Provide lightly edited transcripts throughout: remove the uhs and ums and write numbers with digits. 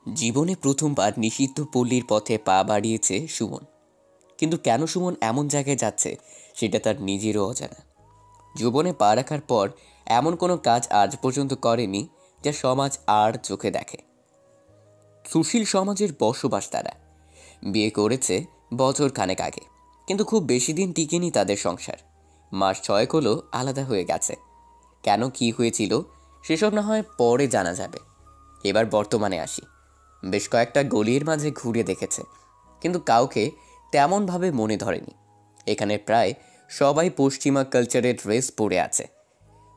জীবনে প্রথমবার নিষিদ্ধ পল্লীর পথে পা বাড়িয়েছে সুমন। কিন্তু কেন সুমন এমন জায়গায় যাচ্ছে সেটা তার নিজেরও অজানা। যৌবনে পা রাখার পর এমন কোনো কাজ আজ পর্যন্ত করেনি যা সমাজ আর চোখে দেখে। সুশীল সমাজের বসবাস তারা। বিয়ে করেছে বছর খানেক আগে, কিন্তু খুব বেশি দিন টিকেনি তাদের সংসার। মাস 6 হলো আলাদা হয়ে গেছে। কেন কি হয়েছিল সেসব না হয় পরে জানা যাবে। এবার বর্তমানে আসি। বেশ কয়েকটা গলির মাঝে ঘুরে দেখেছে, কিন্তু কাউকে তেমনভাবে মনে ধরেনি। এখানে প্রায় সবাই পশ্চিমা কালচারের ড্রেস পরে আছে।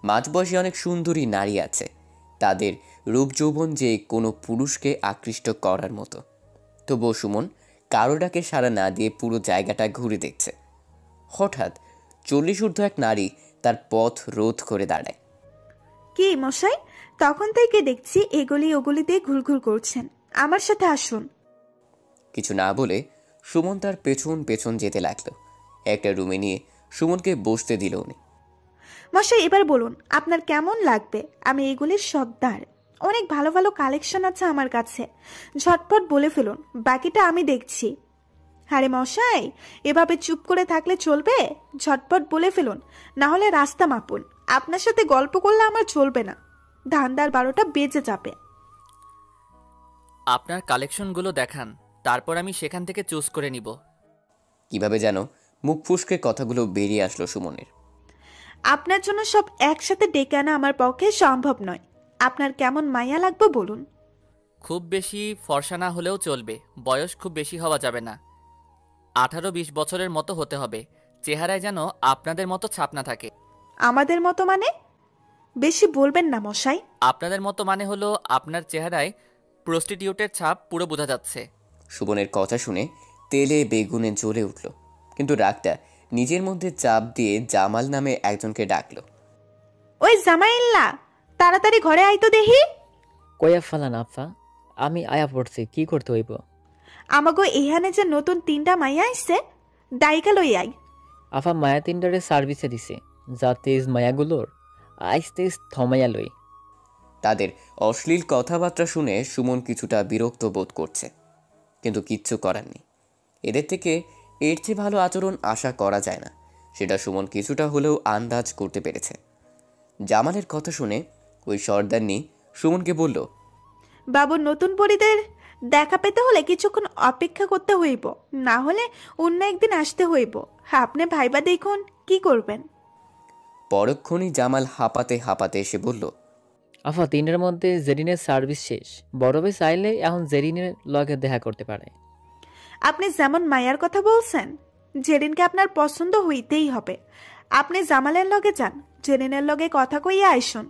মাঝবয়সী অনেক সুন্দরী নারী আছে, তাদের রূপ যৌবন যে কোনো পুরুষকে আকৃষ্ট করার মতো। তবুও সুমন কারো ডাকে সাড়া না দিয়ে পুরো জায়গাটা ঘুরে দেখছে। হঠাৎ 40 ঊর্ধ্ব এক নারী তার পথ রোধ করে দাঁড়ায়। কি মশাই, তখন থেকে দেখছি এগুলি ওগুলিতে ঘুরঘুর করছেন, আমার সাথে আসুন। কিছু না বলে সুমন তার পেছন পেছন যেতে লাগলো। একটা রুমে নিয়ে সুমনকে বসতে দিল উনি। মশাই, এবার বলুন আপনার কেমন লাগবে। আমি এগুলির সর্দার, অনেক ভালো ভালো কালেকশন আছে আমার কাছে। ঝটপট বলে ফেলুন, বাকিটা আমি দেখছি। আরে মশাই, এভাবে চুপ করে থাকলে চলবে? ঝটপট বলে ফেলুন, না হলে রাস্তা মাপুন। আপনার সাথে গল্প করলে আমার চলবে না, ধান্দার 12টা বেজে যাবে। আপনার কালেকশনগুলো দেখান, তারপর আমি সেখান থেকে চুজ করে নিব। কিভাবে যেন মুখ ফুসকে কথাগুলো বেরিয়ে আসলো সুমনের। আপনার জন্য সব একসাথে ডেকে আনা আমার পক্ষে সম্ভব নয়। আপনার কেমন মায়া লাগবে বলুন। খুব বেশি ফর্সা না হলেও চলবে, বয়স খুব বেশি হওয়া যাবে না। 18-20 বছরের মতো হতে হবে। চেহারায় যেন আপনাদের মতো ছাপ না থাকে। আমাদের মতো মানে? বেশি বলবেন না মশাই। আপনাদের মতো মানে হলো আপনার চেহারায় প্রস্টিটিউটের ছাপ পুরো বোঝা যাচ্ছে। সুমনের কথা শুনে তেলে বেগুনে জ্বলে উঠল, কিন্তু রাগটা নিজের মধ্যে চাপ দিয়ে জামাল নামে একজনকে ডাকলো। ওই জামাইল্লা, তাড়াতাড়ি ঘরে আইতো দেখি। কয়া ফালান আফা, আমি আয়া পড়ছি, কি করতে হইব? আমাগো এখানে যে নতুন 3টা মাইয়া আইছে, ডাইকা লই আই। আফা মায়া তিনটারে সার্ভিসে দিছে, যা তেজ মায়াগুলোর আইস তেজ থমাইয়া লই। তাদের অশ্লীল কথাবার্তা শুনে সুমন কিছুটা বিরক্ত বোধ করছে, কিন্তু কিচ্ছু করার নেই। এদের থেকে এর চেয়ে ভালো আচরণ আশা করা যায় না, সেটা সুমন কিছুটা হলেও আন্দাজ করতে পেরেছে। জামালের কথা শুনে ওই সর্দারনি সুমনকে বলল, বাবুর নতুন পরিদের দেখা পেতে হলে কিছুক্ষণ অপেক্ষা করতে হইব, না হলে অন্য একদিন আসতে হইব। আপনি ভাইবা দেখুন কি করবেন। পরক্ষণই জামাল হাঁপাতে হাঁপাতে এসে বলল, আফা তিনটার মধ্যে জেরিনের সার্ভিস শেষ, বড়বে চাইলে এখন জেরিনের লগে দেখা করতে পারে। আপনি যেমন মায়ার কথা বলছেন, জেরিনকে আপনার পছন্দ হইতেই হবে। আপনি জামালের লগে যান, জেরিনের লগে কথা কইয়া আইসুন।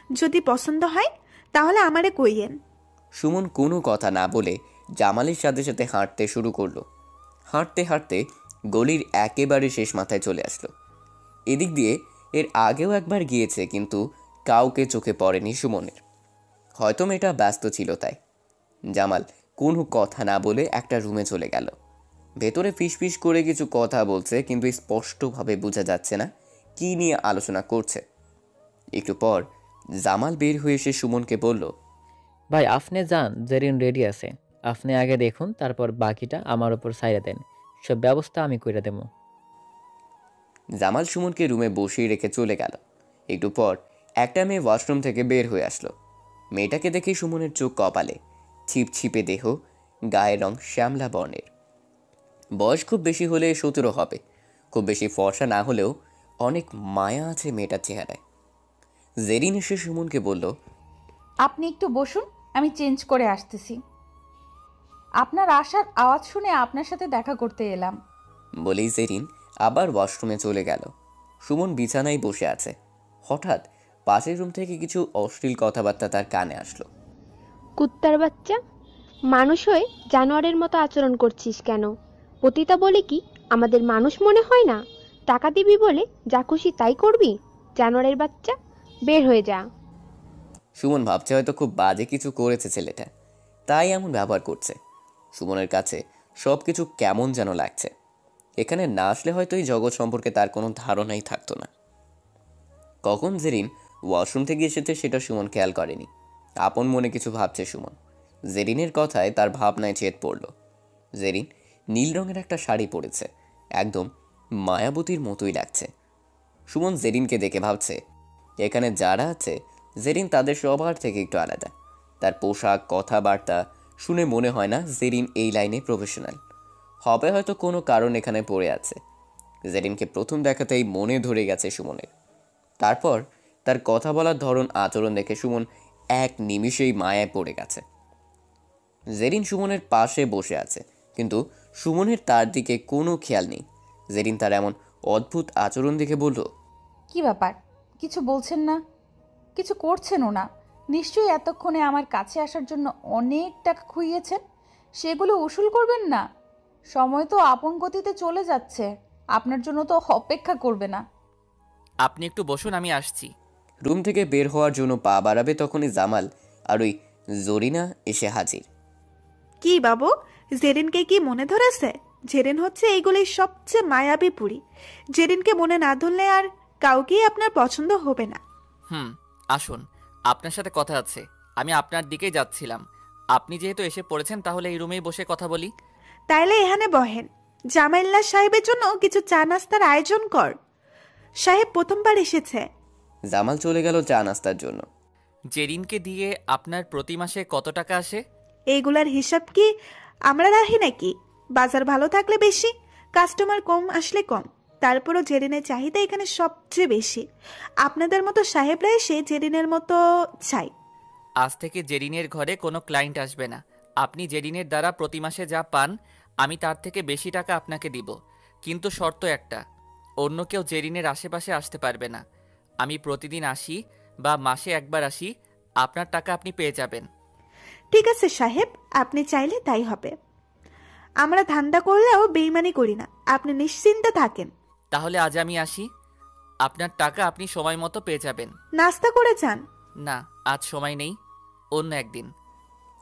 যদি পছন্দ হয় তাহলে আমারে কইয়েন। সুমন কোনো কথা না বলে জামালের সাথে সাথে হাঁটতে শুরু করলো। হাঁটতে হাঁটতে গলির একেবারে শেষ মাথায় চলে আসলো। এদিক দিয়ে এর আগেও একবার গিয়েছে, কিন্তু কাউকে চোখে পড়েনি সুমনের। হয়তো মেয়েটা ব্যস্ত ছিল তাই। জামাল কোনো কথা না বলে একটা রুমে চলে গেল। ভেতরে ফিসফিস করে কিছু কথা বলছে, কিন্তু স্পষ্টভাবে বোঝা যাচ্ছে না কী নিয়ে আলোচনা করছে। একটু পর জামাল বের হয়ে এসে সুমনকে বলল, ভাই আপনি যান, জেরিন রেডি আছে। আপনি আগে দেখুন, তারপর বাকিটা আমার উপর ছাইড়া দেন, সব ব্যবস্থা আমি কইরা দেবো। জামাল সুমনকে রুমে বসিয়ে রেখে চলে গেল। একটু পর একটা মেয়ে ওয়াশরুম থেকে বের হয়ে আসলো। মেয়েটাকে দেখে সুমনের চোখ কপালে। ছিপছিপে দেহ, গায়ের রং শ্যামলা বর্ণের। বয়স খুব বেশি হলে 17 হবে। খুব বেশি ফর্সা না হলেও অনেক মায়া আছে মেয়েটার চেহারায়। জেরিন এসে সুমনকে বলল, আপনি একটু বসুন, আমি চেঞ্জ করে আসতেছি। আপনার আসার আওয়াজ শুনে আপনার সাথে দেখা করতে এলাম। বলেই জেরিন আবার ওয়াশরুমে চলে গেল। সুমন বিছানায় বসে আছে। হঠাৎ পাশের রুম থেকে কিছু অশ্লীল কথাবার্তা তার কানে আসলো। কুত্তার বাচ্চা, মানুষ হয়ে জানোয়ারের মতো আচরণ করছিস কেন? পতিতা বলে কি আমাদের মানুষ মনে হয় না? টাকা দিবি বলে যা খুশি তাই করবি? জানোয়ারের বাচ্চা, বের হয়ে যা। সুমন ভাবছে হয়তো খুব বাজে কিছু করেছে ছেলেটা, তাই এমন ব্যবহার করছে। সুমনের কাছে সব কিছু কেমন যেন লাগছে। এখানে না আসলে হয়তো এই জগৎ সম্পর্কে তার কোনো ধারণাই থাকতো না। কখন জেরিন ওয়াশরুম থেকে এসেছে সেটা সুমন খেয়াল করেনি। আপন মনে কিছু ভাবছে সুমন। জেরিনের কথায় তার ভাবনায় ছেদ পড়ল। জেরিন নীল রঙের একটা শাড়ি পরেছে, একদম মায়াবতীর মতোই লাগছে। সুমন জেরিনকে দেখে ভাবছে, এখানে যারা আছে জেরিন তাদের সবার থেকে একটু আলাদা। তার পোশাক, কথাবার্তা শুনে মনে হয় না জেরিন এই লাইনে প্রফেশনাল। হবে হয়তো কোনো কারণ এখানে পড়ে আছে। জেরিনকে প্রথম দেখাতেই মনে ধরে গেছে সুমনের। তারপর তার কথা বলার ধরন, আচরণ দেখে সুমন এক নিমিষেই মায়ায় পড়ে গেছে। জেরিন সুমনের পাশে বসে আছে, কিন্তু সুমনের তার দিকে কোনো খেয়াল নেই। জেরিন তার এমন অদ্ভুত আচরণ দেখে বলল, কি ব্যাপার, কিছু বলছেন না? কিছু করছেনও না? নিশ্চয়ই এতক্ষণে আমার কাছে আসার জন্য অনেক টাকা খুইয়েছেন, সেগুলো উসুল করবেন না? সময় তো আপন গতিতে চলে যাচ্ছে, আপনার জন্য তো অপেক্ষা করবে না। আপনি একটু বসুন, আমি আসছি। রুম থেকে বের হওয়ার জন্য পা বাড়াবে তখনই জামাল আর ওই জরিনা এসে হাজির। কি বাবু, জেরিনকে কি মনে ধরেছে? জেরিন হচ্ছে এইগুলির সবচেয়ে মায়াবী পুরী। জেরিনকে মনে না ধরলে আর কাউকেই আপনার পছন্দ হবে না। আসুন, আপনার সাথে কথা আছে। আমি আপনার দিকেই যাচ্ছিলাম। আপনি যেহেতু এসে পড়েছেন, তাহলে এই রুমেই বসে কথা বলি। তাইলে এখানে বহেন। জামাইল্লা সাহেবের জন্য কিছু চা নাস্তার আয়োজন কর। সাহেব প্রথমবার এসেছে। জামাল চলে গেল চা নাস্তার জন্য। জেরিনকে দিয়ে আপনার প্রতি মাসে কত টাকা আসে? এইগুলার হিসাব কি আমরা রাখি নাকি? বাজার ভালো থাকলে বেশি, কাস্টমার কম আসলে কম। তারপরও জেরিনের চাহিদা এখানে সবচেয়ে বেশি। আপনাদের মতো সাহেবরা এসে জেরিনের মতো চাই। আজ থেকে জেরিনের ঘরে কোনো ক্লায়েন্ট আসবে না। আপনি জেরিনের দ্বারা প্রতি মাসে যা পান, আমি তার থেকে বেশি টাকা আপনাকে দিব। কিন্তু শর্ত একটা, অন্য কেউ জেরিনের আশেপাশে আসতে পারবে না। আমি প্রতিদিন আসি বা মাসে একবার আসি, আপনার টাকা আপনি পেয়ে যাবেন। ঠিক আছে সাহেব, আপনি চাইলে তাই হবে। আমরা ধান্দা করলেও বেইমানি করি না, আপনি নিশ্চিন্তে থাকেন। তাহলে আজ আমি আসি, আপনার টাকা আপনি সময় মতো পেয়ে যাবেন। নাস্তা করে যান। না, আজ সময় নেই, অন্য একদিন।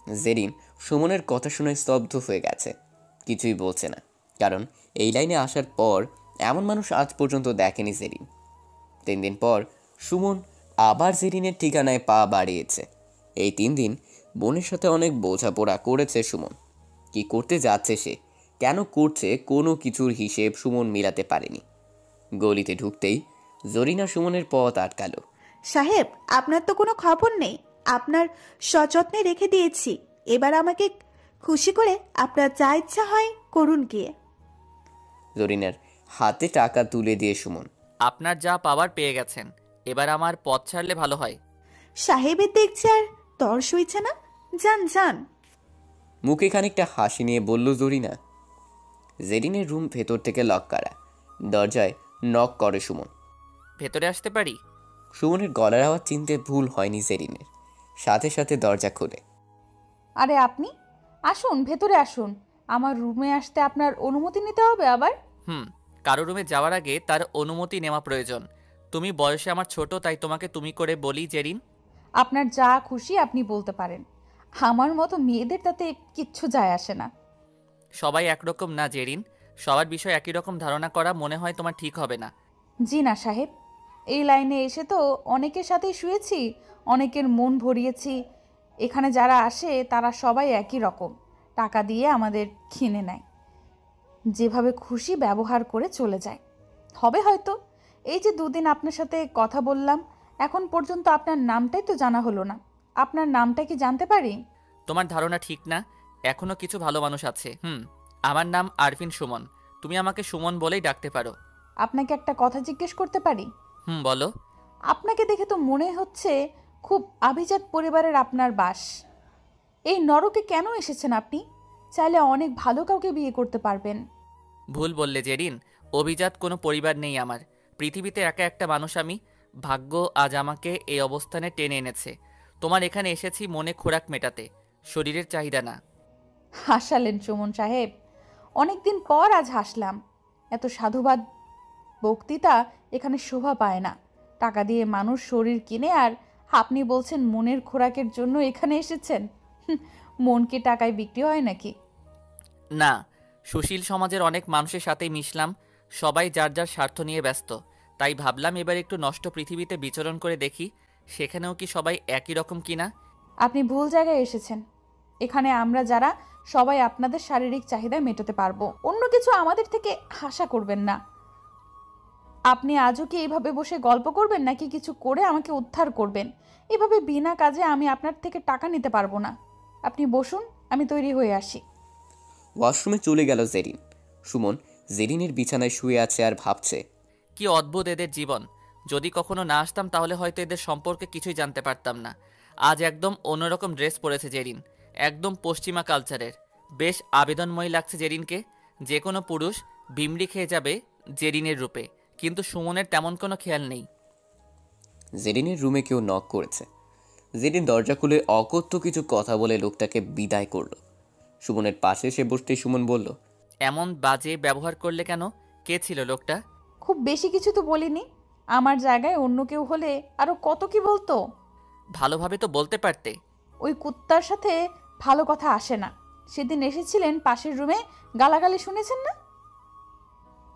জেরিন সুমনের কথা শুনে স্তব্ধ হয়ে গেছে, কিছুই বলছে না। কারণ এই লাইনে আসার পর এমন মানুষ আজ পর্যন্ত দেখেনি জেরিন। 3 দিন পর সুমন আবার জেরিনের ঠিকানায় পা বাড়িয়েছে। এই 3 দিন বোনের সাথে অনেক বোঝাপড়া করেছে সুমন। কি করতে যাচ্ছে সে, কেন করছে, কোনো কিছুর হিসেব সুমন মিলাতে পারেনি। গলিতে ঢুকতেই জরিনা সুমনের পথ আটকালো। সাহেব, আপনার তো কোনো খবর নেই। আপনার সযত্নে রেখে দিয়েছি। এবার আমাকে খুশি করে আপনার যা ইচ্ছা হয় করুন গিয়ে। জরিনার হাতে টাকা তুলে দিয়ে সুমন, আপনার যা পাওয়ার পেয়ে গেছেন, এবার আমার পথ ছাড়লে ভালো হয়। সাহেবের দেখছে আর তর সইছে না। যান যান। মুখে খানিকটা হাসি নিয়ে বলল জরিনা। জেরিনের রুম ভেতর থেকে লক করা। দরজায় নক করে সুমন। ভেতরে আসতে পারি? সুমনের গলার আওয়াজ চিনতে ভুল হয়নি জেরিনের। সাথে সাথে দরজা খোলে। আরে আপনি আসুন, ভেতরে আসুন। আমার রুমে আসতে আপনার অনুমতি নিতে হবে আবার? কারো রুমে যাওয়ার আগে তার অনুমতি নেওয়া প্রয়োজন। তুমি বয়সে আমার ছোট, তাই তোমাকে তুমি করে বলি জেরিন। আপনার যা খুশি আপনি বলতে পারেন, আমার মতো মেয়েদের তাতে কিচ্ছু যায় আসে না। সবাই একরকম না জেরিন, সবার বিষয় একই রকম ধারণা করা মনে হয় তোমার ঠিক হবে না। জি না সাহেব, এই লাইনে এসে তো অনেকের সাথেই শুয়েছি, অনেকের মন ভরিয়েছি। এখানে যারা আসে তারা সবাই একই রকম, টাকা দিয়ে আমাদের কিনে নেয়, যেভাবে খুশি ব্যবহার করে চলে যায়। হবে হয়তো। এই যে 2 দিন আপনার সাথে কথা বললাম, এখন পর্যন্ত আপনার নামটাই তো জানা হলো না। আপনার নামটা কি জানতে পারি? তোমার ধারণা ঠিক না, এখনো কিছু ভালো মানুষ আছে। আমার নাম আরফিন সুমন, তুমি আমাকে সুমন বলেই ডাকতে পারো। আপনাকে একটা কথা জিজ্ঞেস করতে পারি? বলো। আপনাকে দেখে তো মনে হচ্ছে খুব আভিজাত পরিবারের আপনার বাস। এই নরকে কেন এসেছেন আপনি? চাইলে অনেক ভালো কাউকে বিয়ে করতে পারবেন। ভুল বললে জেরিন, অভিজাত কোনো পরিবার নেই আমার। পৃথিবীতে একা একটা মানুষ আমি। ভাগ্য আজ আমাকে এই অবস্থানে টেনে এনেছে। তোমার এখানে এসেছি মনে খোরাক মেটাতে, শরীরের চাহিদা না। হাসালেন সুমন সাহেব, অনেকদিন পর আজ হাসলাম। এত সাধুবাদ বক্তৃতা এখানে শোভা পায় না। টাকা দিয়ে মানুষ শরীর কিনে, আর আপনি বলছেন মনের খোরাকের জন্য এখানে এসেছেন। মন কি টাকায় বিক্রি হয় নাকি? না, সুশীল সমাজের অনেক মানুষের সাথেই মিশলাম, সবাই যার যার স্বার্থ নিয়ে ব্যস্ত। তাই ভাবলাম এবার একটু নষ্ট পৃথিবীতে বিচরণ করে দেখি, সেখানেও কি সবাই একই রকম কিনা। আপনি ভুল জায়গায় এসেছেন। এখানে আমরা যারা সবাই আপনাদের শারীরিক চাহিদা মেটাতে পারবো, অন্য কিছু আমাদের থেকে আশা করবেন না। আপনি আজও কি এইভাবে বসে গল্প করবেন নাকি কিছু করে আমাকে উদ্ধার করবেন? এভাবে বিনা কাজে আমি আপনার থেকে টাকা নিতে পারবো না। আপনি বসুন, আমি তৈরি হয়ে আসি। ওয়াশরুমে চলে গেল জেরিন। সুমন জেরিনের বিছানায় শুয়ে আছে আর ভাবছে, কি অদ্ভুত এদের জীবন। যদি কখনো না আসতাম তাহলে হয়তো এদের সম্পর্কে কিছুই জানতে পারতাম না। আজ একদম অন্যরকম ড্রেস পরেছে জেরিন, একদম পশ্চিমা কালচারের। বেশ আবেদনময়ী লাগছে জেরিনকে। যে কোনো পুরুষ বিমড়ি খেয়ে যাবে জেরিনের রূপে, কিন্তু সুমনের তেমন কোনো খেয়াল নেই। জেরিনের রুমে কেউ নক করেছে। জেরিন দরজা খুলে অকথ্য কিছু কথা বলে লোকটাকে বিদায় করলো। সুমনের পাশে এসে বসতেই সুমন বলল, এমন বাজে ব্যবহার করলে কেন? কে ছিল লোকটা? খুব বেশি কিছু তো বলিনি। আমার জায়গায় অন্য কেউ হলে আরো কত কি বলতো। ভালোভাবে তো বলতে পারতে। ওই কুত্তার সাথে ভালো কথা আসে না। সেদিন এসেছিলেন পাশের রুমে, গালাগালি শুনেছেন না?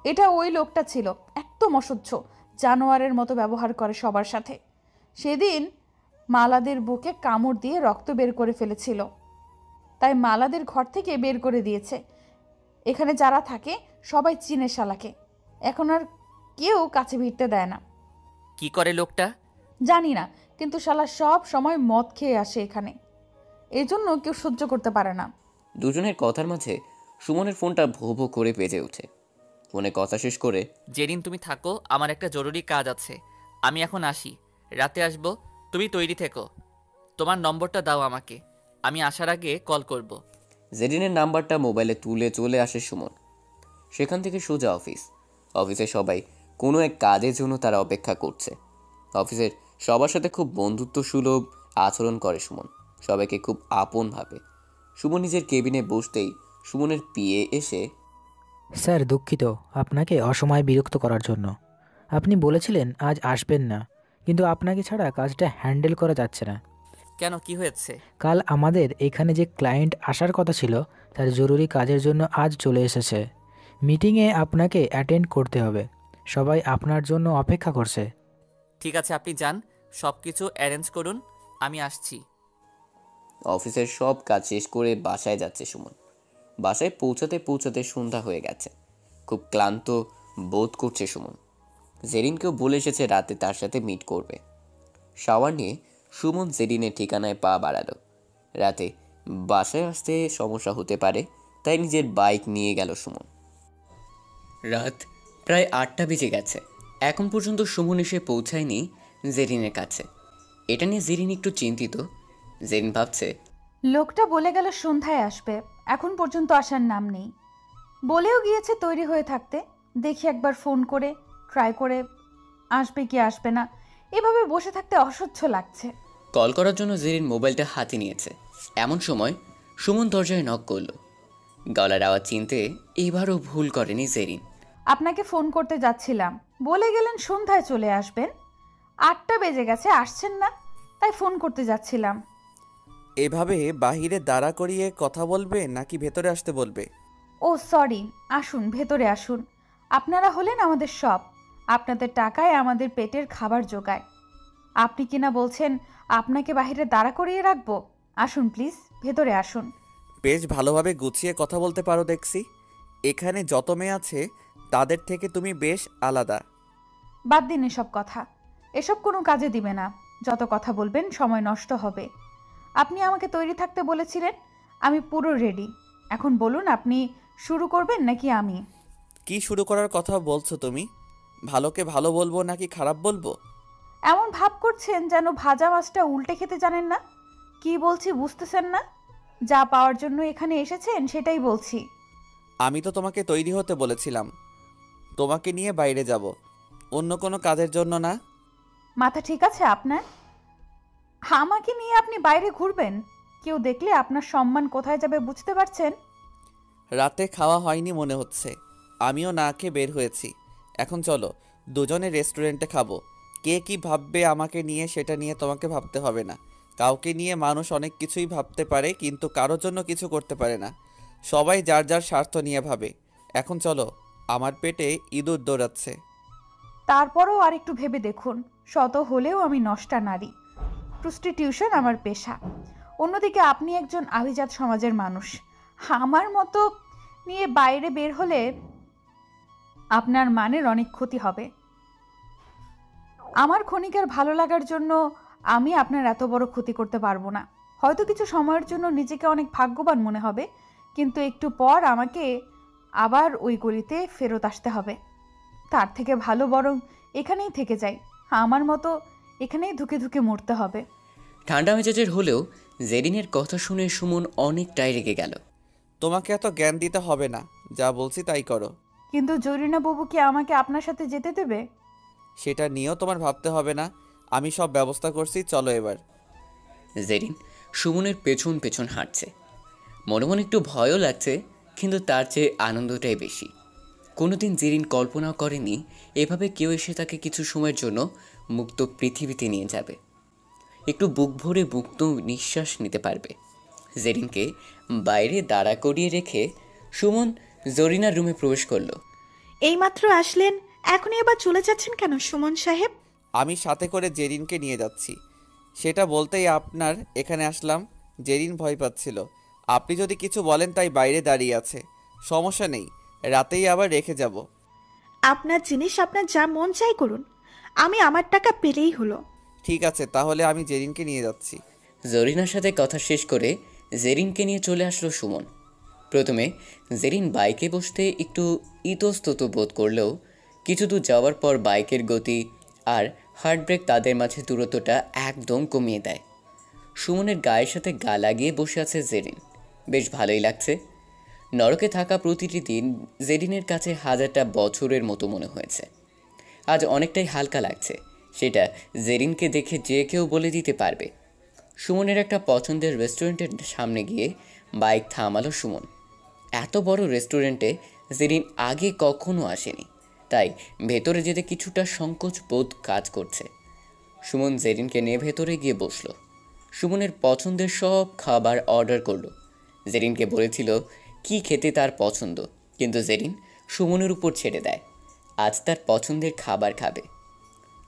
এটা ওই লোকটা ছিল। একদম অসহ্য, জানোয়ারের মতো ব্যবহার করে সবার সাথে। সেদিন মালাদের বুকে কামড় দিয়ে রক্ত বের করে ফেলেছিল, তাই মালাদের ঘর থেকে বের করে দিয়েছে। এখানে যারা থাকে সবাই চিনে শালাকে। এখন আর কেউ কাছে ভিড়তে দেয় না। কি করে লোকটা? জানি না, কিন্তু শালা সব সময় মদ খেয়ে আসে এখানে। এই জন্য কেউ সহ্য করতে পারে না। দুজনের কথার মাঝে সুমনের ফোনটা ভো ভো করে বেজে ওঠে। ফোনে কথা শেষ করে, জেরিন তুমি থাকো, আমার একটা জরুরি কাজ আছে। আমি এখন আসি, রাতে আসবো। তুমি তৈরি থেকো। তোমার নম্বরটা দাও আমাকে, আমি আসার আগে কল করব। জেরিনের নাম্বারটা মোবাইলে তুলে চলে আসে সুমন। সেখান থেকে সোজা অফিসে সবাই কোনো এক কাজের জন্য তারা অপেক্ষা করছে। অফিসের সবার সাথে খুব বন্ধুত্ব সুলভ আচরণ করে সুমন, সবাইকে খুব আপন ভাবে। সুমন নিজের কেবিনে বসতেই সুমনের পিএ এসে, স্যার দুঃখিত আপনাকে অসময়ে বিরক্ত করার জন্য। আপনি বলেছিলেন আজ আসবেন না, কিন্তু আপনাকে ছাড়া কাজটা হ্যান্ডেল করা যাচ্ছে না। কেন, কি হয়েছে? কাল আমাদের এখানে যে ক্লায়েন্ট আসার কথা ছিল তার জরুরি কাজের জন্য আজ চলে এসেছে। মিটিংয়ে আপনাকে অ্যাটেন্ড করতে হবে। সবাই আপনার জন্য অপেক্ষা করছে। ঠিক আছে, আপনি যান, সব কিছু অ্যারেঞ্জ করুন, আমি আসছি। অফিসের সব কাজ শেষ করে বাসায় যাচ্ছে সুমন। বাসায় পৌঁছাতে পৌঁছাতে সন্ধ্যা হয়ে গেছে। খুব ক্লান্ত বোধ করছে সুমন। জেরিনকেও বলে এসেছে রাতে তার সাথে মিট করবে। শাওয়ার নিয়ে সুমন জেরিনের ঠিকানায় পা বাড়ালো। রাতে বাসায় আসতে সমস্যা হতে পারে, তাই নিজের বাইক নিয়ে গেল সুমন। রাত প্রায় 8টা বেজে গেছে। এখন পর্যন্ত সুমন এসে পৌঁছায়নি জেরিনের কাছে। এটা নিয়ে জেরিন একটু চিন্তিত। জেরিন ভাবছে, লোকটা বলে গেল সন্ধ্যায় আসবে, এখন পর্যন্ত আসার নাম নেই। বলেও গিয়েছে তৈরি হয়ে থাকতে। দেখি একবার ফোন করে ট্রাই করে আসবে কি আসবে না। এভাবে বসে থাকতে অসহ্য লাগছে। কল করার জন্য জেরিন মোবাইলটা হাতে নিয়েছে। এমন সময় সুমন দরজায় নক করল। গলার আওয়াজ চিনতে এবারও ভুল করেনি জেরিন। আপনাকে ফোন করতে যাচ্ছিলাম, বলে গেলেন সন্ধ্যায় চলে আসবেন। 8টা বেজে গেছে, আসছেন না, তাই ফোন করতে যাচ্ছিলাম। এভাবে বাহিরে দাঁড়া করিয়ে কথা বলবে নাকি ভেতরে আসতে বলবে? ও সরি, আসুন ভেতরে আসুন। আপনারা হলেন আমাদের সব। আপনাদের টাকায় আমাদের পেটের খাবার জোগায়। আপনি কিনা বলছেন আপনাকে বাইরে দাঁড়া করিয়ে রাখবো? আসুন প্লিজ, ভেতরে আসুন। বেশ ভালোভাবে গুছিয়ে কথা বলতে পারো দেখছি। এখানে যত মেয়ে আছে তাদের থেকে তুমি বেশ আলাদা। বাদ দিন এসব কথা, এসব কোনো কাজে দিবে না। যত কথা বলবেন সময় নষ্ট হবে। আপনি আমাকে তৈরি থাকতে বলেছিলেন, আমি পুরো রেডি। এখন বলুন, আপনি শুরু করবেন নাকি আমি? কি শুরু করার কথা বলছো তুমি? ভালোকে ভালো বলবো নাকি খারাপ বলবো? এমন ভাব করছেন যেন ভাজা মাছটা উল্টে খেতে জানেন না। কি বলছি বুঝতেছেন না? যা পাওয়ার জন্য এখানে এসেছেন সেটাই বলছি। আমি তো তোমাকে তৈরি হতে বলেছিলাম, তোমাকে নিয়ে বাইরে যাব, অন্য কোনো কাজের জন্য না। মাথা ঠিক আছে আপনার? আমাকে নিয়ে আপনি বাইরে ঘুরবেন? কেউ দেখলে আপনার সম্মান কোথায় যাবে বুঝতে পারছেন? রাতে খাওয়া হয়নি মনে হচ্ছে, আমিও না খেয়ে বের হয়েছি। এখন চলো দুজনে রেস্টুরেন্টে খাবো। কে কি ভাববে আমাকে নিয়ে সেটা নিয়ে তোমাকে ভাবতে হবে না। কাউকে নিয়ে মানুষ অনেক কিছুই ভাবতে পারে, কিন্তু কারোর জন্য কিছু করতে পারে না। সবাই যার যার স্বার্থ নিয়ে ভাবে। এখন চলো, আমার পেটে ইঁদুর দৌড়াচ্ছে। তারপরও আর একটু ভেবে দেখুন, শত হলেও আমি নষ্টা নারী। প্রস্টিটিউশন আমার পেশা। অন্যদিকে আপনি একজন আভিজাত সমাজের মানুষ। আমার মতো নিয়ে বাইরে বের হলে আপনার মানের অনেক ক্ষতি হবে। আমার ক্ষণিকের ভালো লাগার জন্য আমি আপনার এত বড় ক্ষতি করতে পারবো না। হয়তো কিছু সময়ের জন্য নিজেকে অনেক ভাগ্যবান মনে হবে, কিন্তু একটু পর আমাকে আবার ওই গলিতে ফেরত আসতে হবে। তার থেকে ভালো বরং এখানেই থেকে যাই। আমার মতো এখানেই ধুকে ধুকে মরতে হবে। ঠান্ডা মেজাজের হলেও জেরিনের কথা শুনে সুমন অনেকটাই রেগে গেল। তোমাকে এত জ্ঞান দিতে হবে না, যা বলছি তাই করো। কিন্তু জরিনা বাবু কি আমাকে আপনার সাথে যেতে দেবে? সেটা নিয়েও তোমার ভাবতে হবে না, আমি সব ব্যবস্থা করছি, চলো এবার। জেরিন সুমনের পেছন পেছন হাঁটছে। মনে মনে একটু ভয়ও লাগছে, কিন্তু তার চেয়ে আনন্দটাই বেশি। কোনোদিন জেরিন কল্পনাও করেনি এভাবে কেউ এসে তাকে কিছু সময়ের জন্য মুক্ত পৃথিবীতে নিয়ে যাবে, একটু বুক ভরে মুক্ত নিঃশ্বাস নিতে পারবে। জেরিনকে বাইরে দাঁড়া করিয়ে রেখে সুমন জরিনার রুমে প্রবেশ করলো। এইমাত্র আসলেন, এখনই আবার চলে যাচ্ছেন কেন সুমন সাহেব? আমি সাথে করে জেরিনকে নিয়ে যাচ্ছি, সেটা বলতেই আপনার এখানে আসলাম। জেরিন ভয় পাচ্ছিল, আপনি যদি কিছু বলেন তাই বাইরে দাঁড়িয়ে আছে। সমস্যা নেই, রাতেই আবার রেখে যাব। আপনার জিনিস আপনার যা মন চাই করুন, আমি আমার টাকা পেলেই হলো। ঠিক আছে, তাহলে আমি জেরিনকে নিয়ে যাচ্ছি। জরিনার সাথে কথা শেষ করে জেরিনকে নিয়ে চলে আসলো সুমন। প্রথমে জেরিন বাইকে বসতে একটু ইতস্তত বোধ করলেও কিছু দূর যাওয়ার পর বাইকের গতি আর হার্ট ব্রেক তাদের মাঝে দূরত্বটা একদম কমিয়ে দেয়। সুমনের গায়ের সাথে গা লাগিয়ে বসে আছে জেরিন। বেশ ভালোই লাগছে। নরকে থাকা প্রতিটি দিন জেরিনের কাছে হাজারটা বছরের মতো মনে হয়েছে। আজ অনেকটাই হালকা লাগছে, সেটা জেরিনকে দেখে যে কেউ বলে দিতে পারবে। সুমনের একটা পছন্দের রেস্টুরেন্টের সামনে গিয়ে বাইক থামালো সুমন। এত বড় রেস্টুরেন্টে জেরিন আগে কখনো আসেনি, তাই ভেতরে যেতে কিছুটা সংকোচ বোধ কাজ করছে। সুমন জেরিনকে নিয়ে ভেতরে গিয়ে বসলো। সুমনের পছন্দের সব খাবার অর্ডার করলো। জেরিনকে বলেছিল কি খেতে তার পছন্দ, কিন্তু জেরিন সুমনের উপর ছেড়ে দেয়। আজ তার পছন্দের খাবার খাবে।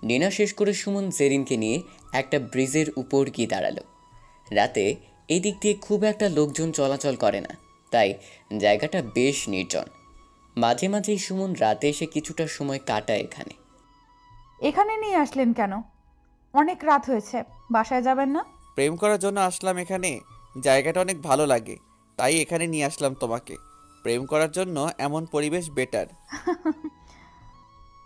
ডিনার শেষ করে সুমন জেরিনকে নিয়ে একটা ব্রিজের উপর গিয়ে দাঁড়ালো। রাতে এই দিক দিয়ে খুব একটা লোকজন চলাচল করে না, তাই জায়গাটা বেশ নির্জন। মাঝে মাঝেই সুমন রাতে এসে কিছুটা সময় কাটায় এখানে। এখানে নিয়ে আসলেন কেন? অনেক রাত হয়েছে, বাসায় যাবেন না? প্রেম করার জন্য আসলাম এখানে, জায়গাটা অনেক ভালো লাগে, তাই এখানে নিয়ে আসলাম তোমাকে। প্রেম করার জন্য এমন পরিবেশ বেটার।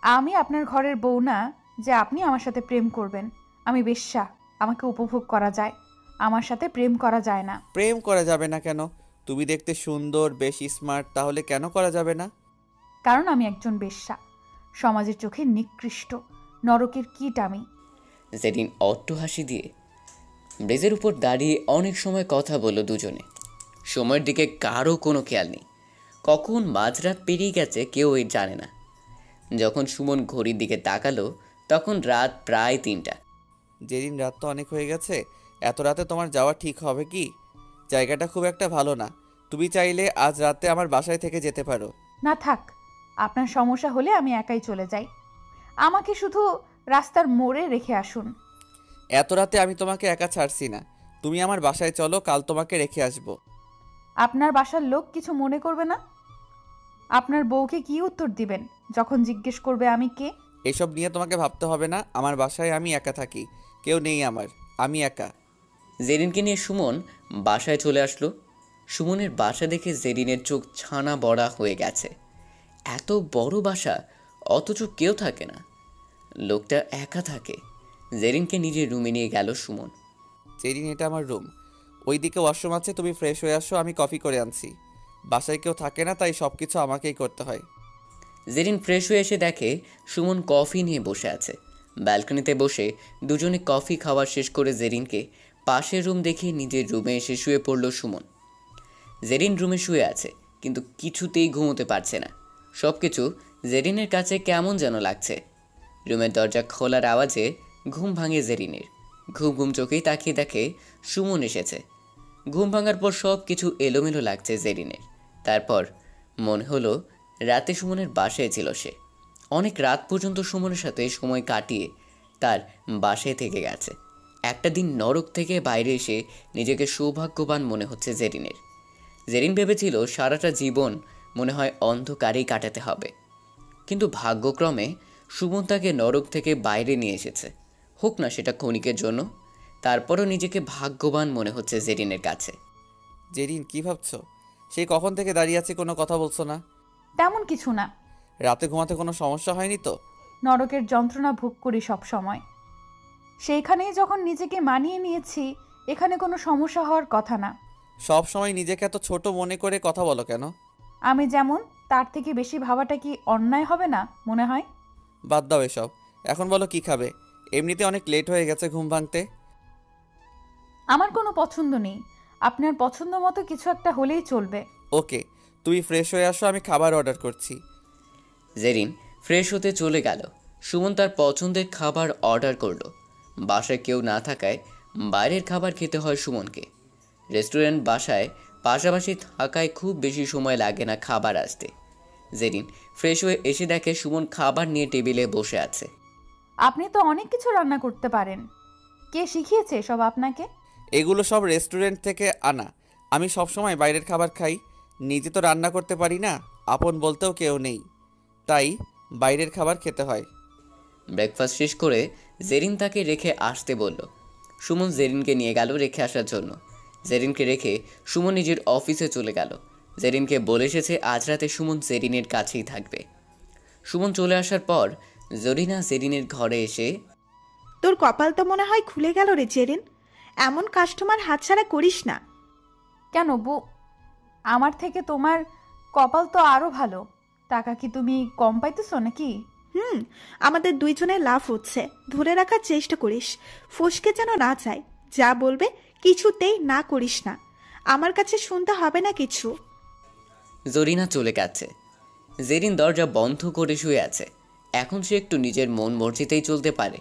আমি আপনার ঘরের বউ না যে আপনি আমার সাথে প্রেম করবেন। আমি বেশ্যা, আমাকে উপভোগ করা যায়, আমার সাথে প্রেম করা যায় না। প্রেম করা যাবে না কেন? তুমি দেখতে সুন্দর, বেশি স্মার্ট, তাহলে কেন করা যাবে না? কারণ আমি একজন বেশ্যা, সমাজের চোখে নিকৃষ্ট, নরকের কীট আমি। জেরিন অট্ট হাসি দিয়ে ব্রিজের উপর দাঁড়িয়ে অনেক সময় কথা বলল দুজনে। সময়ের দিকে কারো কোনো খেয়াল নেই, কখন মাঝরাত পেরিয়ে গেছে কেউ জানে না। যখন সুমন ঘড়ির দিকে তাকালো তখন রাত প্রায় 3টা। জেরিন, রাত তো অনেক হয়ে গেছে, এত রাতে তোমার যাওয়া ঠিক হবে কি? জায়গাটা খুব একটা ভালো না। তুমি চাইলে আজ রাতে আমার বাসায় থেকে যেতে পারো। না থাক, আপনার সমস্যা হলে আমি একাই চলে যাই। আমাকে শুধু রাস্তার মোড়ে রেখে আসুন। এত রাতে আমি তোমাকে একা ছাড়ছি না, তুমি আমার বাসায় চলো, কাল তোমাকে রেখে আসবো। আপনার বাসার লোক কিছু মনে করবে না? আপনার বউকে কি উত্তর দিবেন যখন জিজ্ঞেস করবে আমি কে? এসব নিয়ে তোমাকে ভাবতে হবে না, আমার বাসায় আমি একা থাকি, কেউ নেই আমার, আমি একা। জেরিনকে নিয়ে সুমন বাসায় চলে আসলো। সুমনের বাসা দেখে জেরিনের চোখ ছানা বড়া হয়ে গেছে। এত বড় বাসা, অথচ কেউ থাকে না, লোকটা একা থাকে। জেরিনকে নিজের রুমে নিয়ে গেল সুমন। জেরিন, এটা আমার রুম, ওইদিকে ওয়াশরুম আছে, তুমি ফ্রেশ হয়ে আসো, আমি কফি করে আনছি। বাসায় কেউ থাকে না, তাই সব কিছু আমাকেই করতে হয়। জেরিন ফ্রেশ হয়ে এসে দেখে সুমন কফি নিয়ে বসে আছে। ব্যালকনিতে বসে দুজনে কফি খাওয়া শেষ করে জেরিনকে পাশের রুম দেখে নিজের রুমে এসে শুয়ে পড়ল সুমন। জেরিন রুমে শুয়ে আছে, কিন্তু কিছুতেই ঘুমোতে পারছে না। সব কিছু জেরিনের কাছে কেমন যেন লাগছে। রুমের দরজা খোলার আওয়াজে ঘুম ভাঙে জেরিনের। ঘুম ঘুম চোখেই তাকিয়ে দেখে সুমন এসেছে। ঘুম ভাঙার পর সব কিছু এলোমেলো লাগছে জেরিনের। তারপর মনে হলো রাতে সুমনের বাসায় ছিল সে। অনেক রাত পর্যন্ত সুমনের সাথে সময় কাটিয়ে তার বাসায় থেকে গেছে। একটা দিন নরক থেকে বাইরে এসে নিজেকে সৌভাগ্যবান মনে হচ্ছে জেরিনের। জেরিন ভেবেছিল সারাটা জীবন মনে হয় অন্ধকারেই কাটাতে হবে, কিন্তু ভাগ্যক্রমে সুমন তাকে নরক থেকে বাইরে নিয়ে এসেছে, হোক না সেটা ক্ষণিকের জন্য। তারপরও নিজেকে ভাগ্যবান মনে হচ্ছে জেরিনের কাছে। জেরিন, কি ভাবছো? সেই কখন থেকে দাঁড়িয়ে আছি, কোনো কথা বলছো না? তেমন কিছু না। রাতে ঘুমাতে কোনো সমস্যা হয়নি তো? নরকের যন্ত্রণা ভোগ করি সব সময়। সেইখানেই যখন নিজেকে মানিয়ে নিয়েছি, এখানে কোনো সমস্যা হওয়ার কথা না। সব সময় নিজেকে এত ছোট মনে করে কথা বলো কেন? আমি যেমন, তার থেকে বেশি ভাবাটা কি অন্যায় হবে না মনে হয়? বাদ দাও এসব। এখন বলো কি খাবে? এমনিতে অনেক লেট হয়ে গেছে ঘুম ভাঙতে। আমার কোনো পছন্দ নেই, আপনার পছন্দ মতো কিছু একটা হলেই চলবে। ওকে, তুমি ফ্রেশ হয়ে আসো, আমি খাবার অর্ডার করছি। জেরিন ফ্রেশ হতে চলে গেল। সুমন তার পছন্দের খাবার অর্ডার করলো। বাসায় কেউ না থাকায় বাইরের খাবার খেতে হয় সুমনকে। রেস্টুরেন্ট বাসায় পাশাপাশি থাকায় খুব বেশি সময় লাগে না খাবার আসতে। জেরিন ফ্রেশ হয়ে এসে দেখে সুমন খাবার নিয়ে টেবিলে বসে আছে। আপনি তো অনেক কিছু রান্না করতে পারেন, কে শিখিয়েছে সব আপনাকে? এগুলো সব রেস্টুরেন্ট থেকে আনা। আমি সবসময় বাইরের খাবার খাই, নিজে তো রান্না করতে পারি না, আপন বলতেও কেউ নেই, তাই বাইরের খাবার খেতে হয়। ব্রেকফাস্ট শেষ করে জেরিন তাকে রেখে আসতে বলল। সুমন জেরিনকে নিয়ে গেল রেখে আসার জন্য। জেরিনকে রেখে সুমন নিজের অফিসে চলে গেল। জেরিনকে বলে এসেছে আজ রাতে সুমন জেরিনের কাছেই থাকবে। সুমন চলে আসার পর জরিনা জেরিনের ঘরে এসে, তোর কপাল তো মনে হয় খুলে গেল রে জেরিন, এমন কাস্টমার হাতছাড়া করিস না। কেন বউ, আমার থেকে তোমার কপাল তো আরো ভালো। টাকা কি তুমি কম পাইতেছো নাকি? আমাদের দুইজনের লাভ হচ্ছে, ধরে রাখার চেষ্টা করিস, ফসকে যেন না যায়। যা বলবে কিছুতেই না করিস না, আমার কাছে শুনতে হবে না কিছু। জরিনা চলে গেছে। জেরিন দরজা বন্ধ করে শুয়ে আছে। এখন সে একটু নিজের মন মর্জিতেই চলতে পারে।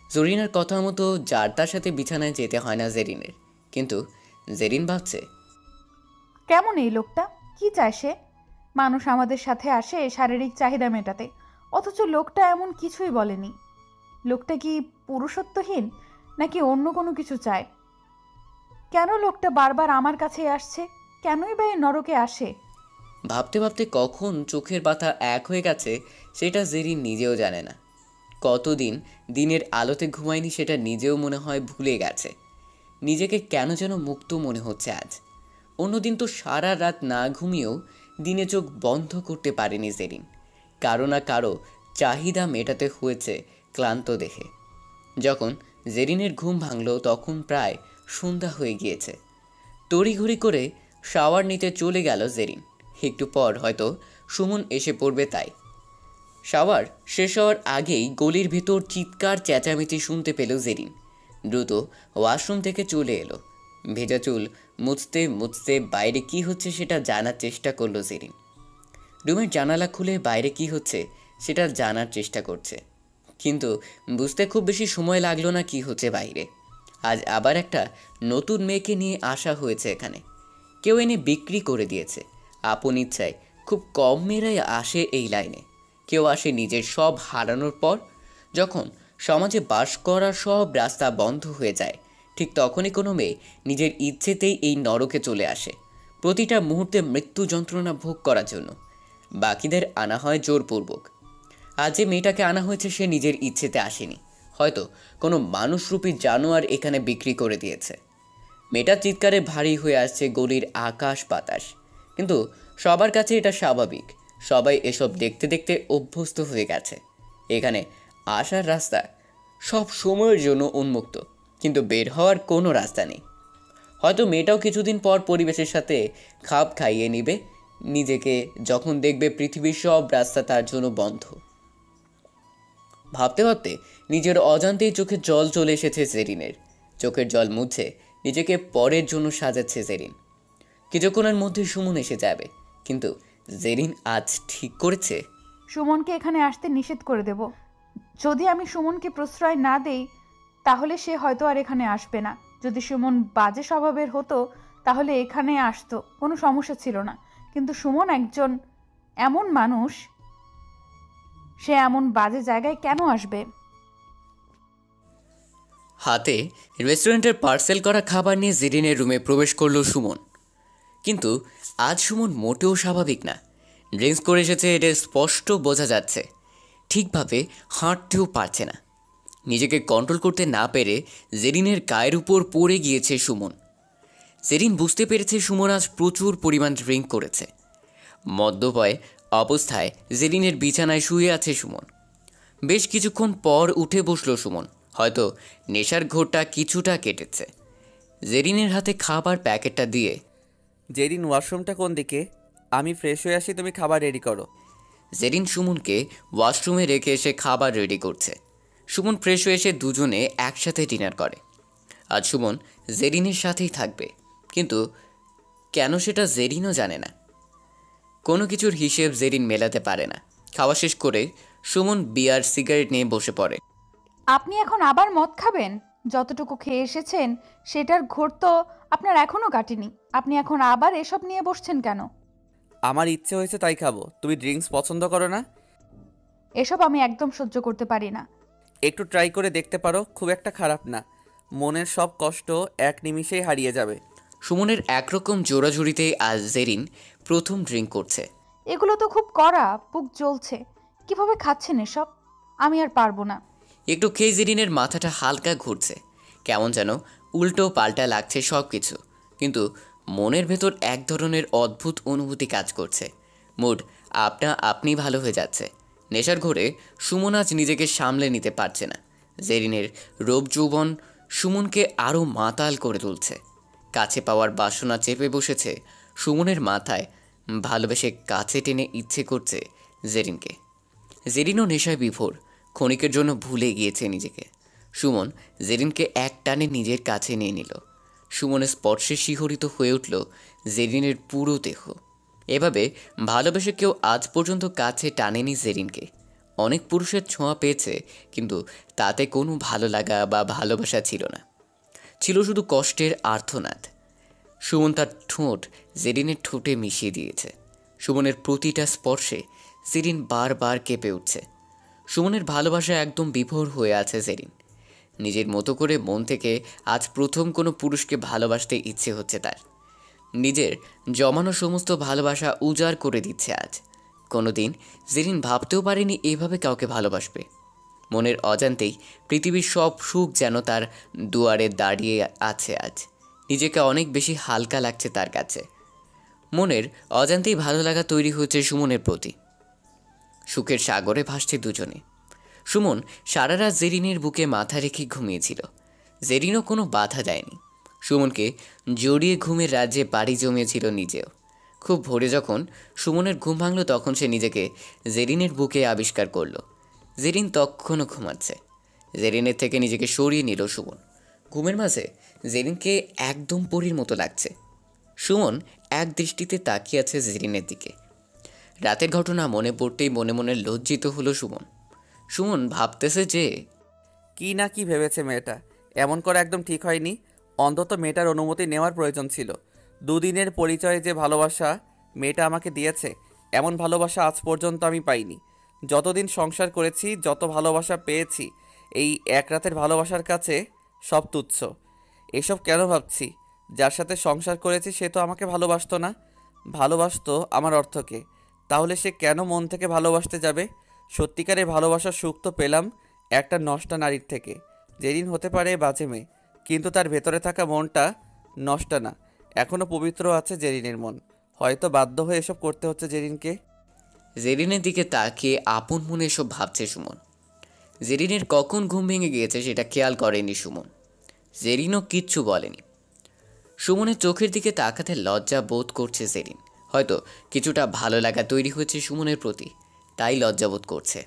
জরিনার কথা মতো যার তার সাথে বিছানায় যেতে হয় না জেরিনের। কিন্তু জেরিন ভাবছে, কেমন এই লোকটা, কি চায় সে? মানুষ আমাদের সাথে আসে শারীরিক চাহিদা মেটাতে, অথচ লোকটা এমন কিছুই বলেনি। লোকটা কি পুরুষত্বহীন নাকি অন্য কোনো কিছু চায়? কেন লোকটা বারবার আমার কাছে আসছে? কেনই বা এই নরকে আসে? ভাবতে ভাবতে কখন চোখের পাতা এক হয়ে গেছে সেটা জেরিন নিজেও জানে না। কতদিন দিনের আলোতে ঘুমায়নি সেটা নিজেও মনে হয় ভুলে গেছে। নিজেকে কেন যেন মুক্ত মনে হচ্ছে আজ। অন্যদিন তো সারা রাত না ঘুমিয়েও দিনে চোখ বন্ধ করতে পারেনি জেরিন। কারো না কারো চাহিদা মেটাতে হয়েছে ক্লান্ত দেখে। যখন জেরিনের ঘুম ভাঙল তখন প্রায় সন্ধ্যা হয়ে গিয়েছে। তড়িঘড়ি করে শাওয়ার নিতে চলে গেল জেরিন। একটু পর হয়তো সুমন এসে পড়বে তাই। শাওয়ার শেষ হওয়ার আগেই গলির ভেতর চিৎকার চেঁচামেচি শুনতে পেল জেরিন। দ্রুত ওয়াশরুম থেকে চলে এলো। ভেজা চুল মুছতে মুছতে বাইরে কি হচ্ছে সেটা জানার চেষ্টা করলো জেরিন। রুমের জানালা খুলে বাইরে কি হচ্ছে সেটা জানার চেষ্টা করছে, কিন্তু বুঝতে খুব বেশি সময় লাগলো না কি হচ্ছে বাইরে। আজ আবার একটা নতুন মেয়েকে নিয়ে আসা হয়েছে এখানে। কেউ এনে বিক্রি করে দিয়েছে। আপন ইচ্ছায় খুব কম মেয়েরাই আসে এই লাইনে। কেউ আসে নিজের সব হারানোর পর। যখন সমাজে বাস করার সব রাস্তা বন্ধ হয়ে যায়, ঠিক তখনই কোনো মেয়ে নিজের ইচ্ছেতেই এই নরকে চলে আসে, প্রতিটা মুহূর্তে মৃত্যু যন্ত্রণা ভোগ করার জন্য। বাকিদের আনা হয় জোরপূর্বক। আজ যে মেয়েটাকে আনা হয়েছে সে নিজের ইচ্ছেতে আসেনি, হয়তো কোনো মানুষরূপী জানোয়ার এখানে বিক্রি করে দিয়েছে। মেয়েটার চিৎকারে ভারী হয়ে আসছে গলির আকাশ বাতাস, কিন্তু সবার কাছে এটা স্বাভাবিক। সবাই এসব দেখতে দেখতে অভ্যস্ত হয়ে গেছে। এখানে আসার রাস্তা সব সময়ের জন্য উন্মুক্ত, কিন্তু বের হওয়ার কোনো রাস্তা নেই। হয়তো মেয়েটাও কিছুদিন পর পরিবেশের সাথে খাপ খাইয়ে নেবে নিজেকে, যখন দেখবে পৃথিবীর সব রাস্তা তার জন্য বন্ধ। ভাবতে ভাবতে নিজের অজান্তেই চোখে জল চলে এসেছে জেরিনের। চোখের জল মুছে নিজেকে পরের জন্য সাজাচ্ছে জেরিন। কিছুক্ষণের মধ্যে সুমন এসে যাবে, কিন্তু জেরিন আজ ঠিক করেছে সুমনকে এখানে আসতে নিষেধ করে দেব। যদি আমি সুমনকে প্রশ্রয় না দেই তাহলে সে হয়তো আর এখানে আসবে না। যদি সুমন বাজে স্বভাবের হতো তাহলে এখানে আসতো, কোনো সমস্যা ছিল না। কিন্তু সুমন একজন এমন মানুষ, সে এমন বাজে জায়গায় কেন আসবে? হাতে রেস্টুরেন্টের পার্সেল করা খাবার নিয়ে জেরিনের রুমে প্রবেশ করলো সুমন। কিন্তু আজ সুমন মোটেও স্বাভাবিক না। ড্রিঙ্কস করে এসেছে, এটা স্পষ্ট বোঝা যাচ্ছে। ঠিকভাবে হাঁটতেও পারছে না। নিজেকে কন্ট্রোল করতে না পেরে জেরিনের গায়ের উপর পড়ে গিয়েছে সুমন। জেরিন বুঝতে পেরেছে সুমন আজ প্রচুর পরিমাণ ড্রিঙ্ক করেছে। মদ্যপায় অবস্থায় জেরিনের বিছানায় শুয়ে আছে সুমন। বেশ কিছুক্ষণ পর উঠে বসল সুমন। হয়তো নেশার ঘোরটা কিছুটা কেটেছে। জেরিনের হাতে খাবার প্যাকেটটা দিয়ে, জেরিন ওয়াশরুমটা কোন দিকে? আমি ফ্রেশ হয়ে আসি, তুমি খাবার রেডি করো। জেরিন সুমনকে ওয়াশরুমে রেখে এসে খাবার রেডি করছে। সুমন ফ্রেশ হয়ে এসে দুজনে একসাথে ডিনার করে। আজ সুমন জেরিনের সাথেই থাকবে, কিন্তু কেন সেটা জেরিনও জানে না। কোনো কিছুর হিসেব জেরিন মেলাতে পারে না। খাওয়া শেষ করে সুমন বিয়ার সিগারেট নিয়ে বসে পড়ে। আপনি এখন আবার মদ খাবেন? যতটুকু খেয়ে এসেছেন সেটার ঘোর তো আপনার এখনো কাটেনি। আপনি এখন আবার এসব নিয়ে বসছেন কেন? আমার ইচ্ছে হয়েছে তাই খাবো। তুমি ড্রিঙ্কস পছন্দ করো না? এসব আমি একদম সহ্য করতে পারি না। একটু ট্রাই করে দেখতে পারো, খুব একটা খারাপ না। মনের সব কষ্ট এক নিমিষেই হারিয়ে যাবে। সুমনের একরকম জোড়াজুড়িতে আজ জেরিন প্রথম ড্রিঙ্ক করছে। এগুলো তো খুব কড়া, বুক জ্বলছে। কিভাবে খাচ্ছেন এসব? আমি আর পারবো না। একটু খেয়ে জেরিনের মাথাটা হালকা ঘুরছে। কেমন যেন উল্টো পাল্টা লাগছে সব কিছু। কিন্তু মনের ভেতর এক ধরনের অদ্ভুত অনুভূতি কাজ করছে। মুড আপনা আপনি ভালো হয়ে যাচ্ছে। নেশার ঘোরে সুমন আজ নিজেকে সামলে নিতে পারছে না। জেরিনের রূপ যৌবন সুমনকে আরও মাতাল করে তুলছে। কাছে পাওয়ার বাসনা চেপে বসেছে সুমনের মাথায়। ভালোবেসে কাছে টেনে ইচ্ছে করছে জেরিনকে। জেরিনও নেশায় বিভোর। ক্ষণিকের জন্য ভুলে গিয়েছে নিজেকে। সুমন জেরিনকে এক টানে নিজের কাছে নিয়ে নিল। সুমনের স্পর্শে শিহরিত হয়ে উঠল জেরিনের পুরো দেহ। এভাবে ভালোবেসে কেউ আজ পর্যন্ত কাছে টানেনি জেরিনকে। অনেক পুরুষের ছোঁয়া পেয়েছে, কিন্তু তাতে কোনো ভালো লাগা বা ভালোবাসা ছিল না। ছিল শুধু কষ্টের আর্তনাদ। সুমন তার ঠোঁট জেরিনের ঠোঁটে মিশিয়ে দিয়েছে। সুমনের প্রতিটা স্পর্শে জেরিন বারবার কেঁপে উঠছে। সুমনের ভালোবাসা একদম বিভোর হয়ে আছে জেরিন। নিজের মতো করে মন থেকে আজ প্রথম কোনো পুরুষকে ভালোবাসতে ইচ্ছে হচ্ছে তার। নিজের জমানো সমস্ত ভালোবাসা উজাড় করে দিচ্ছে আজ। কোনোদিন জেরিন ভাবতেও পারেনি এভাবে কাউকে ভালোবাসবে। মনের অজান্তেই পৃথিবীর সব সুখ যেন তার দুয়ারে দাঁড়িয়ে আছে আজ। নিজেকে অনেক বেশি হালকা লাগছে তার কাছে। মনের অজান্তেই ভালো লাগা তৈরি হয়েছে সুমনের প্রতি। সুখের সাগরে ভাসছে দুজনে। সুমন সারা রাত জেরিনের বুকে মাথা রেখে ঘুমিয়েছিল। জেরিনও কোনো বাধা দেয়নি। সুমনকে জড়িয়ে ঘুমের রাজ্যে পাড়ি জমিয়েছিল নিজেও। খুব ভোরে যখন সুমনের ঘুম ভাঙল, তখন সে নিজেকে জেরিনের বুকে আবিষ্কার করল। জেরিন তখনও ঘুমাচ্ছে। জেরিনের থেকে নিজেকে সরিয়ে নিল সুমন। ঘুমের মাঝে জেরিনকে একদম পরীর মতো লাগছে। সুমন এক দৃষ্টিতে তাকিয়ে আছে জেরিনের দিকে। রাতের ঘটনা মনে পড়তেই মনে মনে লজ্জিত হলো সুমন। সুমন ভাবতেছে যে কি না কি ভেবেছে মেয়েটা। এমন করা একদম ঠিক হয়নি। অন্তত মেয়েটার অনুমতি নেওয়ার প্রয়োজন ছিল। দুদিনের পরিচয়ে যে ভালোবাসা মেয়েটা আমাকে দিয়েছে, এমন ভালোবাসা আজ পর্যন্ত আমি পাইনি। যতদিন সংসার করেছি, যত ভালোবাসা পেয়েছি, এই এক রাতের ভালোবাসার কাছে সব তুচ্ছ। এসব কেন ভাবছি? যার সাথে সংসার করেছি সে তো আমাকে ভালোবাসতো না। ভালোবাসতো আমার অর্থকে। তাহলে সে কেন মন থেকে ভালোবাসতে যাবে? সত্যিকারের ভালোবাসার সুখ তো পেলাম একটা নষ্টা নারীর থেকে। জেরিন হতে পারে বাজে মেয়ে, কিন্তু তার ভেতরে থাকা মনটা নষ্টা না, এখনও পবিত্র আছে জেরিনের মন। হয়তো বাধ্য হয়ে এসব করতে হচ্ছে জেরিনকে। জেরিনের দিকে তাকিয়ে আপন মনে এসব ভাবছে সুমন। জেরিনের কখন ঘুম ভেঙে গিয়েছে সেটা খেয়াল করেনি সুমন। জেরিনও কিচ্ছু বলেনি। সুমনের চোখের দিকে তাকাতে লজ্জা বোধ করছে জেরিন। হয়তো কিছুটা ভালো লাগা তৈরি হয়েছে সুমনের প্রতি, তাই লজ্জাবোধ করছে।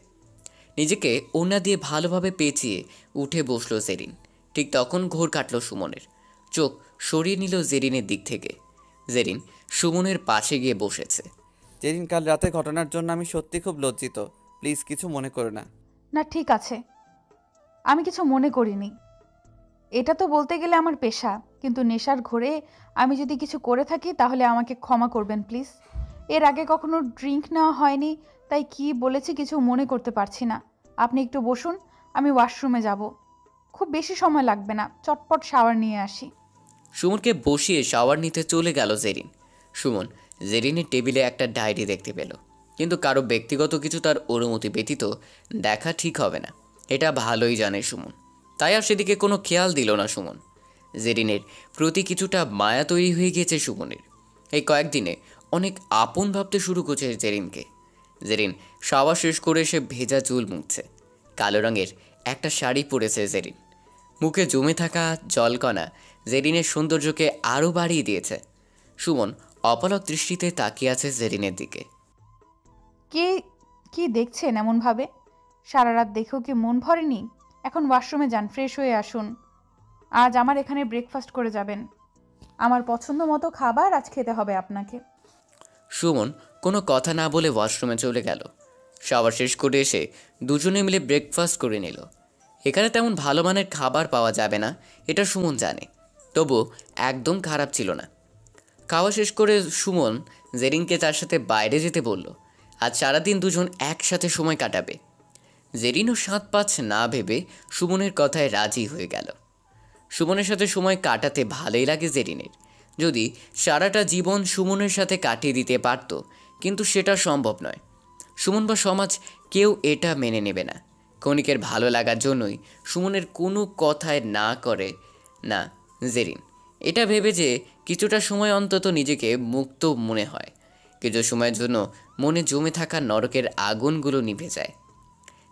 নিজেকে ওড়না দিয়ে ভালোভাবে পেঁচিয়ে উঠে বসল জেরিন। ঠিক তখন ঘোর কাটল সুমনের। চোখ সরিয়ে নিল জেরিনের দিক থেকে। জেরিন সুমনের পাশে গিয়ে বসেছে। জেরিন, কাল রাতে ঘটনার জন্য আমি সত্যি খুব লজ্জিত। প্লিজ কিছু মনে করো না। না, ঠিক আছে, আমি কিছু মনে করিনি। এটা তো বলতে গেলে আমার পেশা, কিন্তু নেশার ঘোরে আমি যদি কিছু করে থাকি তাহলে আমাকে ক্ষমা করবেন প্লিজ। এর আগে কখনো ড্রিঙ্ক নেওয়া হয়নি, তাই কি বলেছি কিছু মনে করতে পারছি না। আপনি একটু বসুন, আমি ওয়াশরুমে যাব। খুব বেশি সময় লাগবে না, চটপট শাওয়ার নিয়ে আসি। সুমনকে বসিয়ে শাওয়ার নিতে চলে গেল জেরিন। সুমন জেরিনের টেবিলে একটা ডায়েরি দেখতে পেল, কিন্তু কারো ব্যক্তিগত কিছু তার অনুমতি ব্যতীত দেখা ঠিক হবে না, এটা ভালোই জানে সুমন। তাই আর সেদিকে কোনো খেয়াল দিল না সুমন। জেরিনের প্রতি কিছুটা মায়া তৈরি হয়ে গিয়েছে সুমনের। এই কয়েকদিনে অনেক আপন ভাবতে শুরু করছে জেরিনকে। জেরিন শাওয়ার শেষ করে এসে ভেজা চুল মুছছে। কালো রঙের একটা শাড়ি পরেছে জেরিন। মুখে জমে থাকা জলকণা জেরিনের সৌন্দর্যকে আরও বাড়িয়ে দিয়েছে। সুমন অপলক দৃষ্টিতে তাকিয়ে আছে জেরিনের দিকে। কে কি দেখছেন এমনভাবে? সারা রাত দেখেও কি মন ভরেনি? এখন ওয়াশরুমে যান, ফ্রেশ হয়ে আসুন। আজ আমার এখানে ব্রেকফাস্ট করে যাবেন। আমার পছন্দ মতো খাবার আজ খেতে হবে আপনাকে। সুমন কোনো কথা না বলে ওয়াশরুমে চলে গেল। শাওয়ার শেষ করে এসে দুজনে মিলে ব্রেকফাস্ট করে নিল। এখানে তেমন ভালো মানের খাবার পাওয়া যাবে না, এটা সুমন জানে, তবু একদম খারাপ ছিল না। খাওয়া শেষ করে সুমন জেরিনকে তার সাথে বাইরে যেতে বলল। আজ সারাদিন দুজন একসাথে সময় কাটাবে। জেরিনও ৭-৫ না ভেবে সুমনের কথায় রাজি হয়ে গেল। সুমনের সাথে সময় কাটাতে ভালোই লাগে জেরিনের। যদি সারাটা জীবন সুমনের সাথে কাটিয়ে দিতে পারত, কিন্তু সেটা সম্ভব নয়। সুমন বা সমাজ কেউ এটা মেনে নেবে না। ক্ষণিকের ভালো লাগার জন্যই সুমনের কোনো কথায় না করে না জেরিন, এটা ভেবে যে কিছুটা সময় অন্তত নিজেকে মুক্ত মনে হয়। কিছু সময়ের জন্য মনে জমে থাকা নরকের আগুনগুলো নিভে যায়।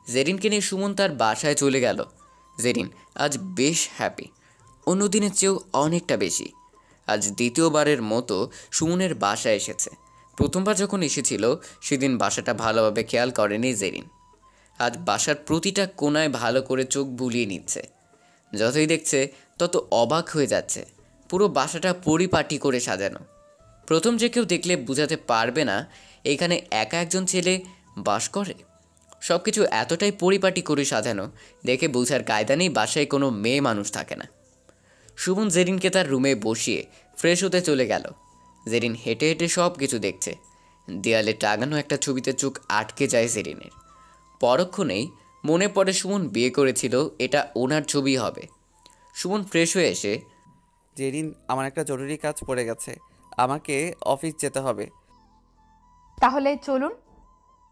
জেরিনকে নিয়ে সুমন তার বাসায় চলে গেল। জেরিন আজ বেশ হ্যাপি, অন্য দিনের চেয়েও অনেকটা বেশি। আজ দ্বিতীয়বারের মতো সুমনের বাসায় এসেছে। প্রথমবার যখন এসেছিল সেদিন বাসাটা ভালোভাবে খেয়াল করেনি জেরিন। আজ বাসার প্রতিটা কোণায় ভালো করে চোখ বুলিয়ে নিচ্ছে। যতই দেখছে তত অবাক হয়ে যাচ্ছে। পুরো বাসাটা পরিপাটি করে সাজানো। প্রথম যে কেউ দেখলে বোঝাতে পারবে না এখানে একা একজন ছেলে বাস করে। সব কিছু এতটাই পরিপাটি করে সাজানো দেখে বোঝার কায়দা নেই বাসায় কোনো মেয়ে মানুষ থাকে না। সুমন জেরিনকে তার রুমে বসিয়ে ফ্রেশ হতে চলে গেল। জেরিন হেঁটে হেঁটে সব কিছু দেখছে। দেয়ালে টাঙানো একটা ছবিতে চোখ আটকে যায় জেরিনের। পরক্ষণেই মনে পড়ে সুমন বিয়ে করেছিল, এটা ওনার ছবি হবে। সুমন ফ্রেশ হয়ে এসে, জেরিন, আমার একটা জরুরি কাজ পড়ে গেছে, আমাকে অফিস যেতে হবে। তাহলে চলুন,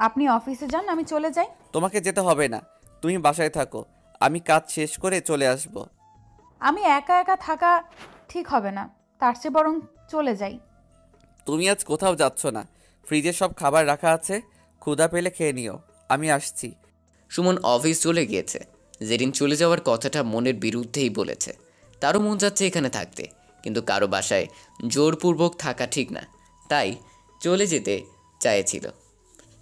আপনি অফিসে যান, আমি চলে যাই। তোমাকে যেতে হবে না, তুমি বাসায় থাকো, আমি কাজ শেষ করে চলে আসব। আমি একা একা থাকা ঠিক হবে না, তার চেয়ে বরং চলে যাই। তুমি আজ কোথাও যাচ্ছ না, ফ্রিজে সব খাবার রাখা আছে, ক্ষুধা পেলে খেয়ে নিও, আমি আসছি। সুমন অফিস চলে গিয়েছে। জেরিন চলে যাওয়ার কথাটা মনের বিরুদ্ধেই বলেছে। তারও মন যাচ্ছে এখানে থাকতে, কিন্তু কারো বাসায় জোরপূর্বক থাকা ঠিক না, তাই চলে যেতে চাইছিল।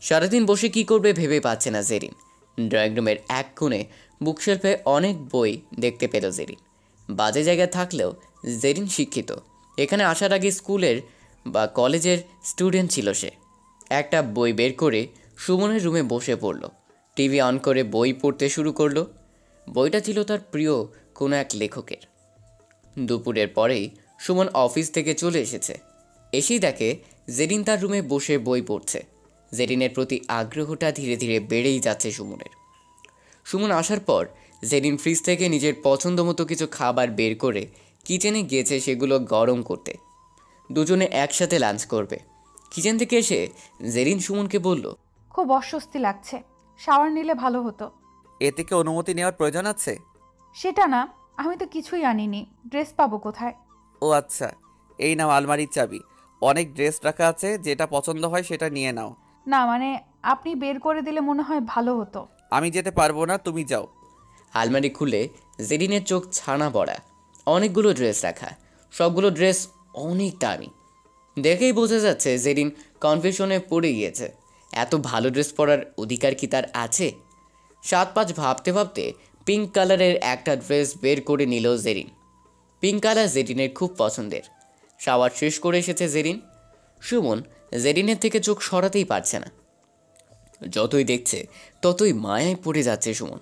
সারাদিন বসে কি করবে ভেবে পাচ্ছে না জেরিন। ড্রয়িং রুমের এক কোণে বুকশেলফে অনেক বই দেখতে পেল জেরিন। বাজে জায়গায় থাকলেও জেরিন শিক্ষিত। এখানে আসার আগে স্কুলের বা কলেজের স্টুডেন্ট ছিল সে। একটা বই বের করে সুমনের রুমে বসে পড়ল। টিভি অন করে বই পড়তে শুরু করলো। বইটা ছিল তার প্রিয় কোনো এক লেখকের। দুপুরের পরেই সুমন অফিস থেকে চলে এসেছে। এসেই দেখে জেরিন তার রুমে বসে বই পড়ছে। জেরিনের প্রতি আগ্রহটা ধীরে ধীরে বেড়েই যাচ্ছে সুমনের। সুমন আসার পর জেরিন ফ্রিজ থেকে নিজের পছন্দ মতো কিছু খাবার বের করে কিচেনে গিয়েছে সেগুলো গরম করতে। দুজনে একসাথে লাঞ্চ করবে। কিচেন থেকে এসে জেরিন সুমনকে বলল, খুব অস্বস্তি লাগছে, শাওয়ার নিলে ভালো হতো। এ থেকে অনুমতি নেওয়ার প্রয়োজন আছে? সেটা না, আমি তো কিছুই আনিনি, ড্রেস পাবো কোথায়? ও আচ্ছা, এই নাও আলমারির চাবি, অনেক ড্রেস রাখা আছে, যেটা পছন্দ হয় সেটা নিয়ে নাও। না মানে আপনি বের করে দিলে মনে হয় ভালো হতো। আমি যেতে পারবো না, তুমি যাও। আলমারি খুলে জেরিনের চোখ ছানা পড়া। অনেকগুলো ড্রেস রাখা, সবগুলো ড্রেস অনেক দামি। দেখেই বোঝা যাচ্ছে জেরিন কনফিউশনে পড়ে গিয়েছে। এত ভালো ড্রেস পরার অধিকার কি তার আছে? ৭-৫ ভাবতে ভাবতে পিঙ্ক কালারের একটা ড্রেস বের করে নিল জেরিন। পিঙ্ক কালার জেরিনের খুব পছন্দের। শাওয়ার শেষ করে এসেছে জেরিন। সুমন জেরিনের থেকে চোখ সরাতেই পারছে না। যতই দেখছে ততই মায়ায় পড়ে যাচ্ছে সুমন।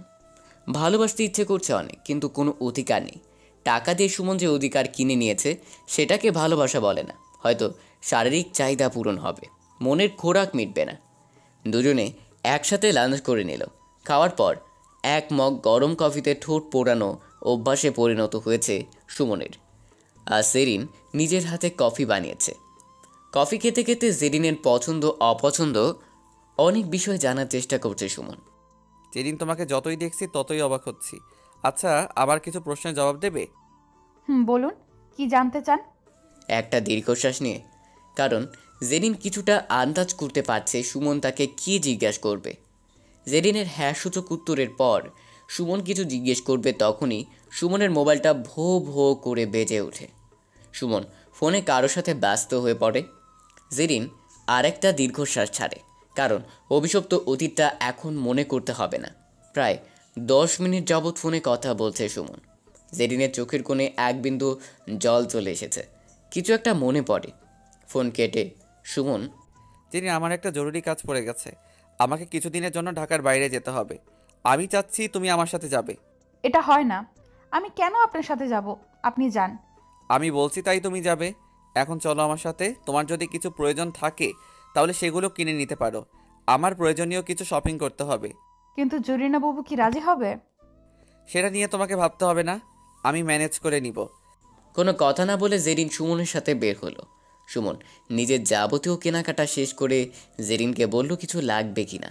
ভালোবাসতে ইচ্ছে করছে অনেক, কিন্তু কোনো অধিকার নেই। টাকা দিয়ে সুমন যে অধিকার কিনে নিয়েছে সেটাকে ভালোবাসা বলে না। হয়তো শারীরিক চাহিদা পূরণ হবে, মনের খোরাক মিটবে না। দুজনে একসাথে লাঞ্চ করে নিল। খাওয়ার পর এক মগ গরম কফিতে ঠোঁট পোড়ানো অভ্যাসে পরিণত হয়েছে সুমনের। আর জেরিন নিজের হাতে কফি বানিয়েছে। কফি খেতে খেতে জেরিনের পছন্দ অপছন্দ অনেক বিষয় জানার চেষ্টা করছে সুমন। যেদিন তোমাকে যতই দেখছি ততই অবাক হচ্ছি। আচ্ছা, আবার কিছু প্রশ্নের জবাব দেবে? বলুন, কি জানতে চান? একটা দীর্ঘশ্বাস নিয়ে, কারণ জেরিন কিছুটা আন্দাজ করতে পারছে সুমন তাকে কী জিজ্ঞাসা করবে। জেরিনের হ্যাঁ সূচক উত্তরের পর সুমন কিছু জিজ্ঞেস করবে, তখনই সুমনের মোবাইলটা ভো ভো করে বেজে ওঠে। সুমন ফোনে কারোর সাথে ব্যস্ত হয়ে পড়ে। জেরিন আরেকটা দীর্ঘশ্বাস ছাড়ে, কারণ অভিশপ্ত অতীতটা এখন মনে করতে হবে না। প্রায় 10 মিনিট যাবৎ ফোনে কথা বলছে সুমন। জেরিনের চোখের কোণে এক বিন্দু জল চলে এসেছে। কিছু একটা মনে পড়ে। ফোন কেটে সুমন, যেদিন আমার একটা জরুরি কাজ পড়ে গেছে, আমাকে কিছুদিনের জন্য ঢাকার বাইরে যেতে হবে। আমি চাচ্ছি তুমি আমার সাথে যাবে। এটা হয় না। আমি কেন আপনার সাথে যাব? আপনি যান। আমি বলছি তাই তুমি যাবে। এখন চলো আমার সাথে। তোমার যদি কিছু প্রয়োজন থাকে তাহলে সেগুলো কিনে নিতে পারো। আমার প্রয়োজনীয় কিছু শপিং করতে হবে। কিন্তু জরিনা বাবু কি রাজি হবে? সেটা নিয়ে তোমাকে ভাবতে হবে না, আমি ম্যানেজ করে নিব। কোনো কথা না বলে জেরিন সুমনের সাথে বের হলো। সুমন নিজের যাবতীয় কেনাকাটা শেষ করে জেরিনকে বলল কিছু লাগবে কিনা।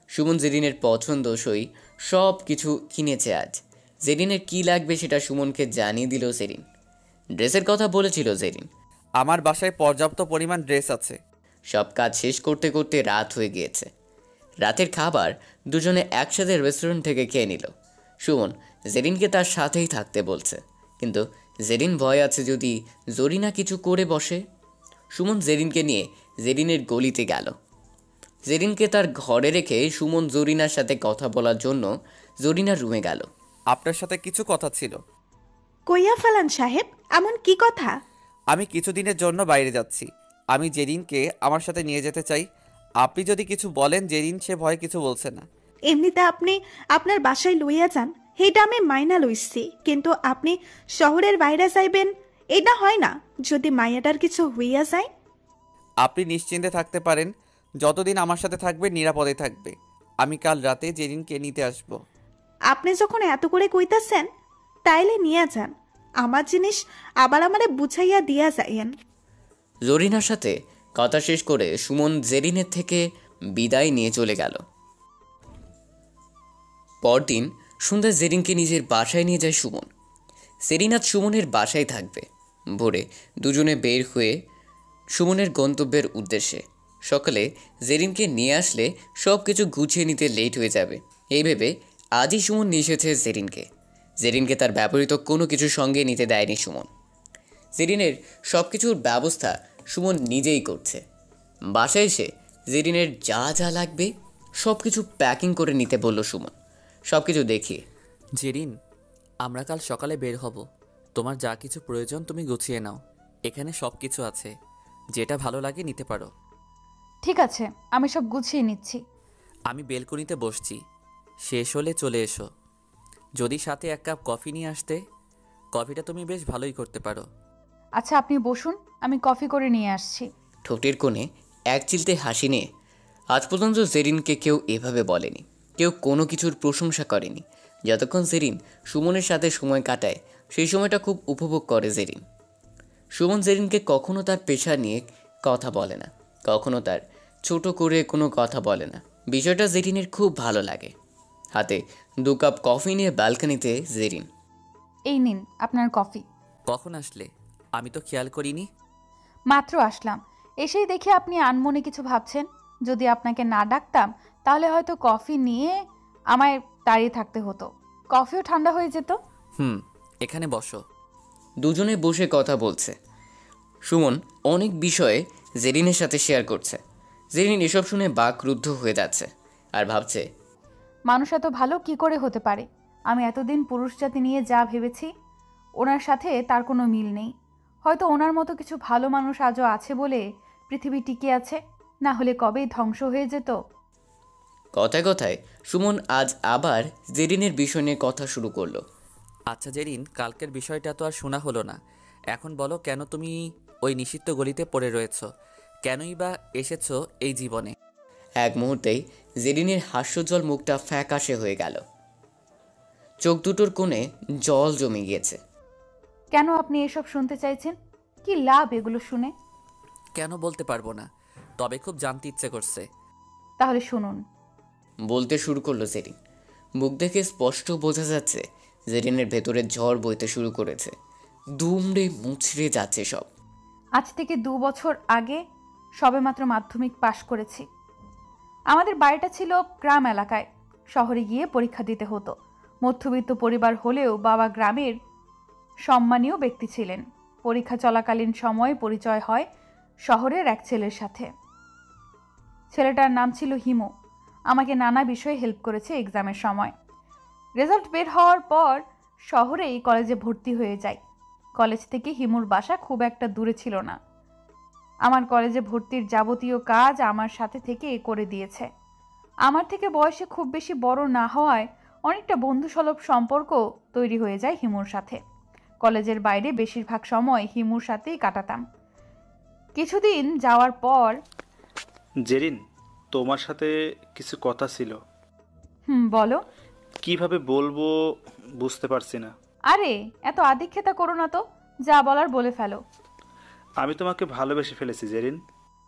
সুমন জেরিনের পছন্দসই সব কিছু কিনেছে আজ। জেরিনের কি লাগবে সেটা সুমনকে জানিয়ে দিল জেরিন। ড্রেসের কথা বলেছিল জেরিন। আমার বাসায় পর্যাপ্ত পরিমাণ ড্রেস আছে। সব কাজ শেষ করতে করতে রাত হয়ে গিয়েছে। রাতের খাবার দুজনে একসাথে রেস্টুরেন্ট থেকে খেয়ে নিল। সুমন জেরিনকে তার সাথেই থাকতে বলছে, কিন্তু জেরিন ভয় আছে যদি জরিনা কিছু করে বসে। সুমন জেরিনকে নিয়ে জেরিনের গলিতে গেল। জেরিনকে তার ঘরে রেখে সুমন জরিনার সাথে কথা বলার জন্য জরিনার রুমে গেল। আপনার সাথে কিছু কথা ছিল। কইয়া ফেলান সাহেব, এমন কি কথা? আমি কিছুদিনের জন্য বাইরে যাচ্ছি। আমি জেরিনকে আমার সাথে নিয়ে যেতে চাই। আপনি যদি কিছু বলেন, জেরিন সে ভয় কিছু বলছে না। এমনিতে আপনি আপনার বাসায় লইয়া যান, এইটা আমি মাইনা লইছি, কিন্তু আপনি শহরের বাইরে যাইবেন এটা হয় না। যদি মাইয়াটার কিছু হইয়া যায়? আপনি নিশ্চিন্তে থাকতে পারেন, যতদিন আমার সাথে থাকবে নিরাপদে থাকবে। আমি কাল রাতে জেরিনকে নিতে আসব। আপনি যখন এত করে কইতাছেন তাইলে নিয়ে যান। আমার জিনিস আবার আমারে বুঝাইয়া দিয়া যাইয়েন। জরিনার সাথে কথা শেষ করে সুমন জেরিনের থেকে বিদায় নিয়ে চলে গেল। পরদিন সন্ধ্যায় জেরিনকে নিজের বাসায় নিয়ে যায় সুমন। জেরিন আজ সুমনের বাসায় থাকবে। ভোরে দুজনে বের হয়ে সুমনের গন্তব্যের উদ্দেশ্যে। সকালে জেরিনকে নিয়ে আসলে সব কিছু গুছিয়ে নিতে লেট হয়ে যাবে, এই ভেবে আজই সুমন নিয়ে এসেছে জেরিনকে। জেরিনকে তার ব্যবহৃত কোনো কিছু সঙ্গে নিতে দেয়নি সুমন। জেরিনের সব কিছুর ব্যবস্থা সুমন নিজেই করছে। বাসায় এসে জেরিনের যা যা লাগবে সব কিছু প্যাকিং করে নিতে বলল সুমন। সব কিছু দেখিয়ে, জেরিন, আমরা কাল সকালে বের হব। তোমার যা কিছু প্রয়োজন তুমি গুছিয়ে নাও। এখানে সব কিছু আছে, যেটা ভালো লাগে নিতে পারো। ঠিক আছে, আমি সব গুছিয়ে নিচ্ছি। আমি বেলকনিতে বসছি, শেষ হলে চলে এসো। যদি সাথে 1 কাপ কফি নিয়ে আসতে, কফিটা তুমি বেশ ভালোই করতে পারো। আচ্ছা, আপনি বসুন, আমি কফি করে নিয়ে আসছি। ঠোঁটের কোণে এক চিলতে হাসি নিয়ে। আজ পর্যন্ত জেরিনকে কেউ এভাবে বলেনি, কেউ কোনো কিছুর প্রশংসা করেনি। যতক্ষণ জেরিন সুমনের সাথে সময় কাটায় সেই সময়টা খুব উপভোগ করে জেরিন। সুমন জেরিনকে কখনো তার পেশা নিয়ে কথা বলে না, কখনো তার ছোট করে কোনো কথা বলে না। বিষয়টা জেরিনের খুব ভালো লাগে। হাতে 2 কাপ কফি নিয়ে ব্যালকনিতে জেরিন। এই নিন আপনার কফি। কখন আসলে? আমি তো খেয়াল করিনি। মাত্র আসলাম, এসেই দেখি আপনি আনমনে কিছু ভাবছেন। যদি আপনাকে না ডাকতাম তাহলে হয়তো কফি নিয়ে আমায় দাঁড়িয়ে থাকতে হতো, কফিও ঠান্ডা হয়ে যেত। এখানে বসো। দুজনে বসে কথা বলছে। সুমন অনেক বিষয়ে জেরিনের সাথে শেয়ার করছে। জেরিন এসব শুনে বাকরুদ্ধ হয়ে যাচ্ছে আর ভাবছে, মানুষ এত ভালো কি করে হতে পারে? আমি এতদিন পুরুষ জাতি নিয়ে যা ভেবেছি, ওনার সাথে তার কোনো মিল নেই। হয়তো ওনার মতো কিছু ভালো মানুষ আজও আছে বলে পৃথিবী টিকে আছে, না হলে কবেই ধ্বংস হয়ে যেত। কথায় কথায় সুমন আজ আবার জেরিনের বিষয় নিয়ে কথা শুরু করলো। আচ্ছা জেরিন, কালকের বিষয়টা তো আর শোনা হলো না। এখন বলো, কেন তুমি ওই নিষিদ্ধ গলিতে পড়ে রয়েছো? কেনই বা এসেছো এই জীবনে? এক মুহূর্তেই জেরিনের হাস্যোজ্জ্বল মুখটা ফ্যাকাশে হয়ে গেল। চোখ দুটোর কোণে জল জমে গিয়েছে। কেন আপনি এসব শুনতে চাইছেন? কি লাভ এগুলো শুনে? কেন বলতে পারবো না, তবে খুব জানতে ইচ্ছে করছে। তাহলে শুনুন। বলতে শুরু করলো জেরিন। মুখ দেখে স্পষ্ট বোঝা যাচ্ছে জেরিনের ভেতরে ঝড় বইতে শুরু করেছে। দুমড়ে মুচড়ে যাচ্ছে সব। আজ থেকে 2 বছর আগে সবেমাত্র মাধ্যমিক পাশ করেছি। আমাদের বাড়িটা ছিল গ্রাম এলাকায়। শহরে গিয়ে পরীক্ষা দিতে হতো। মধ্যবিত্ত পরিবার হলেও বাবা গ্রামের সম্মানীয় ব্যক্তি ছিলেন। পরীক্ষা চলাকালীন সময়ে পরিচয় হয় শহরের এক ছেলের সাথে। ছেলেটার নাম ছিল হিমু। আমাকে নানা বিষয়ে হেল্প করেছে এক্সামের সময়। রেজাল্ট বের হওয়ার পর শহরেই কলেজে ভর্তি হয়ে যাই। কলেজ থেকে হিমুর বাসা খুব একটা দূরে ছিল না। আমার কলেজে ভর্তির যাবতীয় কাজ আমার সাথে থেকে করে দিয়েছে। আমার থেকে বয়সে খুব বেশি বড় না হওয়ায় অনেকটা বন্ধুসুলভ সম্পর্ক তৈরি হয়ে যায় হিমুর সাথে। কলেজের বাইরে বেশিরভাগ সময় হিমুর সাথেই কাটাতাম। কিছুদিন যাওয়ার পর জেরিন, তোমার সাথে কিছু কথা ছিল। বলো। কিভাবে বলবো বুঝতে পারছি না। আরে এত আদিক্ষেতা করো না তো, যা বলার বলে ফেলো। আমি তোমাকে ভালোবেসে ফেলেছি জেরিন।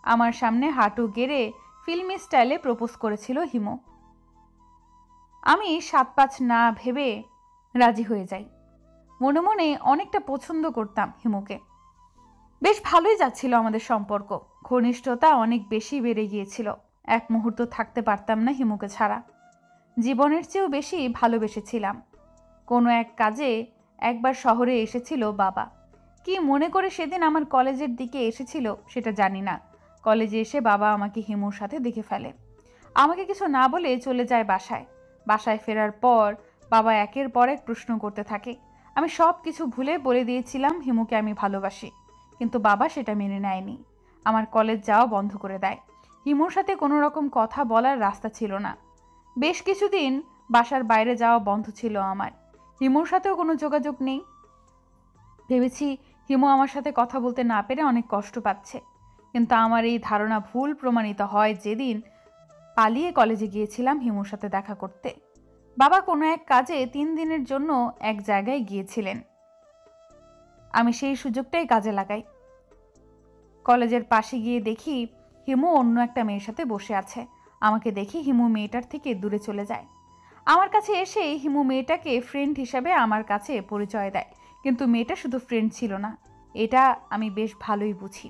আমার সামনে হাঁটু গেড়ে ফিল্মি স্টাইলে প্রপোজ করেছিল হিমু। আমি 7-5 না ভেবে রাজি হয়ে যাই। মনে মনে অনেকটা পছন্দ করতাম হিমুকে। বেশ ভালোই যাচ্ছিল আমাদের সম্পর্ক। ঘনিষ্ঠতা অনেক বেশি বেড়ে গিয়েছিল। এক মুহূর্ত থাকতে পারতাম না হিমুকে ছাড়া। জীবনের চেয়েও বেশি ভালোবেসেছিলাম। কোনো এক কাজে একবার শহরে এসেছিল বাবা। কি মনে করে সেদিন আমার কলেজের দিকে এসেছিল সেটা জানি না। কলেজে এসে বাবা আমাকে হিমুর সাথে দেখে ফেলে। আমাকে কিছু না বলে চলে যায় বাসায়। বাসায় ফেরার পর বাবা একের পর এক প্রশ্ন করতে থাকে। আমি সব কিছু ভুলে বলে দিয়েছিলাম হিমুকে আমি ভালোবাসি, কিন্তু বাবা সেটা মেনে নেয়নি। আমার কলেজ যাওয়া বন্ধ করে দেয়। হিমুর সাথে কোনো রকম কথা বলার রাস্তা ছিল না। বেশ কিছুদিন বাসার বাইরে যাওয়া বন্ধ ছিল আমার। হিমুর সাথেও কোনো যোগাযোগ নেই। ভেবেছি হিমু আমার সাথে কথা বলতে না পেরে অনেক কষ্ট পাচ্ছে, কিন্তু আমার এই ধারণা ভুল প্রমাণিত হয় যেদিন পালিয়ে কলেজে গিয়েছিলাম হিমুর সাথে দেখা করতে। বাবা কোনো এক কাজে 3 দিনের জন্য এক জায়গায় গিয়েছিলেন। আমি সেই সুযোগটাই কাজে লাগাই। কলেজের পাশে গিয়ে দেখি হিমু অন্য একটা মেয়ের সাথে বসে আছে। আমাকে দেখে হিমু মেয়েটার থেকে দূরে চলে যায়। আমার কাছে এসে হিমু মেয়েটাকে ফ্রেন্ড হিসাবে আমার কাছে পরিচয় দেয়, কিন্তু মেয়েটা শুধু ফ্রেন্ড ছিল না, এটা আমি বেশ ভালোই বুঝি।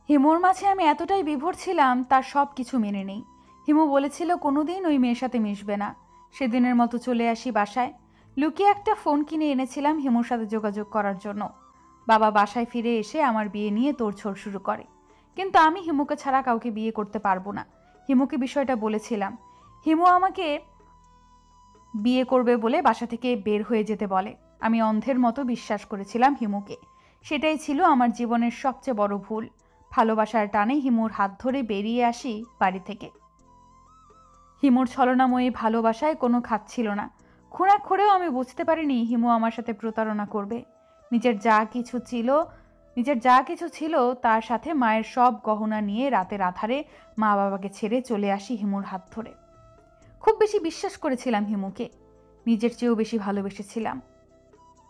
হিমুর মাঝে আমি এতটাই বিভোর ছিলাম তার সব কিছু মেনে নেই। হিমু বলেছিল কোনোদিন ওই মেয়ের সাথে মিশবে না। সেদিনের মতো চলে আসি বাসায়। লুকিয়ে একটা ফোন কিনে এনেছিলাম হিমুর সাথে যোগাযোগ করার জন্য। বাবা বাসায় ফিরে এসে আমার বিয়ে নিয়ে তোড়জোড় শুরু করে, কিন্তু আমি হিমুকে ছাড়া কাউকে বিয়ে করতে পারবো না। হিমুকে বিষয়টা বলেছিলাম। হিমু আমাকে বিয়ে করবে বলে বাসা থেকে বের হয়ে যেতে বলে। আমি অন্ধের মতো বিশ্বাস করেছিলাম হিমুকে। সেটাই ছিল আমার জীবনের সবচেয়ে বড় ভুল। ভালোবাসার টানে হিমুর হাত ধরে বেরিয়ে আসি বাড়ি থেকে। হিমুর ছলনাময়ী ভালোবাসায় কোনো খাত ছিল না। খুঁড়েও আমি বুঝতে পারিনি হিমু আমার সাথে প্রতারণা করবে। নিজের যা কিছু ছিল তার সাথে মায়ের সব গহনা নিয়ে রাতের আধারে মা বাবাকে ছেড়ে চলে আসি হিমুর হাত ধরে। খুব বেশি বিশ্বাস করেছিলাম হিমুকে, নিজের চেয়েও বেশি ভালোবেসেছিলাম।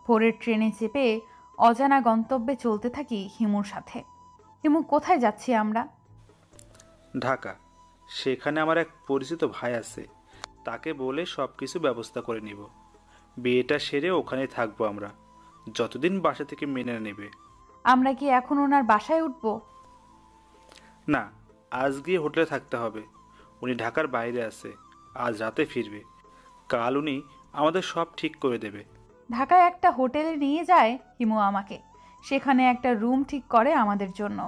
ভোরের ট্রেনে চেপে অজানা গন্তব্যে চলতে থাকি হিমুর সাথে। হিমু, কোথায় যাচ্ছি আমরা? ঢাকা। সেখানে আমার এক পরিচিত ভাই আছে, তাকে বলে সব কিছু ব্যবস্থা করে নিব। বিয়েটা সেরে ওখানেই থাকবো আমরা, যতদিন বাসা থেকে মেনে নেবে। আমরা কি এখন ওনার বাসায় উঠব? না, আজ গিয়ে হোটেলে থাকতে হবে। উনি ঢাকার বাইরে আছে, আজ রাতে ফিরবে। কাল উনি আমাদের সব ঠিক করে দেবে। ঢাকায় একটা হোটেলে নিয়ে যায় হিমু আমাকে। সেখানে একটা রুম ঠিক করে আমাদের জন্য।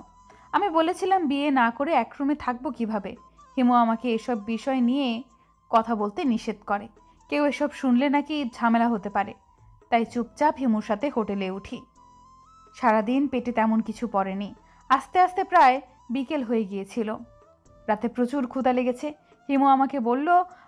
আমি বলেছিলাম বিয়ে না করে এক রুমে থাকবো কিভাবে। হিমু আমাকে এসব বিষয় নিয়ে কথা বলতে নিষেধ করে। কেউ এসব শুনলে নাকি ঝামেলা হতে পারে, তাই চুপচাপ হিমুর সাথে হোটেলে উঠি। সারাদিন পেটে তেমন কিছু পড়েনি। আস্তে আস্তে প্রায় বিকেল হয়ে গিয়েছিল। রাতে প্রচুর ক্ষুধা লেগেছে। হিমু আমাকে বলল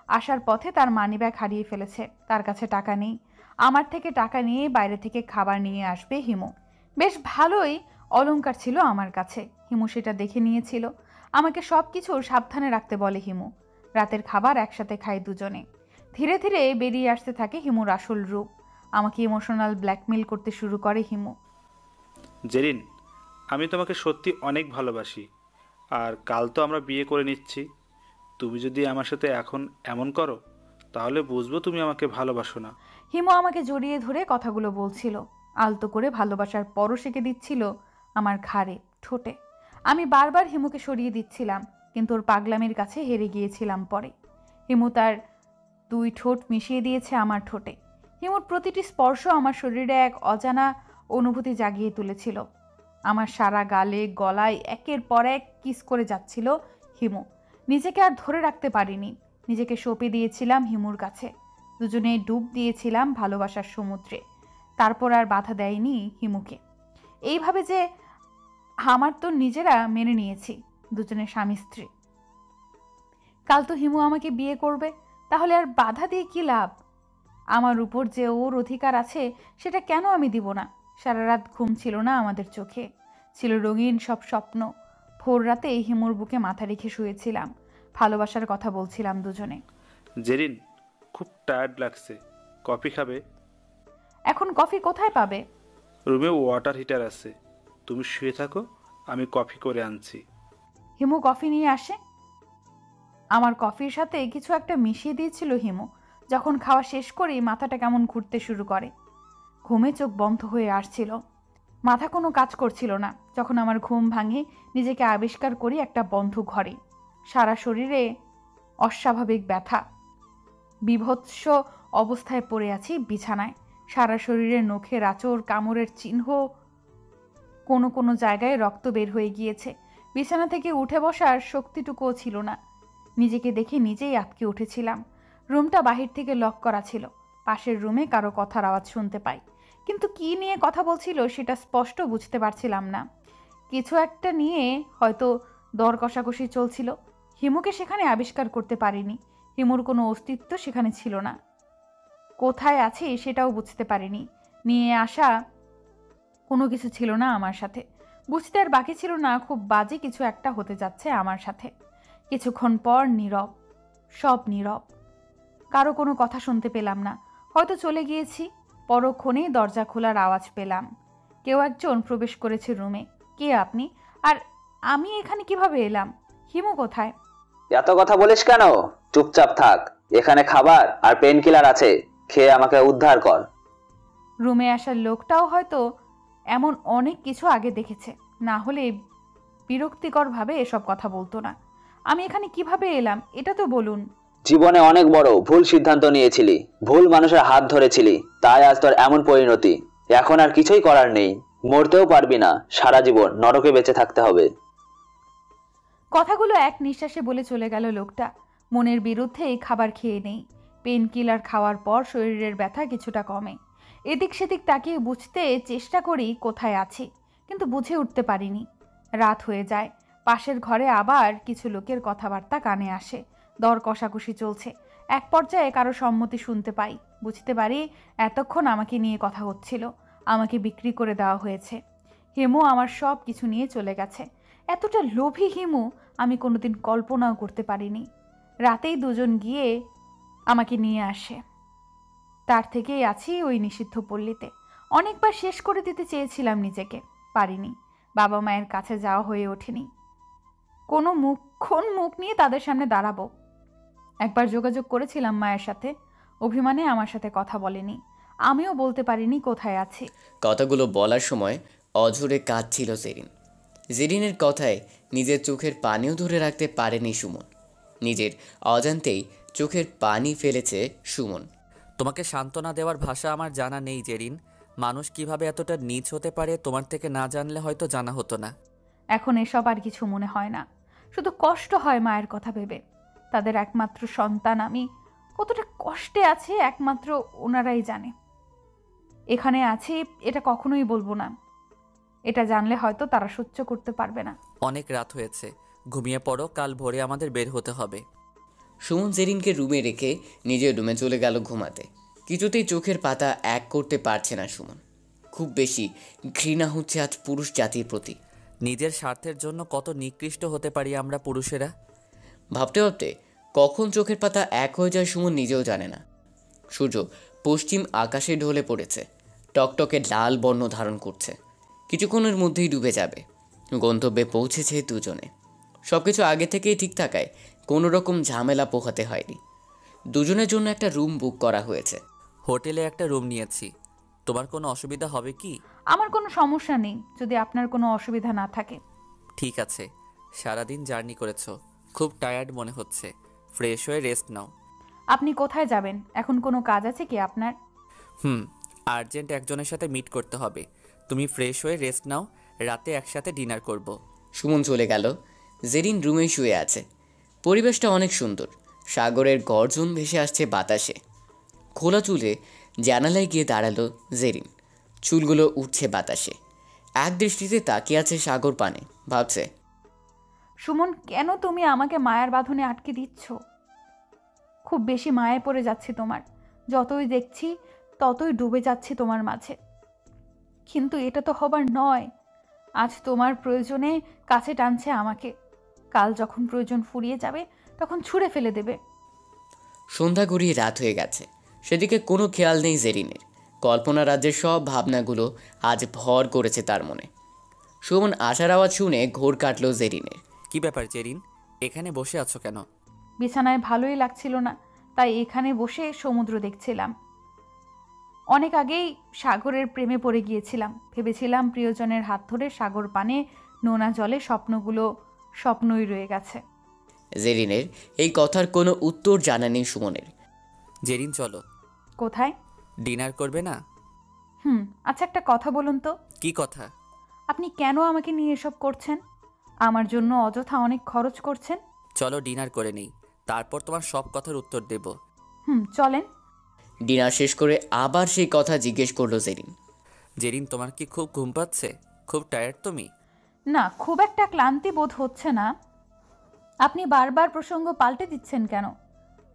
আসার পথে তার মানিব্যাগ হারিয়ে ফেলেছে, তার কাছে টাকা নেই। আমার থেকে টাকা নিয়ে বাইরে থেকে খাবার নিয়ে আসবে হিমু। বেশ ভালোই অলংকার ছিল আমার কাছে। হিমু সেটা দেখে নিয়েছিল। আমাকে সব কিছু সাবধানে রাখতে বলে হিমু। রাতের খাবার একসাথে খাই দুজনে। ধীরে ধীরে বেরিয়ে আসতে থাকে হিমুর আসল রূপ। আমাকে ইমোশনাল ব্ল্যাকমেল করতে শুরু করে হিমু। জেরিন, আমি তোমাকে সত্যি অনেক ভালোবাসি, আর কাল তো আমরা বিয়ে করে নিচ্ছি। তুমি যদি আমার সাথে এখন এমন করো তাহলে বুঝবো তুমি আমাকে ভালোবাসো না। হিমু আমাকে জড়িয়ে ধরে কথাগুলো বলছিল, আলতো করে ভালোবাসার পরশ এঁকে দিচ্ছিল আমার ঘাড়ে, ঠোঁটে। আমি বারবার হিমুকে সরিয়ে দিচ্ছিলাম, কিন্তু ওর পাগলামির কাছে হেরে গিয়েছিলাম পরে। হিমু তার 2 ঠোঁট মিশিয়ে দিয়েছে আমার ঠোঁটে। হিমুর প্রতিটি স্পর্শ আমার শরীরে এক অজানা অনুভূতি জাগিয়ে তুলেছিল। আমার সারা গালে গলায় একের পর এক কিস করে যাচ্ছিল হিমু। নিজেকে আর ধরে রাখতে পারিনি, নিজেকে সঁপে দিয়েছিলাম হিমুর কাছে। দুজনে ডুব দিয়েছিলাম ভালোবাসার সমুদ্রে। তারপর আর বাধা দেয়নি হিমুকে। এইভাবে যে আমার তো নিজেরা মেনে নিয়েছি দুজনের স্বামী স্ত্রী। কাল তো হিমু আমাকে বিয়ে করবে, তাহলে আর বাধা দিয়ে কি লাভ? আমার উপর যে ওর অধিকার আছে সেটা কেন আমি দিব না? সারা রাত ঘুম ছিল না আমাদের চোখে, ছিল রঙিন সব স্বপ্ন। ভোর রাতে হিমুর বুকে মাথা রেখে শুয়েছিলাম, ভালোবাসার কথা বলছিলাম দুজনে। জেরিন, খুব টায়ার্ড লাগছে, কফি খাবে? এখন কফি কোথায় পাবে? রুমে ওয়াটার হিটার আছে, তুমি শুয়ে থাকো, আমি কফি করে আনছি। হিমু কফি নিয়ে আসে। আমার কফির সাথে কিছু একটা মিশিয়ে দিয়েছিল হিমু। যখন খাওয়া শেষ করি মাথাটা কেমন ঘুরতে শুরু করে, ঘুমে চোখ বন্ধ হয়ে আসছিল, মাথা কোনো কাজ করছিল না। যখন আমার ঘুম ভাঙে নিজেকে আবিষ্কার করি একটা বন্ধ ঘরে। সারা শরীরে অস্বাভাবিক ব্যথা, বিভৎস অবস্থায় পড়ে আছি বিছানায়। সারা শরীরে নখের আঁচড়, কামড়ের চিহ্ন, কোনো কোনো জায়গায় রক্ত বের হয়ে গিয়েছে। বিছানা থেকে উঠে বসার শক্তিটুকুও ছিল না। নিজেকে দেখে নিজেই আটকে উঠেছিলাম। রুমটা বাহির থেকে লক করা ছিল। পাশের রুমে কারো কথার আওয়াজ শুনতে পাই, কিন্তু কি নিয়ে কথা বলছিল সেটা স্পষ্ট বুঝতে পারছিলাম না। কিছু একটা নিয়ে হয়তো দর কষাকষি চলছিল। হিমুকে সেখানে আবিষ্কার করতে পারিনি। হিমুর কোনো অস্তিত্ব সেখানে ছিল না। কোথায় আছে সেটাও বুঝতে পারিনি। নিয়ে আসা কোনো কিছু ছিল না আমার সাথে। বুঝতে আর বাকি ছিল না খুব বাজে কিছু একটা হতে যাচ্ছে আমার সাথে। কিছুক্ষণ পর নীরব, সব নীরব। কারো কোনো কথা শুনতে পেলাম না। হয়তো চলে গিয়েছি। পরক্ষণেই দরজা খোলার আওয়াজ পেলাম। কেউ একজন প্রবেশ করেছে রুমে। কে আপনি? আর আমি এখানে কিভাবে এলাম? হিমু কোথায়? এত কথা বলিস কেন? চুপচাপ থাক, এখানে খাবার আর পেন কিলার আছে, খেয়ে আমাকে উদ্ধার কর। রুমে আসার লোকটাও হয়তো এমন অনেক কিছু আগে দেখেছে, না হলে বিরক্তিকরভাবে এসব কথা বলতো না। আমি এখানে কিভাবে এলাম এটা তো বলুন। জীবনে অনেক বড় ভুল সিদ্ধান্ত নিয়েছিলি, ভুল মানুষের হাত ধরেছিলি, তাই আজ তোর এমন পরিণতি। এখন আর কিছুই করার নেই, মরতেও পারবি না, সারা জীবন নরকে বেঁচে থাকতে হবে। কথাগুলো এক নিঃশ্বাসে বলে চলে গেল লোকটা। মনের বিরুদ্ধেই খাবার খেয়ে নেই। পেন কিলার খাওয়ার পর শরীরের ব্যথা কিছুটা কমে। এদিক সেদিক তাকিয়ে বুঝতে চেষ্টা করি কোথায় আছি, কিন্তু বুঝে উঠতে পারিনি। রাত হয়ে যায়। পাশের ঘরে আবার কিছু লোকের কথাবার্তা কানে আসে। দর কষাকষি চলছে। এক পর্যায়ে কারো সম্মতি শুনতে পাই। বুঝতে পারি এতক্ষণ আমাকে নিয়ে কথা হচ্ছিল। আমাকে বিক্রি করে দেওয়া হয়েছে। হিমু আমার সব কিছু নিয়ে চলে গেছে। এতটা লোভী হিমু আমি কোনোদিন কল্পনাও করতে পারিনি। রাতেই দুজন গিয়ে আমাকে নিয়ে আসে। তার থেকেই আছি ওই নিষিদ্ধ পল্লীতে। অনেকবার শেষ করে দিতে চেয়েছিলাম নিজেকে, পারিনি। বাবা মায়ের কাছে যাওয়া হয়ে ওঠেনি। কোনো মুখ নিয়ে তাদের সামনে দাঁড়াবো। একবার যোগাযোগ করেছিলাম মায়ের সাথে, অভিমানে আমার সাথে কথা বলেনি। আমিও বলতে পারিনি কোথায় আছি। কথাগুলো বলার সময় অঝরে কাঁদছিল জেরিন। জেরিনের কথায় নিজের চোখের পানিও ধরে রাখতে পারেনি সুমন। নিজের অজান্তেই চোখের পানি ফেলেছে সুমন। তোমাকে সান্ত্বনা দেওয়ার ভাষা আমার জানা নেই জেরিন। মানুষ কিভাবে এতটা নীচ হতে পারে তোমার থেকে না জানলে হয়তো জানা হতো না। এখন এসব আর কিছু মনে হয় না, শুধু কষ্ট হয় মায়ের কথা ভেবে। তাদের একমাত্র সন্তান আমি, কতটা কষ্টে আছে একমাত্র ওনারাই জানে। এখানে আছি এটা কখনোই বলবো না, এটা জানলে হয়তো তারা সহ্য করতে পারবে না। অনেক রাত হয়েছে, ঘুমিয়ে পড়ো, কাল ভোরে আমাদের বের হতে হবে। সুমন জেরিনকে রুমে রেখে নিজের রুমে চলে গেল ঘুমাতে। কিছুতেই চোখের পাতা এক করতে পারছে না সুমন। খুব বেশি ঘৃণা হচ্ছে আজ পুরুষ জাতির প্রতি। নিজের স্বার্থের জন্য কত নিকৃষ্ট হতে পারি আমরা পুরুষেরা। ভাবতে ভাবতে কখন চোখের পাতা এক হয়ে যায় সুমন নিজেও জানে না। সূর্য পশ্চিম আকাশে ঢলে পড়েছে, টকটকে লাল বর্ণ ধারণ করছে। কিছুক্ষণের মধ্যেই ডুবে যাবে। গন্তব্যে পৌঁছেছে দুজনে। সব কিছু আগে থেকেই ঠিক থাকায় কোনো রকম ঝামেলা পোহাতে হয়নি। দুজনের জন্য একটা রুম বুক করা হয়েছে। হোটেলে একটা রুম নিয়েছি, তোমার কোনো অসুবিধা হবে কি? আমার কোনো সমস্যা নেই, যদি আপনার কোনো অসুবিধা না থাকে। ঠিক আছে, সারাদিন জার্নি করেছো, খুব টায়ার্ড মনে হচ্ছে, ফ্রেশ হয়ে রেস্ট নাও। আপনি কোথায় যাবেন? এখন কোনো কাজ আছে কি আপনার? আর্জেন্ট একজনের সাথে মিট করতে হবে। তুমি ফ্রেশ হয়ে রেস্ট নাও, রাতে একসাথে ডিনার করব। সুমন চলে গেল। জেরিন রুমে শুয়ে আছে। পরিবেশটা অনেক সুন্দর। সাগরের গর্জন ভেসে আসছে বাতাসে। খোলা চুলে জানালায় গিয়ে দাঁড়ালো জেরিন। চুলগুলো উঠছে বাতাসে। এক দৃষ্টিতে তাকিয়ে আছে সাগর পানে। ভাবছে, সুমন, কেন তুমি আমাকে মায়ার বাঁধনে আটকে দিচ্ছ? খুব বেশি মায়ায় পড়ে যাচ্ছি তোমার। যতই দেখছি ততই ডুবে যাচ্ছি তোমার মাঝে। কিন্তু এটা তো হবার নয়। আজ তোমার প্রয়োজনে কাছে টানছে আমাকে, কাল যখন প্রয়োজন ফুরিয়ে যাবে তখন ছুঁড়ে ফেলে দেবে। সন্ধ্যা গড়িয়ে রাত হয়ে গেছে। সেদিকে কোনো খেয়াল নেই জেরিনের। কল্পনা রাজ্যের সব ভাবনাগুলো আজ ভর করেছে তার মনে। সুমন আসার আওয়াজ শুনে ঘোর কাটল জেরিনের। কি ব্যাপার জেরিন, এখানে বসে আছো কেন? বিছানায় ভালোই লাগছিল না, তাই এখানে বসে সমুদ্র দেখছিলাম। অনেক আগেই সাগরের প্রেমে পড়ে গিয়েছিলাম। ভেবেছিলাম প্রিয়জনের হাত ধরে সাগর পানে নোনা জলে স্বপ্নগুলো স্বপ্নই রয়ে গেছে। জেরিনের এই কথার কোনো উত্তর জানা নেই সুমনের। জেরিন চলো। কোথায়? ডিনার করবে না? আচ্ছা, একটা কথা বলুন তো। কি কথা? আপনি কেন আমাকে নিয়ে এসব করছেন? আমার জন্য অযথা অনেক খরচ করছেন। চলো ডিনার করে নেই, তারপর তোমার সব কথার উত্তর দেব। চলেন। ডিনার শেষ করে আবার সেই কথা জিজ্ঞেস করলো জেরিন। জেরিন, তোমার কি খুব ঘুম পাচ্ছে? খুব টায়ার্ড তুমি? না, খুব একটা ক্লান্তি বোধ হচ্ছে না। আপনি বারবার প্রসঙ্গ পাল্টে দিচ্ছেন কেন?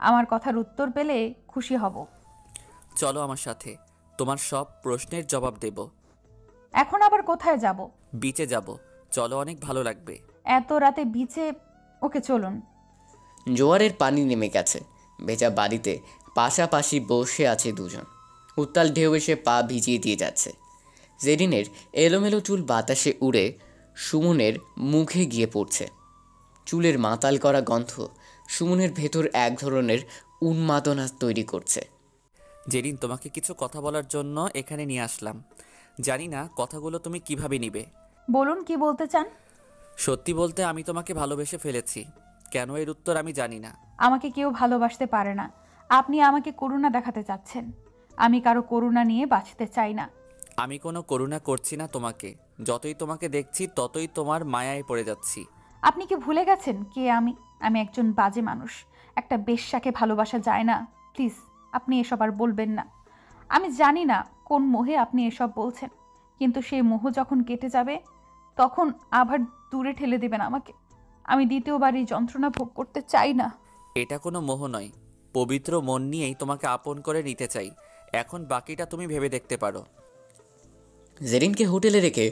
আমার কথার উত্তর পেলে খুশি হব। চলো আমার সাথে, তোমার সব প্রশ্নের জবাব দেব। এখন আবার কোথায় যাব? বিচে যাব, চলো, অনেক ভালো লাগবে। এত রাতে বিচে? ওকে, চলুন। জোয়ারের পানি নেমে গেছে। ভেজা বাড়িতে পাশাপাশি বসে আছে দুজন। উত্তাল ঢেউ এসে পা ভিজিয়ে দিয়ে যাচ্ছে। জেরিনের এলোমেলো চুল বাতাসে উড়ে সুমনের মুখে গিয়ে পড়ছে। চুলের মাতাল করা গন্ধ সুমনের ভেতর এক ধরনের উন্মাদনা তৈরি করছে। জেরিন, তোমাকে কিছু কথা বলার জন্য এখানে নিয়ে আসলাম। জানি না কথাগুলো তুমি কিভাবে নিবে। বলুন, কি বলতে চান? সত্যি বলতে আমি তোমাকে ভালোবেসে ফেলেছি। কেন এর উত্তর আমি জানি না। আমাকে কেউ ভালোবাসতে পারে না। আপনি আমাকে করুণা দেখাতে চাচ্ছেন। আমি কারো করুণা নিয়ে বাঁচতে চাই না। আমি কোনো করুণা করছি না তোমাকে। যতই তোমাকে দেখছি ততই তোমার মায়ায় পড়ে যাচ্ছি। আপনি কি ভুলে গেছেন কে আমি? আমি একজন বাজে মানুষ। একটা বেশ্যাকে ভালোবাসা যায় না। প্লিজ, আপনি এসব আর বলবেন না। আমি জানি না কোন মোহে আপনি এসব বলছেন, কিন্তু সেই মোহ যখন কেটে যাবে তখন আবার দূরে ঠেলে দেবেন আমাকে। আমি দ্বিতীয়বার এই যন্ত্রণা ভোগ করতে চাই না। এটা কোনো মোহ নয়, পবিত্র মন নিয়েই তোমাকে আপন করে নিতে চাই। এখন বাকিটা তুমি ভেবে দেখতে পারো। জেরিনকে হোটেলে রেখে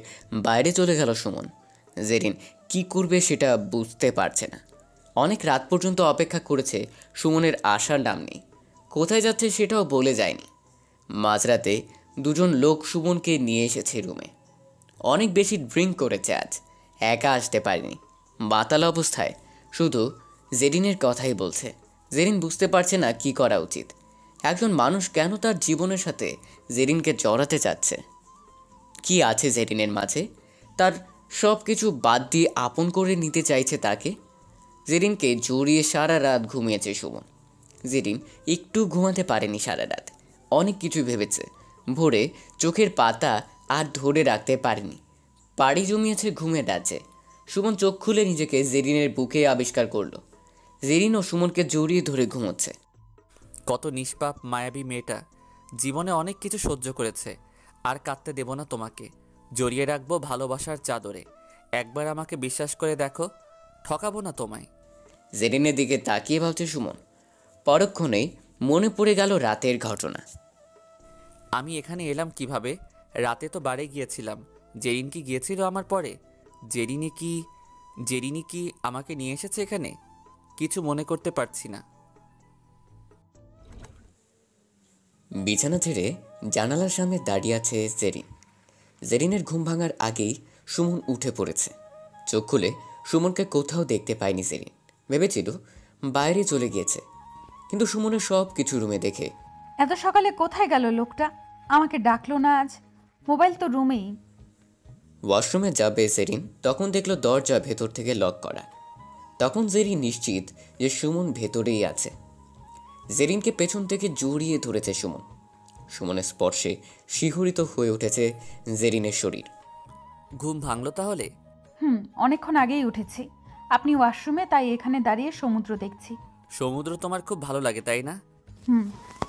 বাইরে চলে গেল সুমন। জেরিন কি করবে সেটা বুঝতে পারছে না। অনেক রাত পর্যন্ত অপেক্ষা করেছে, সুমনের আসার নাম নেই। কোথায় যাচ্ছে সেটাও বলে যায়নি। মাঝরাতে দুজন লোক সুমনকে নিয়ে এসেছে রুমে। অনেক বেশি ড্রিঙ্ক করেছে আজ, একা আসতে পারেনি। মাতাল অবস্থায় শুধু জেরিনের কথাই বলছে। জেরিন বুঝতে পারছে না কি করা উচিত। একজন মানুষ কেন তার জীবনের সাথে জেরিনকে জড়াতে চাচ্ছে? কি আছে জেরিনের মাঝে? তার সব কিছু বাদ দিয়ে আপন করে নিতে চাইছে তাকে। জেরিনকে জড়িয়ে সারা রাত ঘুমিয়েছে সুমন। জেরিন একটু ঘুমাতে পারেনি সারা রাত। অনেক কিছু ভেবেছে। ভোরে চোখের পাতা আর ধরে রাখতে পারেনি। পাড়ি জমিয়েছে ঘুমের রাজ্যে। সুমন চোখ খুলে নিজেকে জেরিনের বুকে আবিষ্কার করলো। জেরিনও সুমনকে জড়িয়ে ধরে ঘুমোচ্ছে। কত নিষ্পাপ মায়াবী মেয়েটা, জীবনে অনেক কিছু সহ্য করেছে। আর কাঁদতে দেব না তোমাকে, জড়িয়ে রাখবো ভালোবাসার চাদরে। একবার আমাকে বিশ্বাস করে দেখো, ঠকাবো না তোমায়। জেরিনের দিকে তাকিয়ে ভাবছে সুমন। পরক্ষণেই মনে পড়ে গেল রাতের ঘটনা। আমি এখানে এলাম কিভাবে? রাতে তো বাড়ি গিয়েছিলাম। জেরিন কি গিয়েছিল আমার পরে? জেরিনি কি আমাকে নিয়ে এসেছে এখানে? কিছু মনে করতে পারছি না। বিছানা ছেড়ে জানালার সামনে দাঁড়িয়ে আছে জেরিন। জেরিনের ঘুম ভাঙার আগেই সুমন উঠে পড়েছে। চোখ খুলে সুমনকে কোথাও দেখতে পায়নি জেরিন। ভেবেছিল বাইরে চলে গিয়েছে, কিন্তু সুমনের সব কিছু রুমে দেখে এত সকালে কোথায় গেল লোকটা? আমাকে ডাকলো না আজ। মোবাইল তো রুমেই। ওয়াশরুমে যাবে জেরিন, তখন দেখলো দরজা ভেতর থেকে লক করা। তখন জেরিন নিশ্চিত যে সুমন ভেতরেই আছে। জেরিনকে পেছন থেকে জড়িয়ে ধরেছে সুমন। সুমনের স্পর্শে শিহরিত হয়ে উঠেছে জেরিনের শরীর। ঘুম ভাঙলো তাহলে? অনেকক্ষণ আগেই উঠেছি। আপনি ওয়াশরুমে, তাই এখানে দাঁড়িয়ে সমুদ্র দেখছি। সমুদ্র তোমার খুব ভালো লাগে তাই না?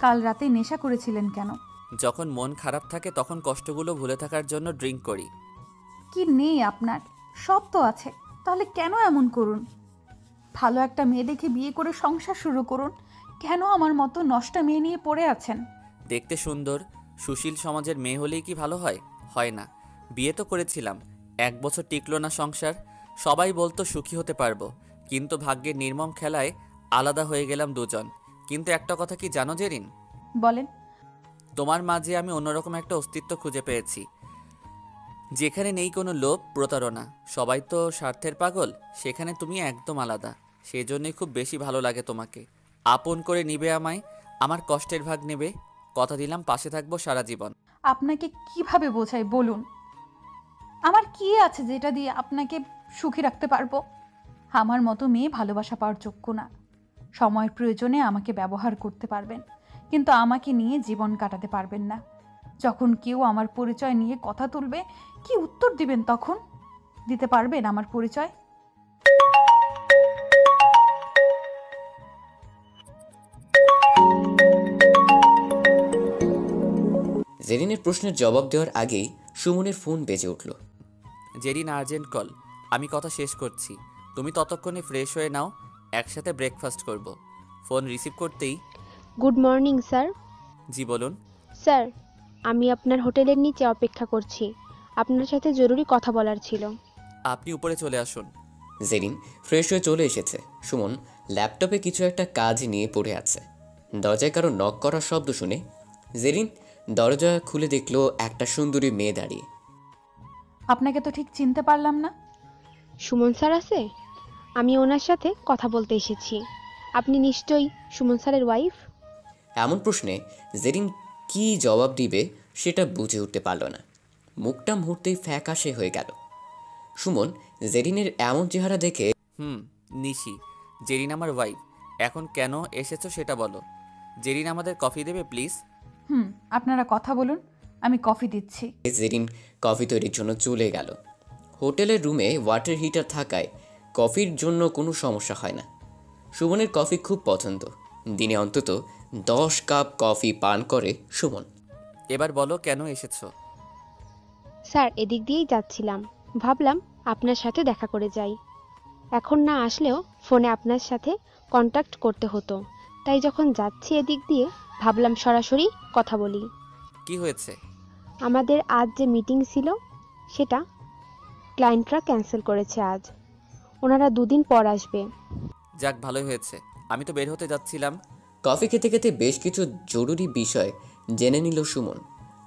কাল রাতে নেশা করেছিলেন কেন? যখন মন খারাপ থাকে তখন কষ্টগুলো ভুলে থাকার জন্য ড্রিঙ্ক করি। কি নেই আপনার? সব তো আছে, তাহলে কেন এমন করুন? ভালো একটা মেয়ে দেখে বিয়ে করে সংসার শুরু করুন। কেন আমার মতো নষ্টা মেয়ে নিয়ে পড়ে আছেন? দেখতে সুন্দর সুশীল সমাজের মেয়ে হলেই কি ভালো হয়? হয় না। বিয়ে তো করেছিলাম, 1 বছর টিকলো না সংসার। সবাই বলতো সুখী হতে পারবো, কিন্তু ভাগ্যের নির্মম খেলায় আলাদা হয়ে গেলাম দুজন। কিন্তু একটা কথা কি জানো জেরিন? বলেন। তোমার মাঝে আমি অন্যরকম একটা অস্তিত্ব খুঁজে পেয়েছি, যেখানে নেই কোনো লোভ প্রতারণা। সবাই তো স্বার্থের পাগল, সেখানে তুমি একদম আলাদা। সেই জন্যই খুব বেশি ভালো লাগে তোমাকে। আপন করে নিবে আমায়, আমার কষ্টের ভাগ নেবে। কথা দিলাম পাশে থাকবো সারা জীবন। আপনাকে কিভাবে বোঝাই বলুন? আমার কি আছে যেটা দিয়ে আপনাকে সুখী রাখতে পারবো? আমার মতো মেয়ে ভালোবাসা পাওয়ার যোগ্য না। সময়ের প্রয়োজনে আমাকে ব্যবহার করতে পারবেন, কিন্তু আমাকে নিয়ে জীবন কাটাতে পারবেন না। যখন কেউ আমার পরিচয় নিয়ে কথা তুলবে, কি উত্তর দিবেন তখন? দিতে পারবেন আমার পরিচয়? জেরিনের প্রশ্নের জবাব দেওয়ার আগেই সুমনের ফোন বেজে উঠল। Zerin, urgent call. আমি কথা শেষ করছি, তুমি ততক্ষণে ফ্রেশ হয়ে নাও, একসাথে ব্রেকফাস্ট করব। ফোন রিসিভ করতেই, গুড মর্নিং স্যার। জি বলুন। স্যার, আমি আপনার হোটেলের নিচে অপেক্ষা করছি। আপনার সাথে জরুরি কথা বলার ছিল। আপনি উপরে চলে আসুন। জেরিন ফ্রেশ হয়ে চলে এসেছে। সুমন ল্যাপটপে কিছু একটা কাজ নিয়ে পড়ে আছে। দরজায় কারো নক করার শব্দ শুনে জেরিন দরজা খুলে দেখলো একটা সুন্দরী মেয়ে দাঁড়িয়ে। আপনাকে তো ঠিক চিনতে পারলাম না। সুমন স্যার আছে? আমি ওনার সাথে কথা বলতে এসেছি। আপনি নিশ্চয়ই সুমন স্যারের ওয়াইফ? এমন প্রশ্নে জেরিন কি জবাব দিবে সেটা বুঝে উঠতে পারল না। মুখটা মুহূর্তেই ফ্যাকাশে হয়ে গেল। সুমন জেরিনের এমন চেহারা দেখে, নিশি, জেরিন আমার ওয়াইফ। এখন কেন এসেছো সেটা বলো। জেরিন, আমাদের কফি দেবে প্লিজ? আপনারা কথা বলুন, আমি কফি দিচ্ছি। জেরিন কফি তৈরির জন্য চলে গেল। হোটেলের রুমে ওয়াটার হিটার থাকায় কফির জন্য কোনো সমস্যা হয় না। সুমনের কফি খুব পছন্দ। দিনে অন্তত 10 কাপ কফি পান করে সুমন। এবার বলো কেন এসেছো? স্যার, এদিক দিয়েই যাচ্ছিলাম, ভাবলাম আপনার সাথে দেখা করে যাই। এখন না আসলেও ফোনে আপনার সাথে কন্ট্যাক্ট করতে হতো, তাই যখন যাচ্ছি এদিক দিয়ে ভাবলাম সরাসরি কথা বলি। কি হয়েছে? আমাদের আজ যে মিটিং ছিল সেটা ক্লায়েন্টরা ক্যান্সেল করেছে আজ। ওনারা 2 দিন পর আসবে। যাক, ভালোই হয়েছে। আমি তো বের হতে যাচ্ছিলাম। কফি খেতে খেতে বেশ কিছু জরুরি বিষয় জেনে নিল সুমন।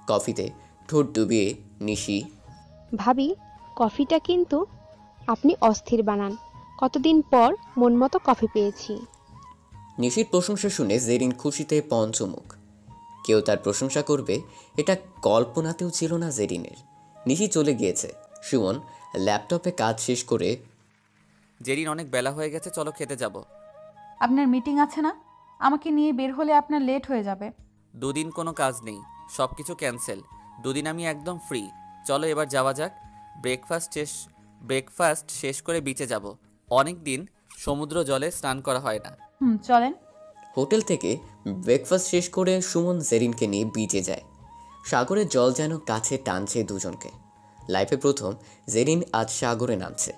কফিতে ঠোঁট ডুবিয়ে নিশি, ভাবি, কফিটা কিন্তু আপনি অস্থির বানান। কতদিন পর মন মতো কফি পেয়েছি। নিশির প্রশংসা শুনে জেরিন খুশিতে পঞ্চমুখ। কেউ তার প্রশংসা করবে এটা কল্পনাতেও ছিল না জেরিনের। নিশি চলে গিয়েছে। সুমন ল্যাপটপে কাজ শেষ করে, জেরিন, অনেক বেলা হয়ে গেছে, চলো খেতে যাব। আপনার মিটিং আছে না? আমাকে নিয়ে বের হলে আপনার লেট হয়ে যাবে। 2 দিন কোনো কাজ নেই, সব কিছু ক্যান্সেল। 2 দিন আমি একদম ফ্রি। চলো এবার যাওয়া যাক। ব্রেকফাস্ট শেষ করে বিচে যাব। অনেক দিন সমুদ্র জলে স্নান করা হয় না। চলেন। হোটেল থেকে ব্রেকফাস্ট শেষ করে সুমন জেরিনকে নিয়ে বিচে যায়। সাগরের জল যেন কাছে টানছে দুজনকে। লাইফে প্রথম জেরিন আজ সাগরে নামছে,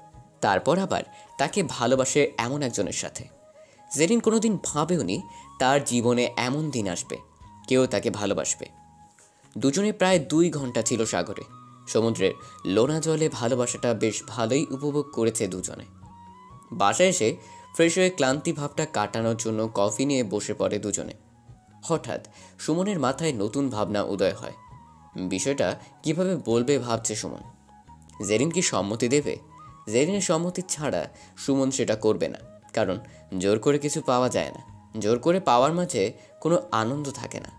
তারপর আবার তাকে ভালোবাসে এমন একজনের সাথে। জেরিন কোনোদিন ভাবেওনি তার জীবনে এমন দিন আসবে, কেউ তাকে ভালোবাসবে। দুজনে প্রায় 2 ঘন্টা ছিল সাগরে। সমুদ্রের লোনা জলে ভালোবাসাটা বেশ ভালোই উপভোগ করেছে দুজনে। বাসায় এসে ফ্রেশ হয়ে ক্লান্তি ভাবটা কাটানোর জন্য কফি নিয়ে বসে পড়ে দুজনে। হঠাৎ সুমনের মাথায় নতুন ভাবনা উদয় হয়। বিষয়টা কিভাবে বলবে ভাবছে সুমন। জেরিন কি সম্মতি দেবে? জেরিনের সম্মতি ছাড়া সুমন সেটা করবে না, কারণ জোর করে কিছু পাওয়া যায় না, জোর করে পাওয়ার মাঝে কোনো আনন্দ থাকে না।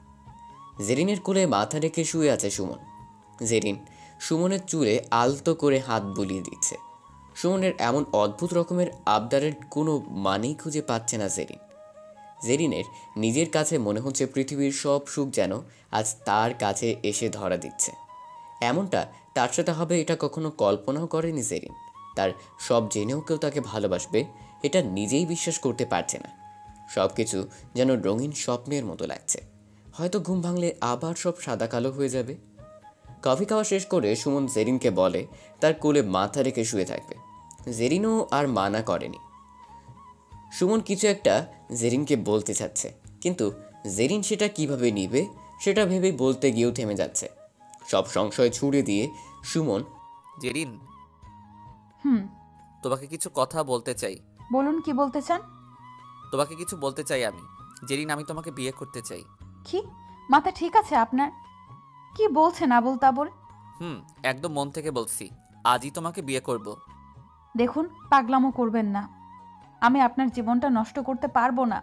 জেরিনের কোলে মাথা রেখে শুয়ে আছে সুমন। জেরিন সুমনের চুলে আলতো করে হাত বুলিয়ে দিচ্ছে। সুমনের এমন অদ্ভুত রকমের আবদারের কোনো মানেই খুঁজে পাচ্ছে না জেরিন। জেরিনের নিজের কাছে মনে হচ্ছে পৃথিবীর সব সুখ যেন আজ তার কাছে এসে ধরা দিচ্ছে। এমনটা তার সাথে হবে এটা কখনো কল্পনাও করেনি জেরিন। তার সব জেনেও কেউ তাকে ভালোবাসবে এটা নিজেই বিশ্বাস করতে পারছে না। সব কিছু যেন রঙিন স্বপ্নের মতো লাগছে। হয়তো ঘুম ভাঙলে আবার সব সাদা কালো হয়ে যাবে। কফি খাওয়া শেষ করে সুমন জেরিনকে বলে তার কোলে মাথা রেখে শুয়ে থাকবে। জেরিনও আর মানা করেনি। সুমন কিছু একটা জেরিনকে বলতে চাচ্ছে, কিন্তু জেরিন সেটা কিভাবে নিবে সেটা ভেবে বলতে গিয়েও থেমে যাচ্ছে। সব সংশয় ছুড়ে দিয়ে সুমন, জেরিন, হুম, তোমাকে কিছু কথা বলতে চাই। বলুন, কি বলতে চান? তোমাকে কিছু বলতে চাই আমি। জেরিন, আমি তোমাকে বিয়ে করতে চাই। কি মাথা ঠিক আছে আপনার? কি বলছেন আবোল তাবোল? একদম মন থেকে বলছি, আজই তোমাকে বিয়ে করব। দেখুন, পাগলামো করবেন না। আমি আপনার জীবনটা নষ্ট করতে পারবো না।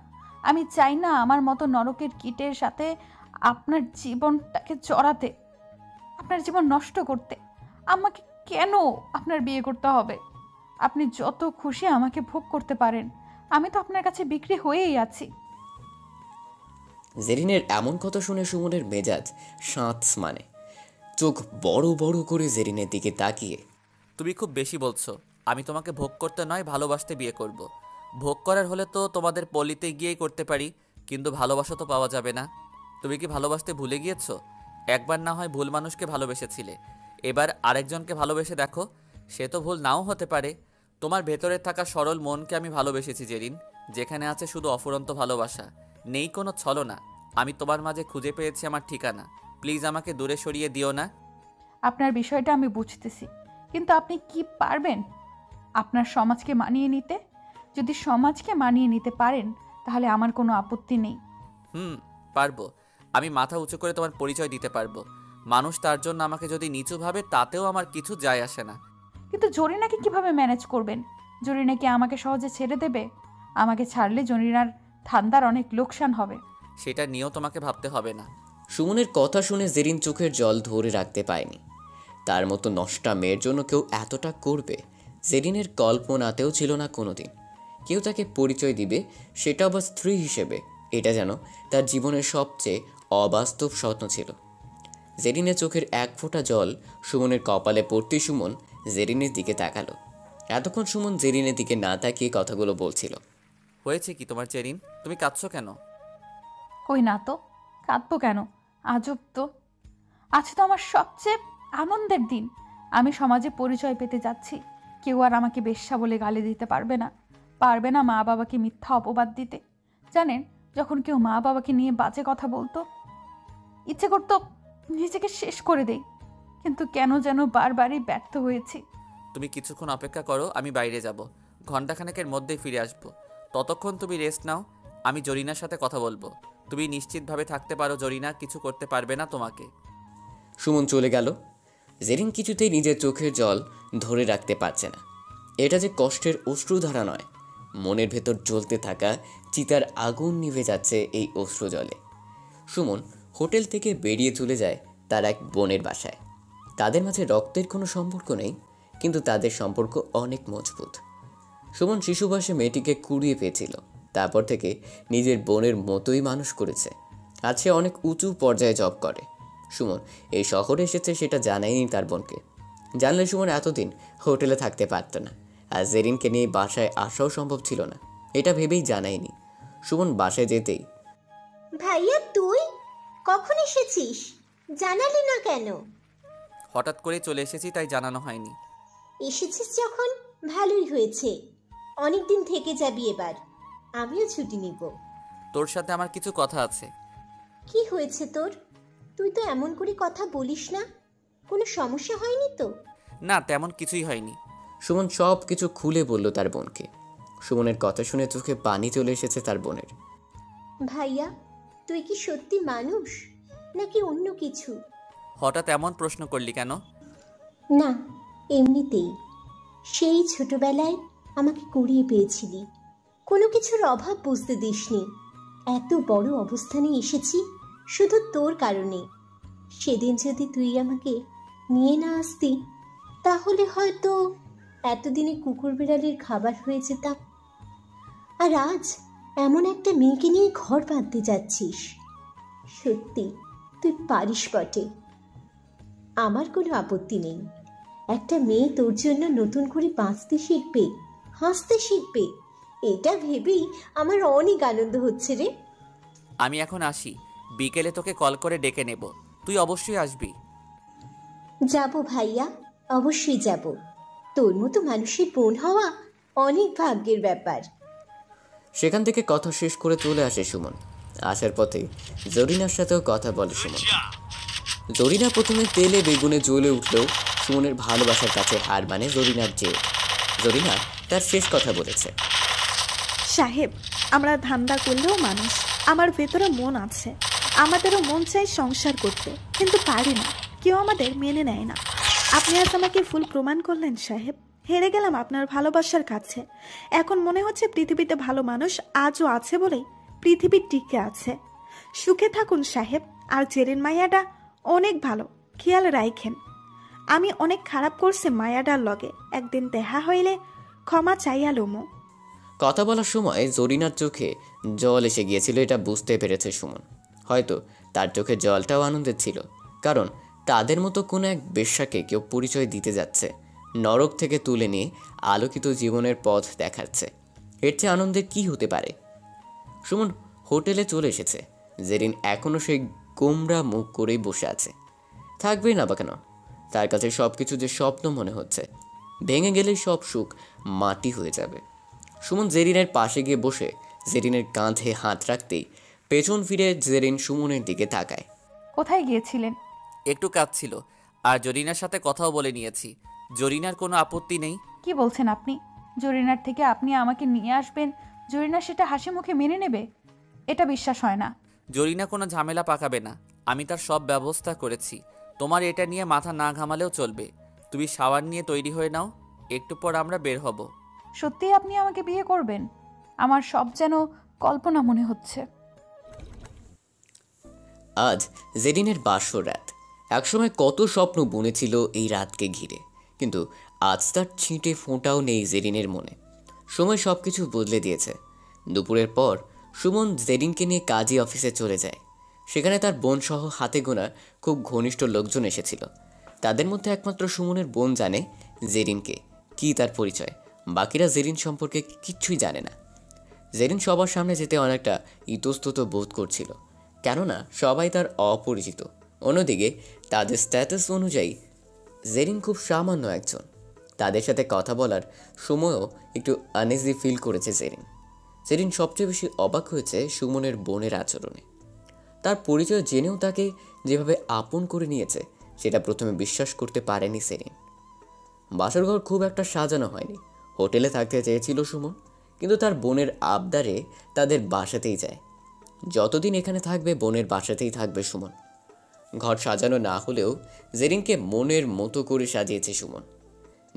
আমি চাই না আমার মতো নরকের কীটের সাথে আপনার জীবনটাকে জড়াতে, আপনার জীবন নষ্ট করতে। আমাকে কেন আপনার বিয়ে করতে হবে? আপনি যত খুশি আমাকে ভোগ করতে পারেন, আমি তো আপনার কাছে বিক্রি হয়েই আছি। জেরিনের এমন কথা শুনে সুমনের মেজাজ সাঁত মানে। চোখ বড় বড় করে জেরিনের দিকে তাকিয়ে, তুমি খুব বেশি বলছো। আমি তোমাকে ভোগ করতে নয়, ভালোবাসতে বিয়ে করব। ভোগ করার হলে তো তোমাদের পল্লীতে গিয়েই করতে পারি, কিন্তু ভালোবাসা তো পাওয়া যাবে না। তুমি কি ভালোবাসতে ভুলে গিয়েছো? একবার না হয় ভুল মানুষকে ভালোবেসেছিলে, এবার আরেকজনকে ভালোবেসে দেখো। সে তো ভুল নাও হতে পারে। তোমার ভেতরে থাকা সরল মনকে আমি ভালোবেসেছি জেরিন, যেখানে আছে শুধু অফুরন্ত ভালোবাসা, নেই কোনো ছলনা। আমি তোমার মাঝে খুঁজে পেয়েছি আমার ঠিকানা। প্লিজ আমাকে দূরে সরিয়ে দিও না। আপনার বিষয়টা আমি বুঝতেছি, কিন্তু আপনি কি পারবেন আপনার সমাজকে মানিয়ে নিতে? যদি সমাজকে মানিয়ে নিতে পারেন তাহলে আমার কোনো আপত্তি নেই। পারবো। আমি মাথা উঁচু করে তোমার পরিচয় দিতে পারবো। মানুষ তার জন্য আমাকে যদি নিচু ভাবে তাতেও আমার কিছু যায় আসে না। কিন্তু জরিনাকে কিভাবে ম্যানেজ করবেন? জরিনা কি আমাকে সহজে ছেড়ে দেবে? আমাকে ছাড়লে জরিনার ধান্দার অনেক লোকসান হবে। সেটা নিয়েও তোমাকে ভাবতে হবে না। সুমনের কথা শুনে জেরিন চোখের জল ধরে রাখতে পায়নি। তার মতো নষ্টা মেয়ের জন্য কেউ এতটা করবে জেরিনের কল্পনাতেও ছিল না কোনোদিন। কেউ তাকে পরিচয় দিবে, সেটা আবার স্ত্রী হিসেবে, এটা যেন তার জীবনের সবচেয়ে অবাস্তব স্বপ্ন ছিল। জেরিনের চোখের এক ফোঁটা জল সুমনের কপালে পড়তেই সুমন জেরিনের দিকে তাকালো। এতক্ষণ সুমন জেরিনের দিকে না তাকিয়ে কথাগুলো বলছিল। হয়েছে কি তোমার জেরিন? তুমি কাঁদছো কেন? কই না তো, কাঁদবো কেন? আজব তো, আজ তো আমার সবচেয়ে আনন্দের দিন। আমি সমাজে পরিচয় পেতে যাচ্ছি। কেউ আর আমাকে বেশ্যা বলে গালি দিতে পারবে না, পারবে না মা বাবাকে মিথ্যা অপবাদ দিতে। জানেন, যখন কেউ মা বাবাকে নিয়ে বাজে কথা বলতো, ইচ্ছে করতো নিজেকে শেষ করে দেই, কিন্তু কেন যেন বারবারই ব্যর্থ হয়েছি। তুমি কিছুক্ষণ অপেক্ষা করো, আমি বাইরে যাব। ঘন্টাখানেকের মধ্যেই ফিরে আসব। ততক্ষণ তুমি রেস্ট নাও, আমি জরিনার সাথে কথা বলবো। তুমি নিশ্চিতভাবে থাকতে পারো জরিনা কিছু করতে পারবে না তোমাকে। সুমন চলে গেল। জেরিন কিছুতেই নিজের চোখের জল ধরে রাখতে পারছে না। এটা যে কষ্টের অশ্রুধারা নয়, মনের ভেতর জ্বলতে থাকা চিতার আগুন নিভে যাচ্ছে এই অশ্রু জলে। সুমন হোটেল থেকে বেরিয়ে চলে যায় তার এক বোনের বাসায়। তাদের মাঝে রক্তের কোনো সম্পর্ক নেই, কিন্তু তাদের সম্পর্ক অনেক মজবুত। সুমন শিশু বয়সে মেয়েটিকে কুড়িয়ে পেয়েছিল, তারপর থেকে নিজের বোনের মতোই মানুষ করেছে। আজ সে অনেক উঁচু পর্যায়ে জব করে। সুমন এই শহরে এসেছে সেটা জানায়নি তার বোনকে। জানলে সুমন এতদিন হোটেলে থাকতে পারত না, আর জেরিনকে নিয়ে বাসায় আসাও সম্ভব ছিল না, এটা ভেবেই জানায়নি। সুমন বাসায় যেতেই, ভাইয়া তুই কখন এসেছিস? জানালি না কেন? হঠাৎ করে চলে এসেছি, তাই জানানো হয়নি। এসেছিস যখন ভালোই হয়েছে। অনেকদিন থেকে যাবি এবার, আমিও ছুটি নিব। তোর সাথে আমার কিছু কথা আছে। কি হয়েছে তোর? তুই তো এমন করে কথা বলিস না। কোনো সমস্যা হয়নি তো? না, তেমন কিছুই হয়নি। সুমন সব কিছু খুলে বলল তার বোনকে। সুমনের কথা শুনে চোখে পানি চলে এসেছে তার বোনের। ভাইয়া, তুই কি সত্যি মানুষ নাকি অন্য কিছু? হঠাৎ এমন প্রশ্ন করলি কেন? না, এমনিতেই। সেই ছোটবেলায় আমাকে কুড়িয়ে পেয়েছিলি, কোনো কিছুর অভাব বুঝতে দিসনি। এত বড় অবস্থানে এসেছি শুধু তোর কারণে। সেদিন যদি তুই আমাকে নিয়ে না আসতি, তাহলে হয়তো এতদিনে কুকুর বিড়ালের খাবার হয়ে যেতাম। আর আজ এমন একটা মেয়েকে নিয়ে ঘর বাঁধতে যাচ্ছিস। সত্যি তুই পারিস বটে। আমার কোনো আপত্তি নেই। একটা মেয়ে তোর জন্য নতুন করে বাঁচতে শিখবে, হাসতে শিখবে, এটা ভেবেই আমার অনেক আনন্দ হচ্ছে রে। আমি এখন আসি, বিকেলে তোকে কল করে ডেকে নেব, তুই অবশ্যই আসবি। যাব ভাইয়া, অবশ্যই যাব। তোর মতো মানুষের বোন হওয়া অনেক ভাগ্যের ব্যাপার। সেখান থেকে কথা শেষ করে চলে আসে সুমন। আসার পথে জরিনার সাথেও কথা বলে সুমন। জরিনা প্রথমে তেলে বেগুনে জ্বলে উঠলেও সুমনের ভালোবাসার কাছে হার মানে জরিনার জেদ। জরিনা তার শেষ কথা বলেছে। সাহেব, আমরা ধান্দা করলেও মানুষ। আমার ভেতরে মন আছে, আমাদেরও মন চাই সংসার করতে, কিন্তু পারি না, কেউ আমাদের মেনে নেয় না। আপনি আজ আমাকে ফুল প্রমাণ করলেন সাহেব। হেরে গেলাম আপনার ভালোবাসার কাছে। এখন মনে হচ্ছে পৃথিবীতে ভালো মানুষ আজও আছে বলেই পৃথিবী টিকে আছে। সুখে থাকুন সাহেব। আর জেরিন মাইয়াটা অনেক ভালো, খেয়াল রাখেন। আমি অনেক খারাপ করছে মায়াডার লগে, একদিন দেখা হইলে ক্ষমা চাইয়া লমো। কথা বলার সময় জরিনার চোখে জল এসে গিয়েছিল, এটা বুঝতে পেরেছে সুমন। হয়তো তার চোখে জলটাও আনন্দের ছিল, কারণ তাদের মতো কোনো এক বেশ্যাকে কেউ পরিচয় দিতে যাচ্ছে, নরক থেকে তুলে নিয়ে আলোকিত জীবনের পথ দেখাচ্ছে। এর চেয়ে আনন্দের কী হতে পারে? সুমন হোটেলে চলে এসেছে। জেরিন এখনও সেই গোমরা মুখ করেই বসে আছে। থাকবেই না বা কেন? তার কাছে সব কিছু যে স্বপ্ন মনে হচ্ছে। ভেঙে গেলেই সব সুখ মাটি হয়ে যাবে। সুমন জেরিনের পাশে গিয়ে বসে জেরিনের কাঁধে হাত রাখতেই পেছন ফিরে জেরিন সুমনের দিকে তাকায়। কোথায় গিয়েছিলেন? একটু কাজ ছিল, আর জরিনার সাথে কথাও বলে নিয়েছি। জরিনার কোনো আপত্তি নেই। কি বলছেন আপনি? জরিনার থেকে আপনি আমাকে নিয়ে আসবেন, জরিনা সেটা হাসি মুখে মেনে নেবে? এটা বিশ্বাস হয় না। জরিনা কোনো ঝামেলা পাকাবে না, আমি তার সব ব্যবস্থা করেছি। তোমার এটা নিয়ে মাথা না ঘামালেও চলবে। তুমি শাওয়ার নিয়ে তৈরি হয়ে নাও, একটু পর আমরা বের হব। সত্যিই আপনি আমাকে বিয়ে করবেন? আমার সব যেন কল্পনা মনে হচ্ছে। আজ জেরিনের বাসর রাত। একসময় কত স্বপ্ন বুনেছিল এই রাতকে ঘিরে, কিন্তু আজ তার ছিটে ফোঁটাও নেই জেরিনের মনে। সময় সব কিছু বদলে দিয়েছে। দুপুরের পর সুমন জেরিনকে নিয়ে কাজী অফিসে চলে যায়। সেখানে তার বোন সহ হাতে গোনা খুব ঘনিষ্ঠ লোকজন এসেছিল। তাদের মধ্যে একমাত্র সুমনের বোন জানে জেরিনকে, কি তার পরিচয়। বাকিরা জেরিন সম্পর্কে কিচ্ছুই জানে না। জেরিন সবার সামনে যেতে অনেকটা ইতস্তত বোধ করছিল, কেননা সবাই তার অপরিচিত। অন্যদিকে তাদের স্ট্যাটাস অনুযায়ী জেরিন খুব সামান্য একজন। তাদের সাথে কথা বলার সময়ও একটু আনইজি ফিল করেছে জেরিন। জেরিন সবচেয়ে বেশি অবাক হয়েছে সুমনের বোনের আচরণে। তার পরিচয় জেনেও তাকে যেভাবে আপন করে নিয়েছে, সেটা প্রথমে বিশ্বাস করতে পারেনি জেরিন। বাসরঘর খুব একটা সাজানো হয়নি। হোটেলে থাকতে চেয়েছিল সুমন, কিন্তু তার বোনের আবদারে তাদের বাসাতেই যায়। যতদিন এখানে থাকবে বোনের বাসাতেই থাকবে সুমন। ঘর সাজানো না হলেও জেরিনকে মনের মতো করে সাজিয়েছে সুমন।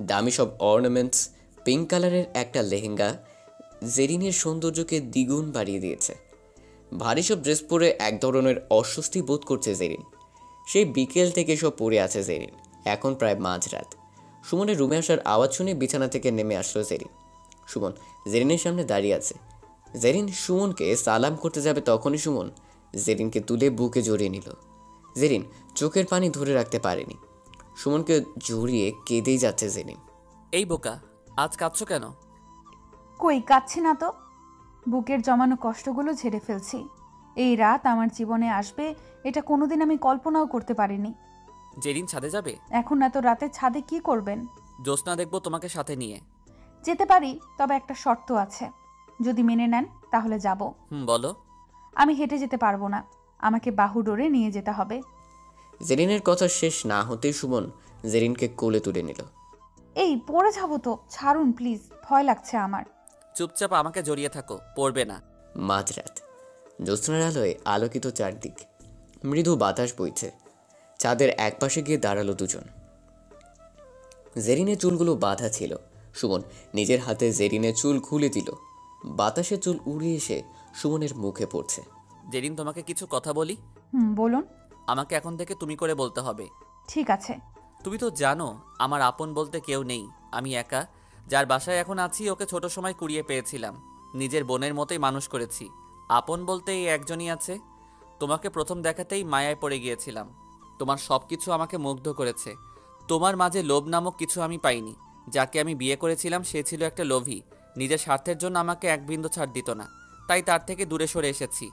দামি সব অর্নামেন্টস, পিঙ্ক কালারের একটা লেহেঙ্গা জেরিনের সৌন্দর্যকে দ্বিগুণ বাড়িয়ে দিয়েছে। ভারী সব ড্রেস পরে এক ধরনের অস্বস্তি বোধ করছে জেরিন। সেই বিকেল থেকে সব পরে আছে জেরিন। এখন প্রায় মাঝরাত। সুমনের রুমে আসার আওয়াজ শুনে বিছানা থেকে নেমে আসলো জেরিন। সুমন জেরিনের সামনে দাঁড়িয়ে আছে। জেরিন সুমনকে সালাম করতে যাবে, তখনই সুমন জেরিনকে তুলে বুকে জড়িয়ে নিল। জেরিন চোখের পানি ধরে রাখতে পারেনি। সুমনকে জড়িয়ে কেঁদেই যাচ্ছে জেরিন। এই বোকা, আজ কাঁদছো কেন? কই কাচ্ছি না তো, বুকের জমানো কষ্টগুলো ঝেড়ে ফেলছি। এই রাত আমার জীবনে আসবে এটা কোনোদিন আমি কল্পনাও করতে পারিনি। জেরিন ছাদে যাবে? এখন এত রাতে ছাদে কি করবেন? জ্যোৎস্না দেখবো তোমাকে সাথে নিয়ে। যেতে পারি, তবে একটা শর্ত আছে। যদি মেনে নেন তাহলে যাব। বলো। আমি হেঁটে যেতে পারবো না, আমাকে বাহুডোরে নিয়ে যেতে হবে। জেরিনের কথা শেষ না হতেই সুমন জেরিনকে কোলে তুলে নিল। এই পড়ে যাবো তো, ছাড়ুন প্লিজ, ভয় লাগছে আমার। চুপচাপ আমাকে জড়িয়ে থাকো, পড়বে না। মাঝরাত, জ্যোৎস্নার আলোয় আলোকিত চারদিক। মৃদু বাতাস বইছে। চাঁদের একপাশে গিয়ে দাঁড়ালো দুজন। জেরিনের চুলগুলো বাঁধা ছিল। সুমন নিজের হাতে জেরিনের চুল খুলে দিল। বাতাসে চুল উড়ে এসে সুমনের মুখে পড়ছে। জেরিন, তোমাকে কিছু কথা বলি? বলুন। আমাকে এখন থেকে তুমি করে বলতে হবে। ঠিক আছে। তুমি তো জানো আমার আপন বলতে কেউ নেই, আমি একা। যার বাসায় এখন আছি ওকে ছোট সময় কুড়িয়ে পেয়েছিলাম, নিজের বোনের মতোই মানুষ করেছি। আপন বলতে এই একজনই আছে। তোমাকে প্রথম দেখাতেই মায়ায় পড়ে গিয়েছিলাম। তোমার সব কিছু আমাকে মুগ্ধ করেছে। তোমার মাঝে লোভ নামক কিছু আমি পাইনি। যাকে আমি বিয়ে করেছিলাম সে ছিল একটা লোভী, নিজের স্বার্থের জন্য আমাকে এক বিন্দু ছাড় দিত না। তাই তার থেকে দূরে সরে এসেছি।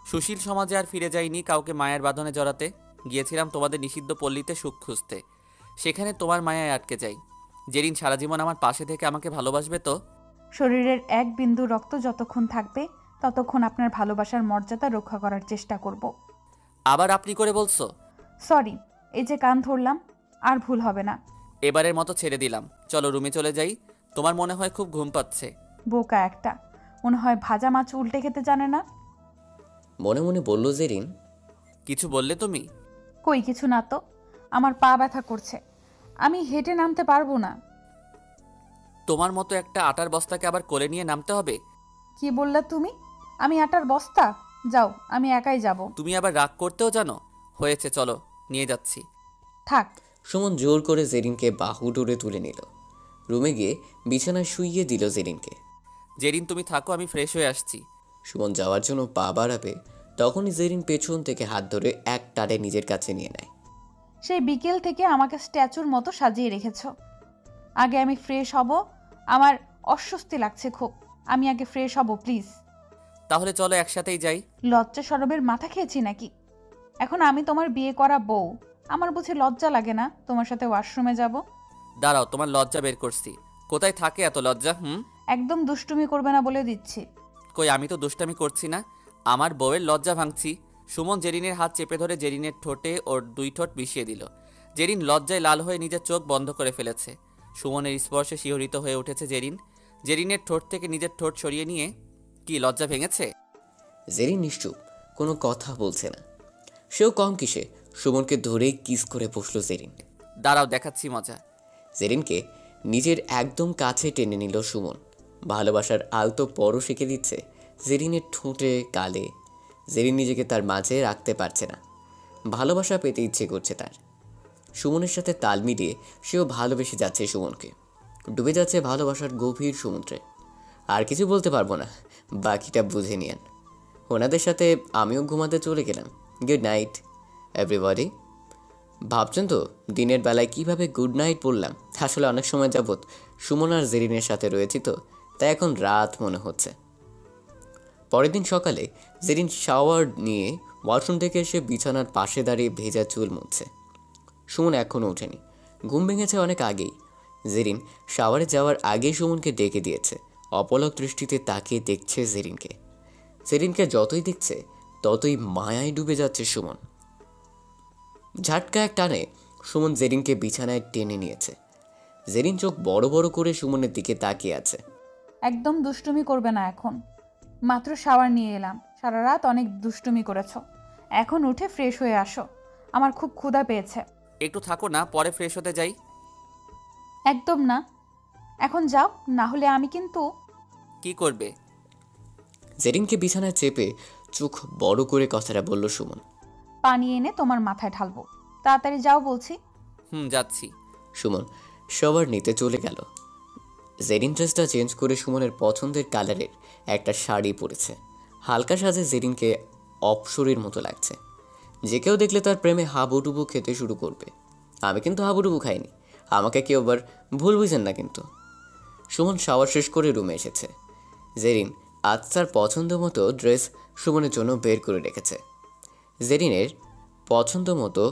সুশীল সমাজে আর ফিরে যাইনি কাউকে মায়ের বাঁধনে জড়াতে। গিয়েছিলাম তোমাদের নিষিদ্ধ পল্লীতে সুখ খুঁজতে, সেখানে তোমার মায়ায় আটকে যাই। জেরিন সারা জীবন আমার পাশে থেকে আমাকে ভালোবাসবে তো? শরীরের এক বিন্দু রক্ত যতক্ষণ থাকবে ততক্ষণ আপনার ভালোবাসার মর্যাদা রক্ষা করার চেষ্টা করব। আবার আপনি করে বলছো? সরি, এই যে কান ধরলাম, আর ভুল হবে না। এবারের মতো ছেড়ে দিলাম, চলো রুমে চলে যাই। তোমার মনে হয় খুব ঘুম পাচ্ছে। বোকা একটা, মনে হয় ভাজা মাছ উল্টে খেতে জানে না। মনে মনে বলল জেরিন। কিছু বললে তুমি? কই কিছু না তো, আমার পা ব্যথা করছে, আমি হেঁটে নামতে পারবো না। তোমার মতো একটা আটার বস্তাকে আবার কোলে নিয়ে নামতে হবে? কি বললা তুমি? আমি আটার বস্তা? যাও, আমি একাই যাব। তুমি আবার রাগ করতেও জানো? হয়েছে, চলো নিয়ে যাচ্ছি। থাক। সুমন জোর করে জেরিনকে বাহু ডোরে তুলে নিল। রুমে গিয়ে বিছানায় শুইয়ে দিল জেরিনকে। জেরিন তুমি থাকো, আমি ফ্রেশ হয়ে আসছি। সুমন যাওয়ার জন্য পা বাড়াবে, তখনই জেরিন পেছন থেকে হাত ধরে এক টানে নিজের কাছে নিয়ে নেয়। সেই বিকেল থেকে আমাকে স্ট্যাচুর মতো সাজিয়ে রেখেছ। আগে আমি ফ্রেশ হব, আমার অস্বস্তি লাগছে খুব। আমি আগে ফ্রেশ হব প্লিজ। তাহলে চলো একসাথেই যাই। লজ্জা সরবের মাথা খেয়েছি নাকি? এখন আমি তোমার বিয়ে করা বউ, আমার বুঝি লজ্জা লাগে না তোমার সাথে ওয়াশরুমে যাব? দাঁড়াও, তোমার লজ্জা বের করছি। কোথায় থাকে এত লজ্জা? একদম দুষ্টুমি করবে না বলে দিচ্ছি। কই, আমি তো দুষ্টামি করছি না, আমার বউয়ের লজ্জা ভাঙছি। সুমন জেরিনের হাত চেপে ধরে জেরিনের ঠোঁটে ওর দুই ঠোঁট মিশিয়ে দিল। জেরিন লজ্জায় লাল হয়ে নিজের চোখ বন্ধ করে ফেলেছে। সুমনের স্পর্শে শিহরিত হয়ে উঠেছে জেরিন। জেরিনের ঠোঁট থেকে নিজের ঠোঁট সরিয়ে নিয়ে, কি লজ্জা ভেঙেছে? জেরিন নিশ্চুপ, কোনো কথা বলছে না। সেও কম কিসে সুমনকে ধরেই কিস করে বসলো জেরিন। দাঁড়াও, দেখাচ্ছি মজা। জেরিনকে নিজের একদম কাছে টেনে নিল সুমন। ভালোবাসার আলতো পরও শিখে দিচ্ছে জেরিনের ঠোঁটে গালে। জেরিন নিজেকে তার মাঝে রাখতে পারছে না। ভালোবাসা পেতে ইচ্ছে করছে তার। সুমনের সাথে তাল মিলিয়ে সেও ভালোবেসে যাচ্ছে সুমনকে, ডুবে যাচ্ছে ভালোবাসার গভীর সমুদ্রে। আর কিছু বলতে পারবো না, বাকিটা বুঝে নিয়েন। ওনাদের সাথে আমিও ঘুমাতে চলে গেলাম। Good night everybody. ভাবছেন তো দিনের বেলায় কিভাবে গুড নাইট বললাম? আসলে অনেক সময় যাবৎ সুমন আর জেরিনের সাথে রয়েছি তো, তাই এখন রাত মনে হচ্ছে। পরের দিন সকালে জেরিন শাওয়ার নিয়ে ওয়াশরুম থেকে এসে বিছানার পাশে দাঁড়িয়ে ভেজা চুল মুছছে। সুমন এখনও ওঠেনি, ঘুম ভেঙেছে অনেক আগেই। জেরিন শাওয়ারে যাওয়ার আগেই সুমনকে ডেকে দিয়েছে। অপলক দৃষ্টিতে তাকিয়ে দেখছে জেরিনকে। জেরিনকে যতই দেখছে ততই মায়ায় ডুবে যাচ্ছে সুমন। ঝাটকা এক টানে সুমন জেরিনকে বিছানায় টেনে নিয়েছে। জেরিন চোখ বড় বড় করে সুমনের দিকে তাকিয়ে আছে। একদম দুষ্টুমি করবে না এখন, মাত্র শাওয়ার নিয়ে এলাম, সারা রাত অনেক দুষ্টুমি করেছ, এখন উঠে ফ্রেশ হয়ে আসো, আমার খুব ক্ষুধা পেয়েছে। একটু থাকো না, পরে ফ্রেশ হতে যাই। একদম না, এখন যাও, না হলে আমি কিন্তু। কি করবে? জেরিনকে বিছানায় চেপে চোখ বড় করে কথাটা বলল সুমন। পানি এনে তোমার মাথায় ঢালবো, তাড়াতাড়ি যাও বলছি। যাচ্ছি। সুমন শাওয়ার নিতে চলে গেল। জেরিন ড্রেসটা চেঞ্জ করে সুমনের পছন্দের কালারের একটা শাড়ি পরেছে। হালকা সাজে জেরিনকে অপসরের মতো লাগছে। যে কেউ দেখলে তার প্রেমে হাবুডুবু খেতে শুরু করবে। আমি কিন্তু হাবুডুবু খাইনি, আমাকে কেউ আবার ভুল বুঝেন না কিন্তু। সুমন শাওয়ার শেষ করে রুমে এসেছে। জেরিন আজ তার পছন্দ মতো ড্রেস সুমনের জন্য বের করে রেখেছে। জেরিনের পছন্দ মতো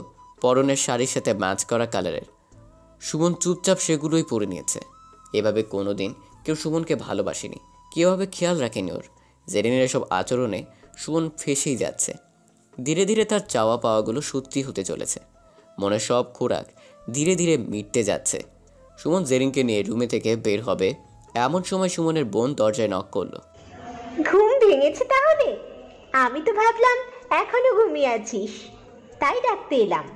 পরনের শাড়ির সাথে ম্যাচ করা কালারের। সুমন চুপচাপ সেগুলোই পরে নিয়েছে। এভাবে কোনো দিন কেউ সুমনকে ভালোবাসেনি, কেউভাবে খেয়াল রাখেনি ওর। জেরিনের এসব আচরণে সুমন ফেঁসেই যাচ্ছে। ধীরে ধীরে তার চাওয়া পাওয়াগুলো সত্যি হতে চলেছে। মনে সব খোরাক ধীরে ধীরে মিটতে যাচ্ছে। সুমন জেরিনকে নিয়ে রুমে থেকে বের হবে এমন সময় সুমনের বোন দরজায় নক করলো। ঘুম ভেঙেছে তাহলে? আমি তো ভাবলাম এখনো ঘুমিয়ে আছিস, তাই ডাকতে এলাম।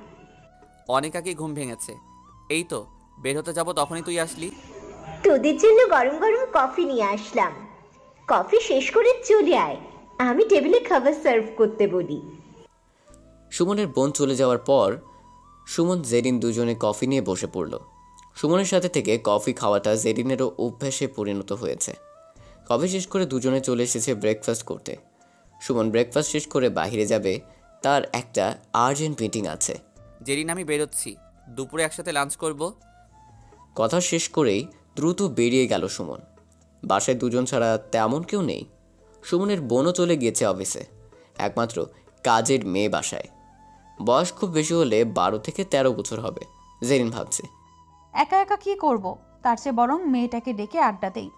অনেক আগে ঘুম ভেঙেছে, এই তো বের হতে যাবো তখনই তুই আসলি। তোদের জন্য গরম গরম কফি নিয়ে আসলাম। কফি শেষ করে চলে আয়, আমি টেবিলে খাবার সার্ভ করতে বলি। সুমনের বোন চলে যাওয়ার পর সুমন জেরিন দুজনে কফি নিয়ে বসে পড়ল। সুমনের সাথে থেকে কফি খাওয়াটা জেরিনেরও অভ্যাসে পরিণত হয়েছে। কফি শেষ করে দুজনে চলে এসেছে ব্রেকফাস্ট করতে। সুমন ব্রেকফাস্ট শেষ করে বাইরে যাবে, তার একটা আর্জেন্ট মিটিং আছে। জেরিন আমি বেরোচ্ছি, দুপুরে একসাথে লাঞ্চ করব। কথা শেষ করেই দ্রুত বেরিয়ে গেল সুমন। বাসায় দুজন ছাড়া তেমন কেউ নেই। সুমনের বোনও চলে গিয়েছে অফিসে, একমাত্র কাজের মেয়ে বাসায়। বয়স খুব বেশি হলে 12 থেকে 13 বছর হবে, জেরিন ভাবছে। একা একা কি করব, তার চেয়ে বরং মেয়েটাকে ডেকে আড্ডা দেই।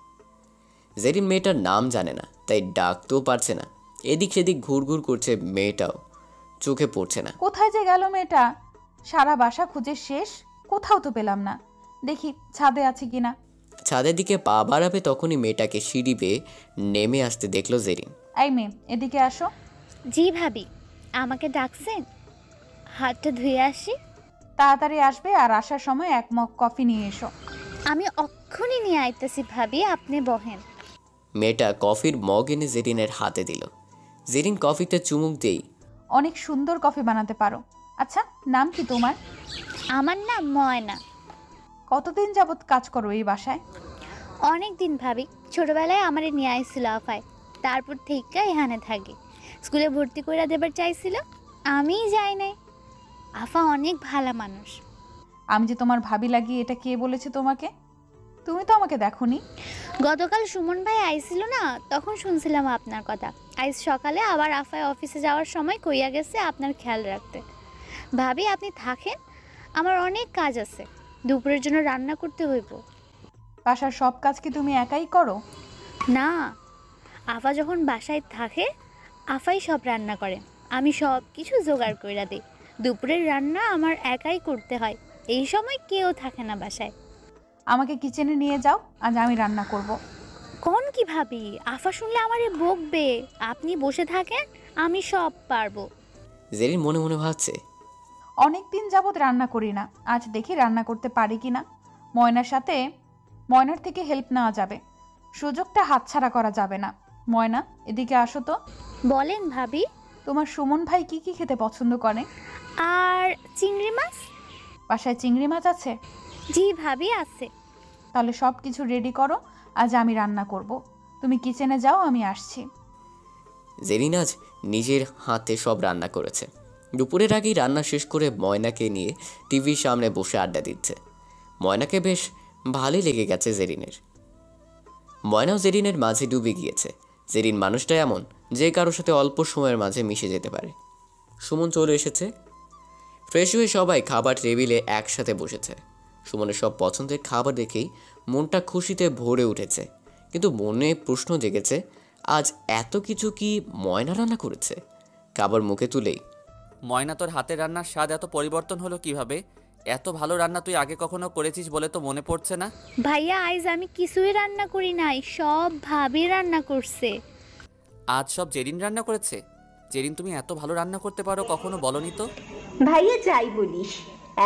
জেরিন মেয়েটার নাম জানে না, তাই ডাকতেও পারছে না। এদিক সেদিক ঘুরঘুর করছে, মেয়েটাও চোখে পড়ছে না। কোথায় যে গেল মেয়েটা? সারা বাসা খুঁজে শেষ, কোথাও তো পেলাম না। দেখি ছাদে আছে কিনা। ছাদের দিকে পা বাড়াবে তখনই মেয়েটাকে সিঁড়ি বেয়ে নেমে আসতে দেখলো জেরিন। এই মেয়ে, এদিকে আসো। জি ভাবি, আমাকে ডাকছেন? হাতটা ধুয়ে আসি। তাড়াতাড়ি আসবে, আর আসার সময় এক মগ কফি নিয়ে এসো। আমি অক্ষুনি নিয়ে আইতেছি ভাবি, আপনি বহেন। মেয়েটা কফির মগ এনে জেরিনের হাতে দিল। জেরিন কফিতে চুমুক দেই। অনেক সুন্দর কফি বানাতে পারো। আচ্ছা, নাম কি তোমার? আমার নাম ময়না। কতদিন যাবত কাজ করো এই বাসায়? অনেক দিন ভাবি, ছোটবেলায় আমারে নিয়ে আইছিল আফায়, তারপর থেকে এখানে থাকি। স্কুলে ভর্তি করে দেবার চাইছিল, আমিই যাই নাই। আফা অনেক ভালো মানুষ। আমি যে তোমার ভাবি লাগি, এটা কে বলেছে তোমাকে? তুমি তো আমাকে দেখোনি। গতকাল সুমন ভাই আইছিল না, তখন শুনছিলাম আপনার কথা। আজ সকালে আবার আফায় অফিসে যাওয়ার সময় কইয়া গেছে আপনার খেয়াল রাখতে। ভাবি আপনি থাকেন, আমার অনেক কাজ আছে, দুপুরের জন্য রান্না করতে হইব। বাসার সব কাজ কি তুমি একাই করো? না, আফা যখন বাসায় থাকে আফাই সব রান্না করে, আমি সব কিছু জোগাড় কইরা দিই। দুপুরের রান্না আমার একাই করতে হয়, এই সময় কেউ থাকে না বাসায়। আমাকে কিচেনে নিয়ে যাও, আজ আমি রান্না করব। কোন কি ভাবি, আফা শুনলে আমারে বকবে। আপনি বসে থাকেন, আমি সব পারবো। জেরিন মনে মনে ভাবছে, অনেক দিন যাবত রান্না করি না, আজ দেখি রান্না করতে পারি কিনা। ময়নার থেকে হেল্প নেওয়া যাবে, সুযোগটা হাতছাড়া করা যাবে না। ময়না, এদিকে আসো তো। বলেন ভাবি। তোমার সুমন ভাই কি কি খেতে পছন্দ করে? আর চিংড়ি মাছ। বাসায় চিংড়ি মাছ আছে? জি ভাবি, আছে। তাহলে সব কিছু রেডি করো, আজ আমি রান্না করব। তুমি কিচেনে যাও, আমি আসছি। জেরিন আজ নিজের হাতে সব রান্না করেছে। দুপুরের আগেই রান্না শেষ করে ময়নাকে নিয়ে টিভির সামনে বসে আড্ডা দিচ্ছে। ময়নাকে বেশ ভালোই লেগে গেছে জেরিনের। ময়নাও জেরিনের মাঝে ডুবে গিয়েছে। জেরিন মানুষটা এমন যে কারোর সাথে অল্প সময়ের মাঝে মিশে যেতে পারে। সুমন চলে এসেছে। ফ্রেশ হয়ে সবাই খাবার টেবিলে একসাথে বসেছে। সুমনের সব পছন্দের খাবার দেখেই মনটা খুশিতে ভরে উঠেছে, কিন্তু মনে প্রশ্ন জেগেছে, আজ এত কিছু কি ময়না রান্না করেছে? খাবার মুখে তুলেই, ময়না, তোর হাতের রান্নার স্বাদ এত পরিবর্তন হলো কিভাবে? এত ভালো রান্না তুই আগে কখনো করেছিস বলে তো মনে পড়ছে না। ভাইয়া আজ আমি কিছুই রান্না করি নাই, সব ভাবি রান্না করছে। আজ সব জেরিন রান্না করেছে? জেরিন, তুমি এত ভালো রান্না করতে পারো, কখনো বলনি তো। ভাইয়া যাই বলিস,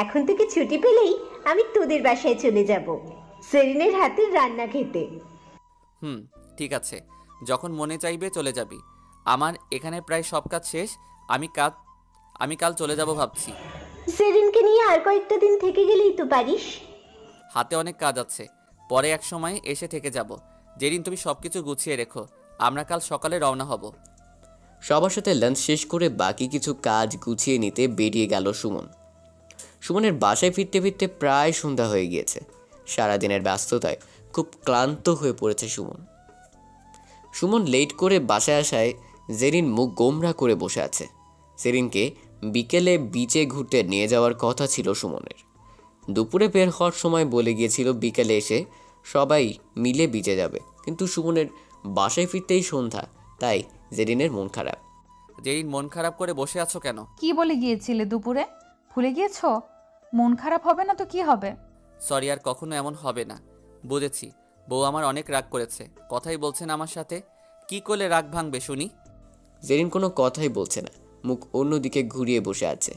এখন থেকে ছুটি পেলেই আমি তোদের বাসায় চলে যাব সেরিনের হাতের রান্না খেতে। ঠিক আছে, যখন মনে চাইবে চলে যাবি। আমার এখানে প্রায় সব কাজ শেষ, আমি কাল চলে যাব ভাবছি। সেরিনকে নিয়ে আর কয়েকটা দিন থেকে গেলেই তো পারিস। হাতে অনেক কাজ আছে, পরে এক সময় এসে থেকে যাব। জেরিন, তুমি সবকিছু গুছিয়ে রেখো, আমরা কাল সকালে রওনা হব। সবার সাথে লাঞ্চ শেষ করে বাকি কিছু কাজ গুছিয়ে নিতে বেরিয়ে গেল সুমন। সুমনের বাসায় ফিরতে ফিরতে প্রায় সন্ধ্যা হয়ে গিয়েছে। সারাদিনের ব্যস্ততায় খুব ক্লান্ত হয়ে পড়েছে সুমন লেট করে বাসায় আসায় জেরিন মুখ গোমরা করে বসে আছে। জেরিনকে বিকেলে বিচে ঘুরতে নিয়ে যাওয়ার কথা ছিল সুমনের। দুপুরে বের হওয়ার সময় বলে গিয়েছিল বিকেলে এসে সবাই মিলে বিচে যাবে, কিন্তু সুমনের বাসায় ফিরতেই সন্ধ্যা, তাই জেরিনের মন খারাপ। জেরিন, মন খারাপ করে বসে আছো কেন? কি বলে গিয়েছিলে দুপুরে? ভুলে গিয়েছো? মন খারাপ হবে না তো কি হবে? সরি, আর কখনো এমন হবে না। বুঝেছি, বউ আমার অনেক রাগ করেছে, কথাই বলছেন আমার সাথে। কি করলে রাগ ভাঙবে শুনি? জেরিন কোনো কথাই বলছে না, মুখ অন্যদিকে ঘুরিয়ে বসে আছে।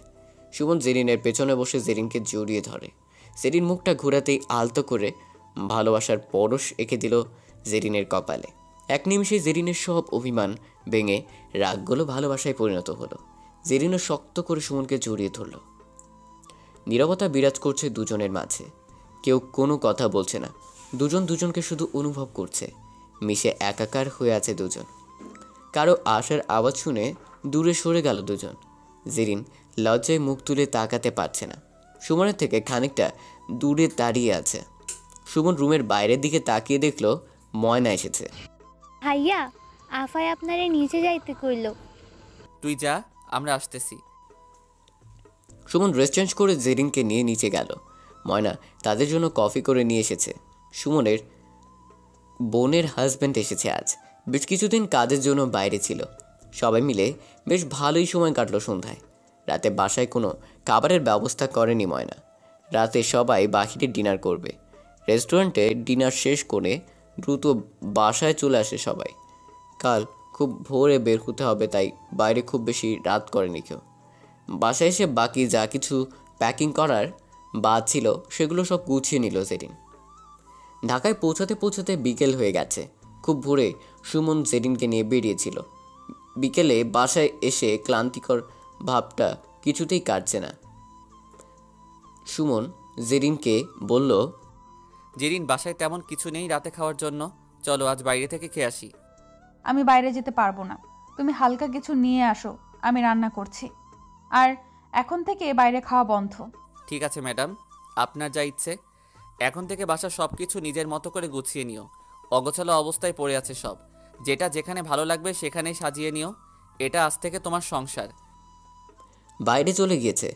সুমন জেরিনের পেছনে বসে জেরিনকে জড়িয়ে ধরে। জেরিন মুখটা ঘোরাতেই আলতো করে ভালোবাসার পরশ এঁকে দিল জেরিনের কপালে। এক নিমিষে জেরিনের সব অভিমান ভেঙে রাগগুলো ভালোবাসায় পরিণত হলো। জেরিনও শক্ত করে সুমনকে জড়িয়ে ধরল। নীরবতা বিরাজ করছে দুজনের মাঝে। কেউ কোনো কথা বলছে না, দুজন দুজনকে শুধু অনুভব করছে। মিশে একাকার হয়ে আছে দুজন। কারো আসার আওয়াজ শুনে দূরে সরে গেল দুজন। জেরিন লজ্জায় মুখ তুলে তাকাতে পারছে না। সুমনের থেকে খানিকটা দূরে দাঁড়িয়ে আছে। সুমন রুমের বাইরের দিকে তাকিয়ে দেখল ময়না এসেছে। ভাইয়া, আফায় আপনারে নিচে যাইতে কইল। তুই যা, আমরা আসতেছি। সুমন ড্রেস চেঞ্জ করে জেরিনকে নিয়ে নিচে গেল। ময়না তাদের জন্য কফি করে নিয়ে এসেছে। সুমনের বোনের হাজব্যান্ড এসেছে আজ। বেশ কিছুদিন কাজের জন্য বাইরে ছিল। সবাই মিলে বেশ ভালোই সময় কাটলো সন্ধ্যায়। রাতে বাসায় কোনো খাবারের ব্যবস্থা করেনি ময়না। রাতে সবাই বাহিরে ডিনার করবে। রেস্টুরেন্টে ডিনার শেষ করে দ্রুত বাসায় চলে আসে সবাই। কাল খুব ভোরে বের হতে হবে, তাই বাইরে খুব বেশি রাত করেনি কেউ। বাসায় এসে বাকি যা কিছু প্যাকিং করার বাদ ছিল সেগুলো সব গুছিয়ে নিল জেরিন। ঢাকায় পৌঁছাতে পৌঁছাতে বিকেল হয়ে গেছে। খুব ভোরে সুমন জেরিনকে নিয়ে বেরিয়েছিল। বিকেলে বাসায় এসে ক্লান্তিকর ভাবটা কিছুতেই কাটছে না। সুমন জেরিনকে বলল, জেরিন, বাসায় তেমন কিছু নেই রাতে খাওয়ার জন্য, চলো আজ বাইরে থেকে খেয়ে আসি। আমি বাইরে যেতে পারবো না, তুমি হালকা কিছু নিয়ে আসো, আমি রান্না করছি। আর এখন থেকে বাইরে খাওয়া বন্ধ। ঠিক আছে ম্যাডাম, আপনার যা ইচ্ছে। এখন থেকে বাসার সব কিছু নিজের মতো করে গুছিয়ে নিও। অগোছালো অবস্থায় পড়ে আছে সব। যেটা যেখানে ভালো লাগবে সেখানেই সাজিয়ে নিও। এটা আজ থেকে তোমার সংসার। বাইরে চলে গিয়েছে।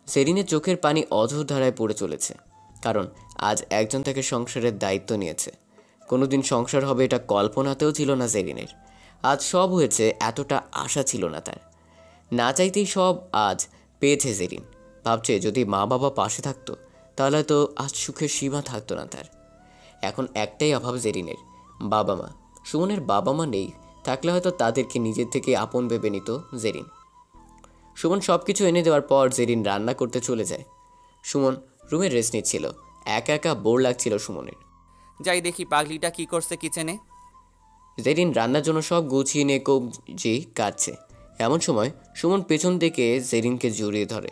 জেরিনের চোখের পানি অঝোর ধারায় পড়ে চলেছে, কারণ আজ একজন তাকে সংসারের দায়িত্ব নিয়েছে। কোনোদিন সংসার হবে এটা কল্পনাতেও ছিল না জেরিনের। আজ সব হয়েছে, এতটা আশা ছিল না তার। না চাইতেই সব আজ পেয়েছে জেরিন। ভাবছে যদি মা বাবা পাশে থাকতো তাহলে তো আজ সুখের সীমা থাকতো না তার। এখন একটাই অভাব জেরিনের, বাবা মা। সুমনের বাবা মা নেই, থাকলে হয়তো তাদেরকে নিজের থেকে আপন ভেবে নিত জেরিন। সুমন সব কিছু এনে দেওয়ার পর জেরিন রান্না করতে চলে যায়। সুমন রুমে রেস্ট নিচ্ছিল। একা একা বোর লাগছিল সুমনের। যাই দেখি পাগলিটা কি করছে কিচেনে। জেরিন রান্নার জন্য সব গুছিয়ে নিয়ে কবজি কাটছে। এমন সময় সুমন পেছন থেকে জেরিনকে জড়িয়ে ধরে।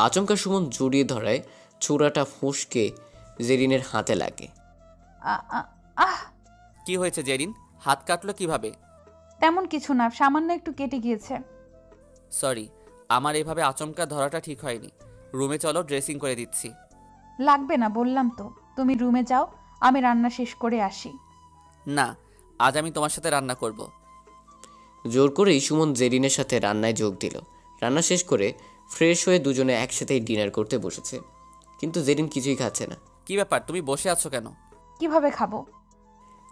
আচমকা সুমন জড়িয়ে ধরায় ছোড়াটা ফুঁসকে জেরিনের হাতে লাগে। কি হয়েছে জেরিন? হাত কাটলো কিভাবে? তেমন কিছু না, সামান্য একটু কেটে গিয়েছে। সরি, আমার এভাবে আচমকা ধরাটা ঠিক হয়নি। রুমে চলো, ড্রেসিং করে দিচ্ছি। লাগবে না, বললাম তো। তুমি রুমে যাও, আমি রান্না শেষ করে আসি। না, আজ আমি তোমার সাথে রান্না করব। জোর করেই সুমন জেরিনের সাথে রান্নায় যোগ দিল। রান্না শেষ করে ফ্রেশ হয়ে দুজনে একসাথেই ডিনার করতে বসেছে, কিন্তু জেরিন কিছুই খাচ্ছে না। কি ব্যাপার, তুমি বসে আছো কেন? কিভাবে খাবো?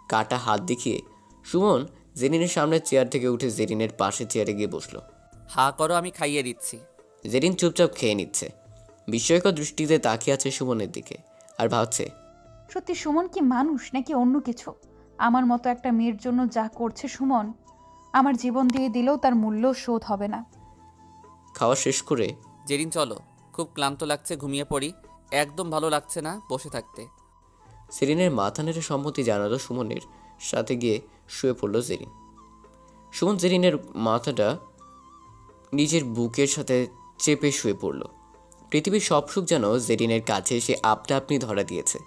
কাটা হাত দেখিয়ে সুমন জেরিনের সামনের চেয়ার থেকে উঠে জেরিনের পাশে চেয়ারে গিয়ে বসলো। হা করো, আমি খাইয়ে দিচ্ছি। জেরিন চুপচাপ খেয়ে নিচ্ছে। বিস্ময়কর দৃষ্টিতে তাকিয়ে আছে সুমনের দিকে আর ভাবছে, সত্যি সুমন কি মানুষ নাকি অন্য কিছু? আমার মতো একটা মেয়ের জন্য যা করছে সুমন, আমার জীবন দিয়ে দিলেও তার মূল্য শোধ হবে না। খাওয়া শেষ করে, জেরিন চলো, খুব ক্লান্ত লাগছে, ঘুমিয়ে পড়ি। একদম ভালো লাগছে না বসে থাকতে। জেরিনের মাথা নেড়ে সম্মতি জানালো সুমনের সাথে গিয়ে শুয়ে পড়ল জেরিন। সুমন জেরিনের মাথাটা নিজের বুকের সাথে চেপে শুয়ে পড়ল। পৃথিবীর সব সুখ যেন জেরিনের কাছে এসে আপনা আপনি ধরা দিয়েছে।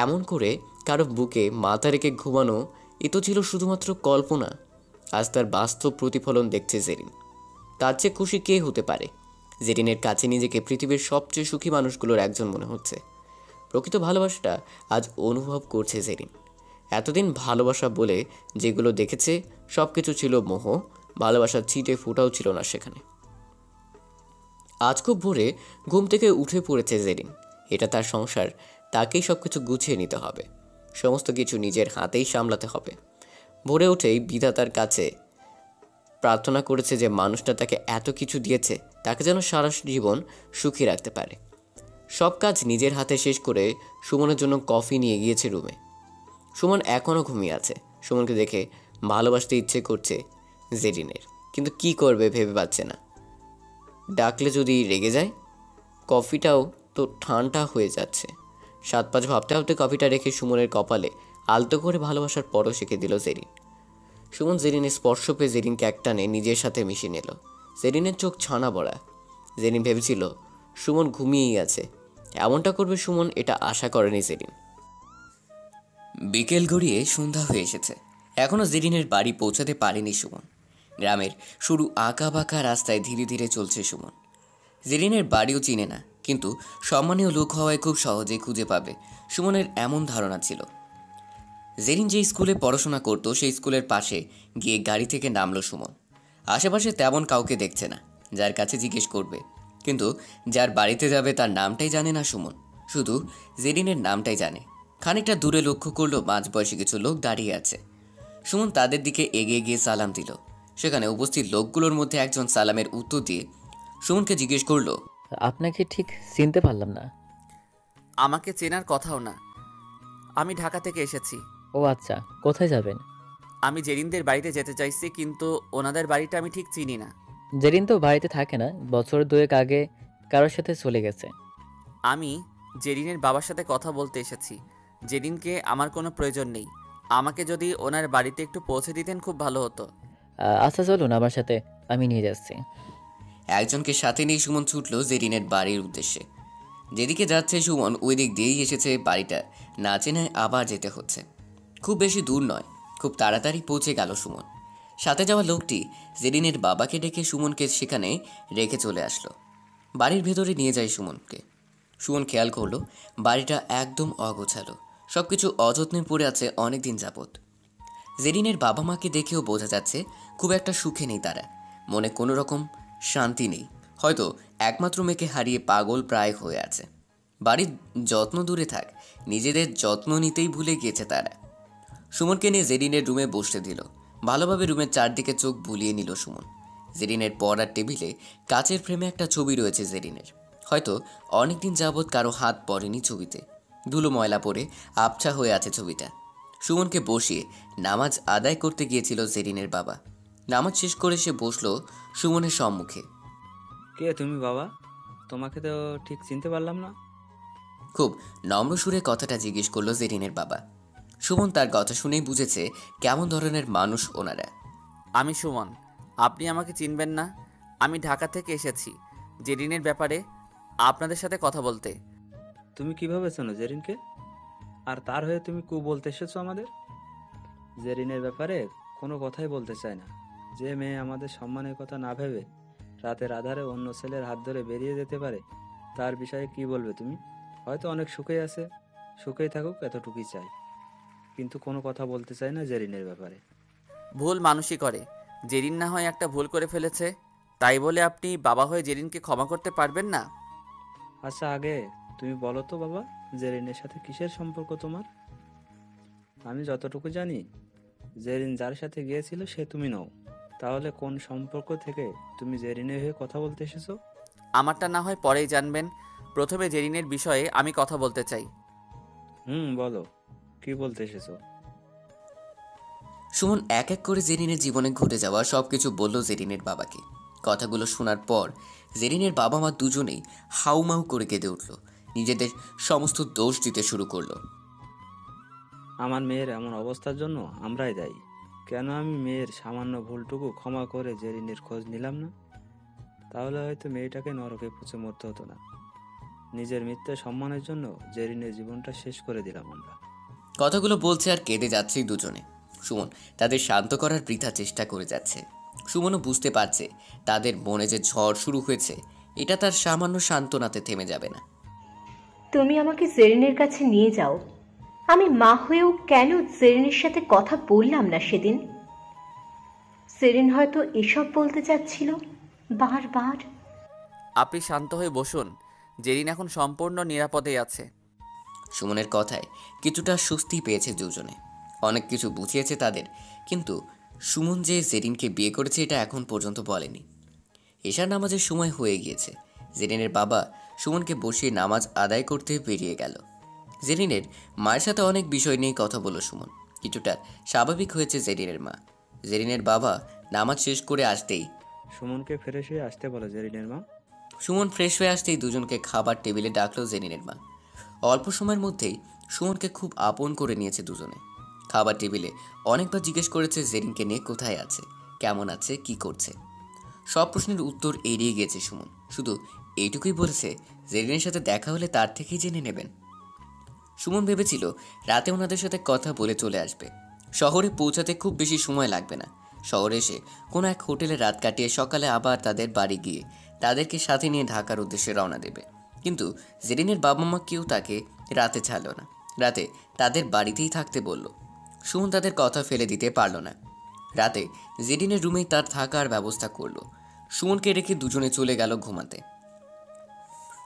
এমন করে কারো বুকে মাথা রেখে ঘুমানো এ তো ছিল শুধুমাত্র কল্পনা। আজ তার বাস্তব প্রতিফলন দেখছে জেরিন। তার চেয়ে খুশি কে হতে পারে? জেরিনের কাছে নিজেকে পৃথিবীর সবচেয়ে সুখী মানুষগুলোর একজন মনে হচ্ছে। প্রকৃত ভালোবাসাটা আজ অনুভব করছে জেরিন। এতদিন ভালোবাসা বলে যেগুলো দেখেছে সব কিছু ছিল মোহ। ভালোবাসার ছিটে ফোটাও ছিল না সেখানে। আজ খুব ভোরে ঘুম থেকে উঠে পড়েছে জেরিন। এটা তার সংসার, তাকেই সব কিছু গুছিয়ে নিতে হবে। সমস্ত কিছু নিজের হাতেই সামলাতে হবে। ভোরে উঠেই বিধাতার কাছে প্রার্থনা করেছে যে মানুষটা তাকে এত কিছু দিয়েছে তাকে যেন সারা জীবন সুখী রাখতে পারে। সব কাজ নিজের হাতে শেষ করে সুমনের জন্য কফি নিয়ে গিয়েছে রুমে। সুমন এখনও ঘুমিয়ে আছে। সুমনকে দেখে ভালোবাসতে ইচ্ছে করছে জেরিনের, কিন্তু কি করবে ভেবে পাচ্ছে না। ডাকলে যদি রেগে যায়? কফিটাও তো ঠান্ডা হয়ে যাচ্ছে। 7-5 ভাবতে ভাবতে কফিটা রেখে সুমনের কপালে আলতো করে ভালোবাসার পরশ এঁকে দিল জেরিন। সুমন জেরিনের স্পর্শ পেয়ে জেরিনকে একটানে নিজের সাথে মিশিয়ে নিল। জেরিনের চোখ ছানা বড়া। জেরিন ভেবেছিল সুমন ঘুমিয়েই আছে। এমনটা করবে সুমন এটা আশা করেনি জেরিন। বিকেল গড়িয়ে সন্ধ্যা হয়ে এসেছে। এখনও জেরিনের বাড়ি পৌঁছাতে পারেনি সুমন। গ্রামের সরু আঁকা বাঁকা রাস্তায় ধীরে ধীরে চলছে সুমন। জেরিনের বাড়িও চিনে না, কিন্তু সম্মানীয় লোক হওয়ায় খুব সহজেই খুঁজে পাবে সুমনের এমন ধারণা ছিল। জেরিন যে স্কুলে পড়াশোনা করতো সেই স্কুলের পাশে গিয়ে গাড়ি থেকে নামলো সুমন। আশেপাশে তেমন কাউকে দেখছে না যার কাছে জিজ্ঞেস করবে, কিন্তু যার বাড়িতে যাবে তার নামটাই জানে না সুমন, শুধু জেরিনের নামটাই জানে। খানিকটা দূরে লক্ষ্য করলো মাঝবয়সী কিছু লোক দাঁড়িয়ে আছে। সুমন তাদের দিকে এগিয়ে গিয়ে সালাম দিল। সেখানে উপস্থিত লোকগুলোর মধ্যে একজন সালামের উত্তর দিয়ে সুমনকে জিজ্ঞেস করলো, আপনাকে ঠিক চিনতে পারলাম না। আমাকে চেনার কথাও না, আমি ঢাকা থেকে এসেছি। ও আচ্ছা, কোথায় যাবেন? আমি জেরিনদের বাড়িতে যেতে চাইছি, কিন্তু ওনাদের বাড়িটা আমি ঠিক চিনি না। জেরিন তো বাড়িতে থাকে না, বছর 2 আগে কারোর সাথে চলে গেছে। আমি জেরিনের বাবার সাথে কথা বলতে এসেছি। জেরিনকে আমার কোনো প্রয়োজন নেই, আমাকে যদি ওনার বাড়িতে একটু পৌঁছে দিতেন খুব ভালো হতো। আচ্ছা চলুন আমার সাথে, আমি নিয়ে যাচ্ছি। একজনকে সাথে নিয়ে সুমন ছুটল জেরিনের বাড়ির উদ্দেশ্যে। যেদিকে যাচ্ছে সুমন ওই দিক দিয়েই এসেছে। বাড়িটা না চেনায় আবার যেতে হচ্ছে। খুব বেশি দূর নয়, খুব তাড়াতাড়ি পৌঁছে গেল সুমন। সাথে যাওয়া লোকটি জেরিনের বাবাকে ডেকে সুমনকে সেখানে রেখে চলে আসলো। বাড়ির ভেতরে নিয়ে যায় সুমনকে। সুমন খেয়াল করলো বাড়িটা একদম অগোছালো, সব কিছু অযত্নে পড়ে আছে অনেক দিন যাবৎ। জেরিনের বাবা মাকে দেখেও বোঝা যাচ্ছে খুব একটা সুখে নেই তারা, মনে কোনো রকম শান্তি নেই। হয়তো একমাত্র মেয়েকে হারিয়ে পাগল প্রায় হয়ে আছে। বাড়ির যত্ন দূরে থাক, নিজেদের যত্ন নিতেই ভুলে গিয়েছে তারা। সুমনকে নিয়ে জেরিনের রুমে বসতে দিল। ভালোভাবে রুমের চারদিকে চোখ বুলিয়ে নিল সুমন। জেরিনের পড়ার টেবিলে কাচের ফ্রেমে একটা ছবি রয়েছে জেরিনের। হয়তো অনেকদিন যাবৎ কারো হাত পড়েনি ছবিতে, ধুলো ময়লা পড়ে আবছা হয়ে আছে ছবিটা। সুমনকে বসিয়ে নামাজ আদায় করতে গিয়েছিল জেরিনের বাবা। নামাজ শেষ করে সে বসলো সুমনের সম্মুখে। কে তুমি বাবা? তোমাকে তো ঠিক চিনতে পারলাম না। খুব নম্র সুরে কথাটা জিজ্ঞেস করলো জেরিনের বাবা। সুমন তার কথা শুনেই বুঝেছে কেমন ধরনের মানুষ ওনারা। আমি সুমন, আপনি আমাকে চিনবেন না। আমি ঢাকা থেকে এসেছি জেরিনের ব্যাপারে আপনাদের সাথে কথা বলতে। তুমি কিভাবে চেনো জেরিনকে? আর তার হয়ে তুমি বলতে এসেছো আমাদের? জেরিনের ব্যাপারে কোনো কথাই বলতে চায় না। যে মেয়ে আমাদের সম্মানের কথা না ভেবে রাতের আধারে অন্য ছেলের হাত ধরে বেরিয়ে যেতে পারে, তার বিষয়ে কি বলবে তুমি? হয়তো অনেক সুখেই আছে, সুখেই থাকুক, এতটুকুই চাই, কিন্তু কোনো কথা বলতে চায় না জেরিনের ব্যাপারে। ভুল মানুষই করে। জেরিন না হয় একটা ভুল করে ফেলেছে, তাই বলে আপনি বাবা হয়ে জেরিনকে ক্ষমা করতে পারবেন না? আচ্ছা আগে তুমি বলো তো বাবা, জেরিনের সাথে কিসের সম্পর্ক তোমার? আমি যতটুকু জানি জেরিন যার সাথে গিয়েছিল সে তুমি নও। তাহলে কোন সম্পর্ক থেকে তুমি জেরিনের হয়ে কথা বলতে এসেছো? আমারটা না হয় পরেই জানবেন, প্রথমে জেরিনের বিষয়ে আমি কথা বলতে চাই। বলো, কি বলতে এসেছো? সুমন এক এক করে জেরিনের জীবনে ঘটে যাওয়া সবকিছু বলল জেরিনের বাবাকে। কথাগুলো শোনার পর জেরিনের বাবা মা দুজনেই হাউমাউ করে কেঁদে উঠল, নিজেদের সমস্ত দোষ দিতে শুরু করলো। আমার মেয়ের এমন অবস্থার জন্য আমরাই দায়ী। কেন আমি মেয়ের সামান্য ভুলটুকু ক্ষমা করে জেরিনের খোঁজ নিলাম না? তাহলে হয়তো মেয়েটাকে নরকে পুঁছে মরতে হতো না। নিজের মিথ্যে সম্মানের জন্য জেরিনের জীবনটা শেষ করে দিলাম আমরা। কথাগুলো বলছে আর কেঁদে যাচ্ছে দুজনে। সুমন তাদের শান্ত করার বৃথা চেষ্টা করে যাচ্ছে। সুমনও বুঝতে পারছে তাদের মনে যে ঝড় শুরু হয়েছে এটা তার সামান্য সান্ত্বনাতে থেমে যাবে না। তুমি আমাকে জেরিনের কাছে নিয়ে যাও। আমি মা হয়েও কেন জেরিনের সাথে কথা বললাম না সেদিন? জেরিন হয়তো এসব বলতে চাচ্ছিল বারবার। আপনি শান্ত হয়ে বসুন, জেরিন এখন সম্পূর্ণ নিরাপদেই আছে। সুমনের কথায় কিছুটা স্বস্তি পেয়েছে দুজনে। অনেক কিছু বুঝিয়েছে তাদের, কিন্তু সুমন যে জেরিনকে বিয়ে করেছে এটা এখন পর্যন্ত বলেনি। এশার নামাজের সময় হয়ে গিয়েছে। জেরিনের বাবা সুমনকে বসিয়ে নামাজ আদায় করতে বেরিয়ে গেল। জেরিনের মায়ের সাথে অনেক বিষয় নিয়ে কথা বলল সুমন। কিছুটা স্বাভাবিক হয়েছে জেরিনের মা। জেরিনের বাবা নামাজ শেষ করে আসতেই সুমনকে ফ্রেশ হয়ে আসতে বলো জেরিনের মা। সুমন ফ্রেশ হয়ে আসতেই দুজনকে খাবার টেবিলে ডাকলো জেরিনের মা। অল্প সময়ের মধ্যেই সুমনকে খুব আপন করে নিয়েছে দুজনে। খাবার টেবিলে অনেকবার জিজ্ঞেস করেছে জেরিনকে নিয়ে কোথায় আছে, কেমন আছে, কি করছে। সব প্রশ্নের উত্তর এড়িয়ে গেছে সুমন। শুধু এইটুকুই বলেছে জেরিনের সাথে দেখা হলে তার থেকেই জেনে নেবেন। সুমন ভেবেছিল রাতে ওনাদের সাথে কথা বলে চলে আসবে। শহরে পৌঁছাতে খুব বেশি সময় লাগবে না। শহরে এসে কোনো এক হোটেলে রাত কাটিয়ে সকালে আবার তাদের বাড়ি গিয়ে তাদেরকে সাথে নিয়ে ঢাকার উদ্দেশ্যে রওনা দেবে। কিন্তু জেরিনের বাবা মা কেউ তাকে রাতে ছাড়ল না। রাতে তাদের বাড়িতেই থাকতে বলল। সুমন তাদের কথা ফেলে দিতে পারল না। রাতে জেরিনের রুমেই তার থাকার ব্যবস্থা করলো। সুমনকে রেখে দুজনে চলে গেল ঘুমাতে।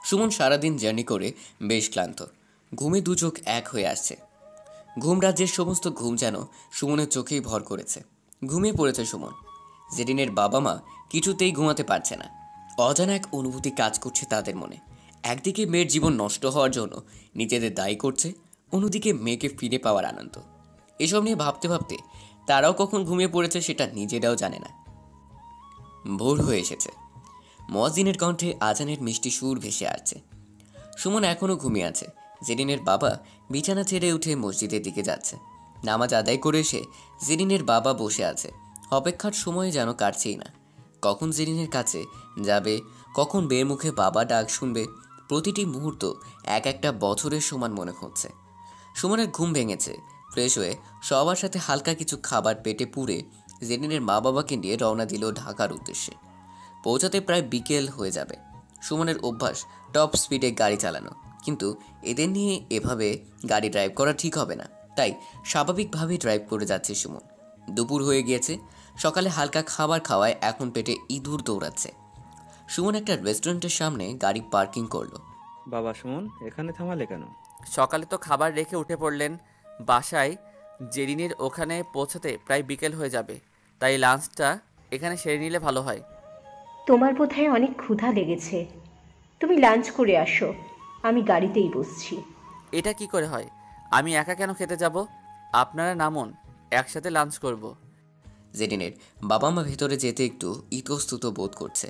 সুমন সারাদিন জার্নি করে বেশ ক্লান্ত। ঘুমে দু চোখ এক হয়ে আসছে। ঘুম রাজ্যের সমস্ত ঘুম যেন সুমনের চোখেই ভর করেছে। ঘুমিয়ে পড়েছে সুমন। জেরিনের বাবা মা কিছুতেই ঘুমাতে পারছে না। অজানা এক অনুভূতি কাজ করছে তাদের মনে। একদিকে মেয়ের জীবন নষ্ট হওয়ার জন্য নিজেদের দায়ী করছে, অন্যদিকে মেয়েকে ফিরে পাওয়ার আনন্দ। এসব নিয়ে ভাবতে ভাবতে তারাও কখন ঘুমিয়ে পড়েছে সেটা নিজেরাও জানে না। ভোর হয়ে এসেছে। মুয়াজ্জিনের কণ্ঠে আজানের মিষ্টি সুর ভেসে আসছে। সুমন এখনও ঘুমিয়ে আছে। জেরিনের বাবা বিছানা ছেড়ে উঠে মসজিদের দিকে যাচ্ছে। নামাজ আদায় করে এসে জেরিনের বাবা বসে আছে। অপেক্ষার সময় যেন কাটছেই না। কখন জেরিনের কাছে যাবে, কখন বের মুখে বাবা ডাক শুনবে, প্রতিটি মুহূর্ত এক একটা বছরের সমান মনে হচ্ছে। সুমনের ঘুম ভেঙেছে। ফ্রেশ হয়ে সবার সাথে হালকা কিছু খাবার পেটে পুরে জেরিনের মা বাবাকে নিয়ে রওনা দিল ঢাকার উদ্দেশ্যে। পৌঁছাতে প্রায় বিকেল হয়ে যাবে। সুমনের অভ্যাস টপ স্পিডে গাড়ি চালানো, কিন্তু এদের নিয়ে এভাবে গাড়ি ড্রাইভ করা ঠিক হবে না। তাই স্বাভাবিকভাবেই ড্রাইভ করে যাচ্ছে সুমন। দুপুর হয়ে গিয়েছে। সকালে হালকা খাবার খাওয়ায় এখন পেটে ইঁদুর দৌড়াচ্ছে। সুমন একটা রেস্টুরেন্টের সামনে গাড়ি পার্কিং করলো। বাবা সুমন, এখানে থামালে কেন? সকালে তো খাবার রেখে উঠে পড়লেন। বাসায় জেরিনের ওখানে পৌঁছাতে প্রায় বিকেল হয়ে যাবে, তাই লাঞ্চটা এখানে সেরে নিলে ভালো হয়। তোমার বোধহয় অনেক ক্ষুধা লেগেছে, তুমি লাঞ্চ করে আসো, আমি গাড়িতেই বসছি। এটা কি করে হয়? আমি একা কেন খেতে যাব? আপনারা নামুন, একসাথে লাঞ্চ করব। জেরিনের বাবা মা ভেতরে যেতে একটু ইতস্তত বোধ করছে।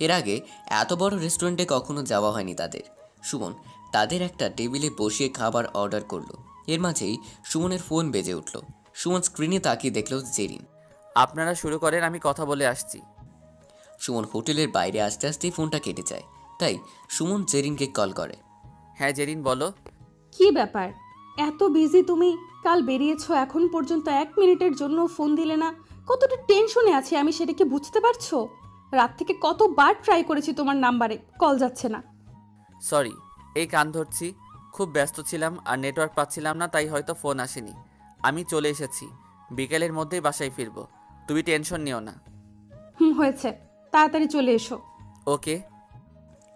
এর আগে এত বড় রেস্টুরেন্টে কখনো যাওয়া হয়নি তাদের। সুমন তাদের একটা টেবিলে বসিয়ে খাবার অর্ডার করলো। এর মাঝেই সুমনের ফোন বেজে উঠল। সুমন স্ক্রিনে তাকিয়ে দেখল জেরিন। আপনারা শুরু করেন, আমি কথা বলে আসছি। সুমন হোটেলের বাইরে আসতে আসতেই ফোনটা কেটে যায়। তাই সুমন জেরিনকে কল করে। হ্যাঁ জেরিন বলো। কি ব্যাপার, এত বিজি তুমি? কাল বেরিয়েছো, এখন পর্যন্ত 1 মিনিটের জন্য ফোন দিলে না। কতটা টেনশনে আছি আমি, সেটা কি বুঝতে পারছো? রাত থেকে কতবার ট্রাই করেছি তোমার নাম্বারে, কল যাচ্ছে না। সরি, এই কান ধরছি, খুব ব্যস্ত ছিলাম আর নেটওয়ার্ক পাচ্ছিলাম না, তাই হয়তো ফোন আসেনি। আমি চলে এসেছি, বিকেলের মধ্যেই বাসায় ফিরবো, তুমি টেনশন নিও না। হয়েছে, তাড়াতাড়ি চলে এসো। ওকে।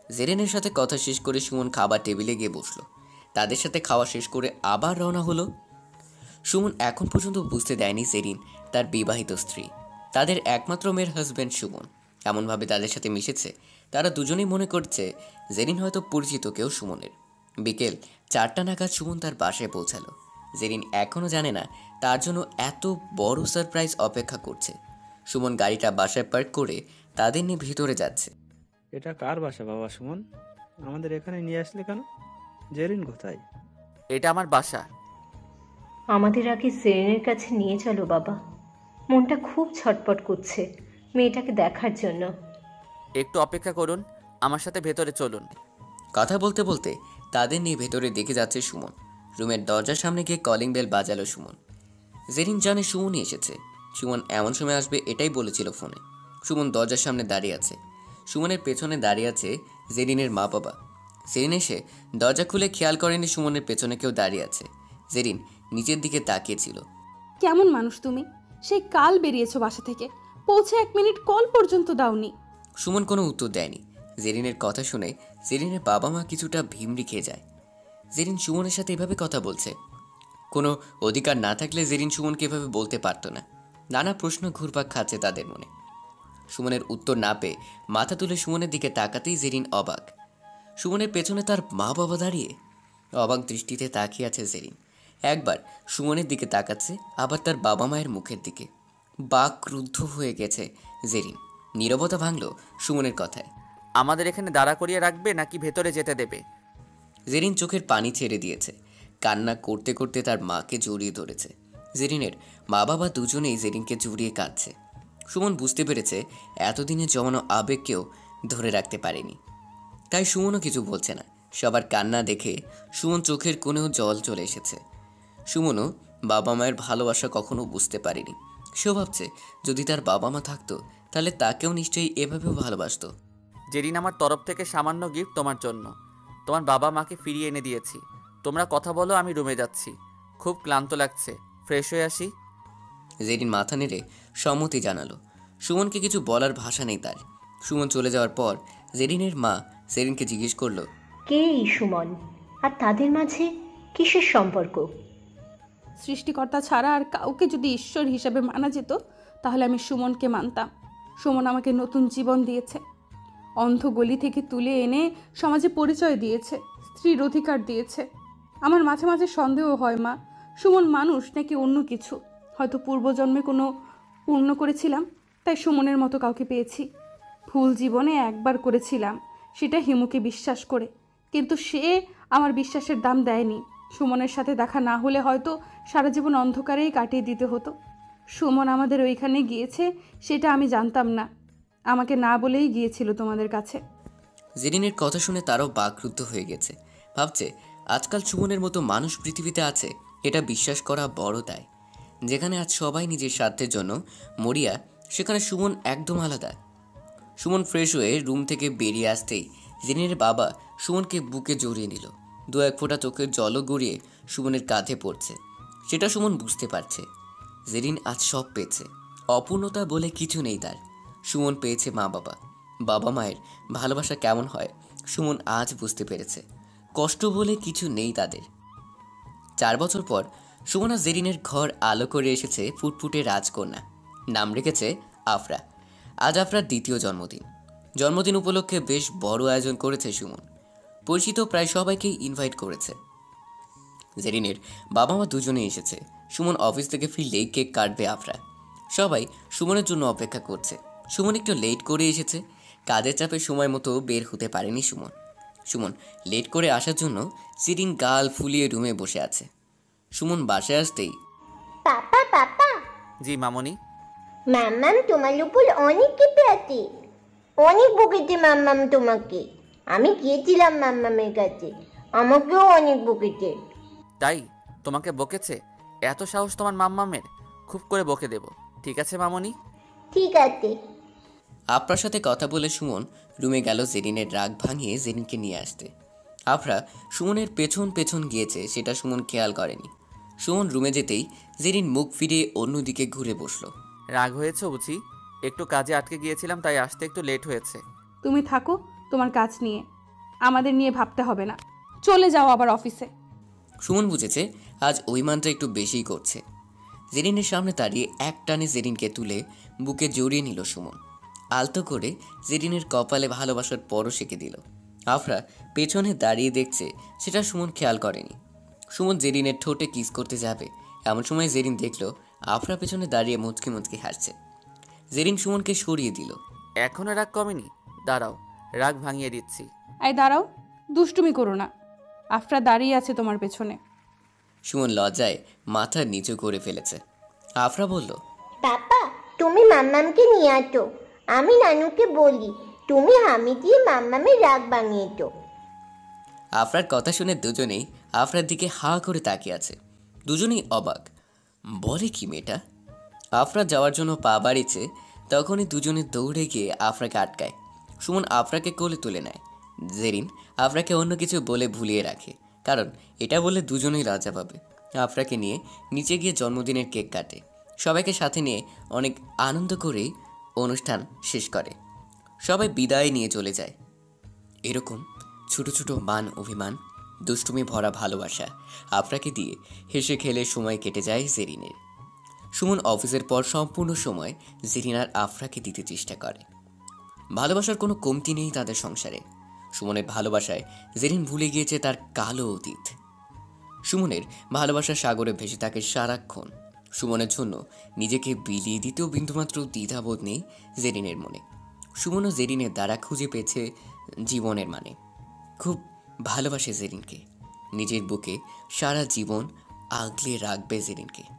জেরিনের সাথে কথা শেষ করে সুমন খাবার টেবিলে গিয়ে বসলো। তাদের সাথে খাওয়া শেষ করে আবার রওনা হলো। সুমন এখন পর্যন্ত বুঝতে দেয়নি জেরিন তার বিবাহিত স্ত্রী। তাদের একমাত্র মেয়ের হাজব্যান্ড সুমন। এমনভাবে তাদের সাথে মিশেছে, তারা দুজনেই মনে করছে জেরিন হয়তো পরিচিত কেউ সুমনের। বিকেল 4টা নাগাদ সুমন তার বাসায় পৌঁছালো। জেরিন এখনও জানে না তার জন্য এত বড় সারপ্রাইজ অপেক্ষা করছে। সুমন গাড়িটা বাসায় পার্ক করে তাদের নিয়ে ভিতরে যাচ্ছে। এটা কার বাসা বাবা সুমন? আমাদের এখানে নিয়ে আসলে কেন? জেরিন কোথায়? এটা আমার বাসা। আমাদের আগে জেরিনের কাছে নিয়ে চলো বাবা, মনটা খুব ছটপট করছে মেয়েটাকে দেখার জন্য। একটু অপেক্ষা করুন, আমার সাথে ভেতরে চলুন। কথা বলতে বলতে তাদের নিয়ে ভেতরে দেখে যাচ্ছে সুমন। রুমের দরজার সামনে গিয়ে কলিং বেল বাজালো সুমন। জেরিন জানে সুমনই এসেছে। সুমন এমন সময় আসবে এটাই বলেছিল ফোনে। সুমন দরজার সামনে দাঁড়িয়ে আছে। সুমনের পেছনে দাঁড়িয়ে আছে জেরিনের মা বাবা। জেরিন এসে দরজা খুলে খেয়াল করেনি সুমনের পেছনে কেউ দাঁড়িয়ে আছে। জেরিন নিচের দিকে তাকিয়েছিল। কেমন মানুষ তুমি? সেই কাল বেরিয়েছো বাসা থেকে, পৌঁছে 1 মিনিট কল পর্যন্ত দাওনি। সুমন কোনো উত্তর দেয়নি। জেরিনের কথা শুনে জেরিনের বাবা মা কিছুটা ভিমড়ি খেয়ে যায়। জেরিন সুমনের সাথে এভাবে কথা বলছে। কোনো অধিকার না থাকলে জেরিন সুমনকে এভাবে বলতে পারত না। নানা প্রশ্ন ঘুরপাক খাচ্ছে তাদের মনে। সুমনের উত্তর না পেয়ে মাথা তুলে সুমনের দিকে তাকাতেই জেরিন অবাক। সুমনের পেছনে তার মা বাবা দাঁড়িয়ে। অবাক দৃষ্টিতে তাকিয়ে আছে জেরিন। একবার সুমনের দিকে তাকাচ্ছে, আবার তার বাবা মায়ের মুখের দিকে। বাকরুদ্ধ হয়ে গেছে জেরিন। নীরবতা ভাঙল সুমনের কথায়। আমাদের এখানে দাঁড়া করিয়ে রাখবে নাকি ভেতরে যেতে দেবে? জেরিন চোখের পানি ছেড়ে দিয়েছে। কান্না করতে করতে তার মাকে জড়িয়ে ধরেছে। জেরিনের মা বাবা দুজনেই জেরিনকে জড়িয়ে কাঁদছে। সুমন বুঝতে পেরেছে এতদিনে জমানো আবেগকেও ধরে রাখতে পারেনি, তাই সুমনও কিছু বলছে না। সবার কান্না দেখে সুমন চোখের কোণেও জল চলে এসেছে। সুমনও বাবা মায়ের ভালোবাসা কখনো বুঝতে পারেনি। সেও ভাবছে যদি তার বাবা মা থাকতো তাহলে তাকেও নিশ্চয়ই এভাবেও ভালোবাসতো। জেরিন, আমার তরফ থেকে সামান্য গিফট তোমার জন্য। তোমার বাবা মাকে ফিরিয়ে এনে দিয়েছি। তোমরা কথা বলো, আমি রুমে যাচ্ছি। খুব ক্লান্ত লাগছে, ফ্রেশ হয়ে আসি। জেরিন মাথা নেড়ে সম্মতি জানালো। সুমনকে কিছু বলার ভাষা নেই তার। সুমন চলে যাওয়ার পর জেরিনের মা জেরিনকে জিজ্ঞেস করলো, কে এই সুমন, আর তাদের মাঝে কিসের সম্পর্ক? সৃষ্টিকর্তা ছাড়া আর কাউকে যদি ঈশ্বর হিসাবে মানা যেত তাহলে আমি সুমনকে মানতাম। সুমন আমাকে নতুন জীবন দিয়েছে, অন্ধ গলি থেকে তুলে এনে সমাজে পরিচয় দিয়েছে, স্ত্রীর অধিকার দিয়েছে। আমার মাঝে মাঝে সন্দেহ হয় মা, সুমন মানুষ নাকি অন্য কিছু। হয়তো পূর্বজন্মে কোনো পূর্ণ করেছিলাম, তাই সুমনের মতো কাউকে পেয়েছি। ভুল জীবনে একবার করেছিলাম, সেটা হিমুকে বিশ্বাস করে, কিন্তু সে আমার বিশ্বাসের দাম দেয়নি। সুমনের সাথে দেখা না হলে হয়তো সারা জীবন অন্ধকারেই কাটিয়ে দিতে হতো। সুমন আমাদের ওইখানে গিয়েছে সেটা আমি জানতাম না, আমাকে না বলেই গিয়েছিল তোমাদের কাছে। জেরিনের কথা শুনে তারও বাকরুদ্ধ হয়ে গেছে। ভাবছে আজকাল সুমনের মতো মানুষ পৃথিবীতে আছে, এটা বিশ্বাস করা বড় দায়। যেখানে আজ সবাই নিজের স্বার্থের জন্য মরিয়া, সেখানে সুমন একদম আলাদা। সুমন ফ্রেশ হয়ে রুম থেকে বেরিয়ে আসতেই জেরিনের বাবা সুমনকে বুকে জড়িয়ে নিল। দু এক ফোঁটা চোখের জলও গড়িয়ে সুমনের কাঁধে পড়ছে। সেটা সুমন বুঝতে পারছে জেরিন আজ সব পেয়েছে। অপূর্ণতা বলে কিছু নেই তার। সুমন পেয়েছে মা বাবা। বাবা মায়ের ভালোবাসা কেমন হয় সুমন আজ বুঝতে পেরেছে। কষ্ট বলে কিছু নেই তাদের। 4 বছর পর সুমন আর জেরিনের ঘর আলো করে এসেছে ফুটফুটে রাজকন্যা। নাম রেখেছে আফরা। আজ আফরার দ্বিতীয় জন্মদিন। জন্মদিন উপলক্ষে বেশ বড় আয়োজন করেছে সুমন। পরিচিত প্রায় সবাইকেই ইনভাইট করেছে। জেরিনের বাবা মা দুজনেই এসেছে। সুমন অফিস থেকে ফিরলেই কেক কাটবে আফরা। সবাই সুমনের জন্য অপেক্ষা করছে। সুমন একটু লেট করে এসেছে। কাজের চাপে সময় মতো বের হতে পারেনি সুমন। সুমন লেট করে আসার জন্য জেরিন গাল ফুলিয়ে রুমে বসে আছে। সুমন বাসায় আসতেই, পাপা পাপা, জি মামনি। মাম্মাম তোমার উপর অনেক কেঁপে আছে, অনেক বকেছে মাম্মাম তোমাকে। আমি গিয়েছিলাম মাম্মামের কাছে, আমাকেও অনেক বকেছে। তাই তোমাকে বকেছে? এত সাহস তোমার মাম্মামের? খুব করে বকে দেব। ঠিক আছে মামনি। ঠিক আছে। আফরার সাথে কথা বলে সুমন রুমে গেল জেরিনের রাগ ভাঙিয়ে জেরিনকে নিয়ে আসতে। আফরা সুমনের পেছন পেছন গিয়েছে সেটা সুমন খেয়াল করেনি। সুমন রুমে যেতেই জেরিন মুখ ফিরিয়ে অন্যদিকে ঘুরে বসলো। রাগ হয়েছে বুঝি? একটু কাজে আটকে গিয়েছিলাম, তাই আসতে একটু লেট হয়েছে। তুমি থাকো তোমার কাজ নিয়ে, আমাদের নিয়ে ভাবতে হবে না। চলে যাও আবার অফিসে। সুমন বুঝেছে আজ ওই মানটা একটু বেশিই করছে। জেরিনের সামনে দাঁড়িয়ে এক টানে জেরিনকে তুলে বুকে জড়িয়ে নিল সুমন। আলতো করে জেরিনের কপালে ভালোবাসার পরশ এঁকে দিল। আফরা পেছনে দাঁড়িয়ে দেখছে, সেটা সুমন খেয়াল করেনি। সুমন জেরিনের ঠোঁটে কিস করতে যাবে, এমন সময় জেরিন দেখল আফরা পেছনে দাঁড়িয়ে মুচকি মুচকি হাসছে। জেরিন সুমনকে সরিয়ে দিল। এখনো রাগ কমেনি? দাঁড়াও, রাগ ভাঙিয়ে দিচ্ছি। এই দাঁড়াও, দুষ্টুমি করো না। আফরা দাঁড়িয়ে আছে তোমার পেছনে। সুমন লজ্জায় মাথা নিচু করে ফেলেছে। আফরা বলল, পাপা তুমি মাম্মামকে নিয়ে আসো, আমি নানুকে বলি তুমি হামি দিয়ে মাম্মামের রাগ বানিয়েছো। আফরার কথা শুনে দুজনেই আফরার দিকে হা করে তাকিয়ে আছে। দুজনেই অবাক, বলে কি মেয়েটা। আফরা যাওয়ার জন্য পা বাড়িয়েছে, তখনই দুজনে দৌড়ে গিয়ে আফরাকে আটকায়। সুমন আফরাকে কোলে তুলে নেয়। জেরিন আফরাকে অন্য কিছু বলে ভুলিয়ে রাখে, কারণ এটা বলে দুজনেই লজ্জা পাবে। আফরাকে নিয়ে নিচে গিয়ে জন্মদিনের কেক কাটে। সবাইকে সাথে নিয়ে অনেক আনন্দ করেই অনুষ্ঠান শেষ করে। সবাই বিদায় নিয়ে চলে যায়। এরকম ছোট ছোট মান অভিমান, দুষ্টুমি ভরা ভালোবাসা আফরাকে দিয়ে হেসে খেলে সময় কেটে যায় জেরিনের। সুমন অফিসের পর সম্পূর্ণ সময় জেরিন আর আফরাকে দিতে চেষ্টা করে। ভালোবাসার কোনো কমতি নেই তাদের সংসারে। সুমনের ভালোবাসায় জেরিন ভুলে গিয়েছে তার কালো অতীত। সুমনের ভালোবাসার সাগরে ভেসে থাকে সারাক্ষণ। সুমনের জন্য নিজেকে বিলিয়ে দিতেও বিন্দুমাত্র দ্বিধাবোধ নেই জেরিনের মনে। সুমনও জেরিনের দ্বারা খুঁজে পেয়েছে জীবনের মানে। খুব ভালোবাসে জেরিনকে, নিজের বুকে সারা জীবন আগলে রাখবে জেরিনকে।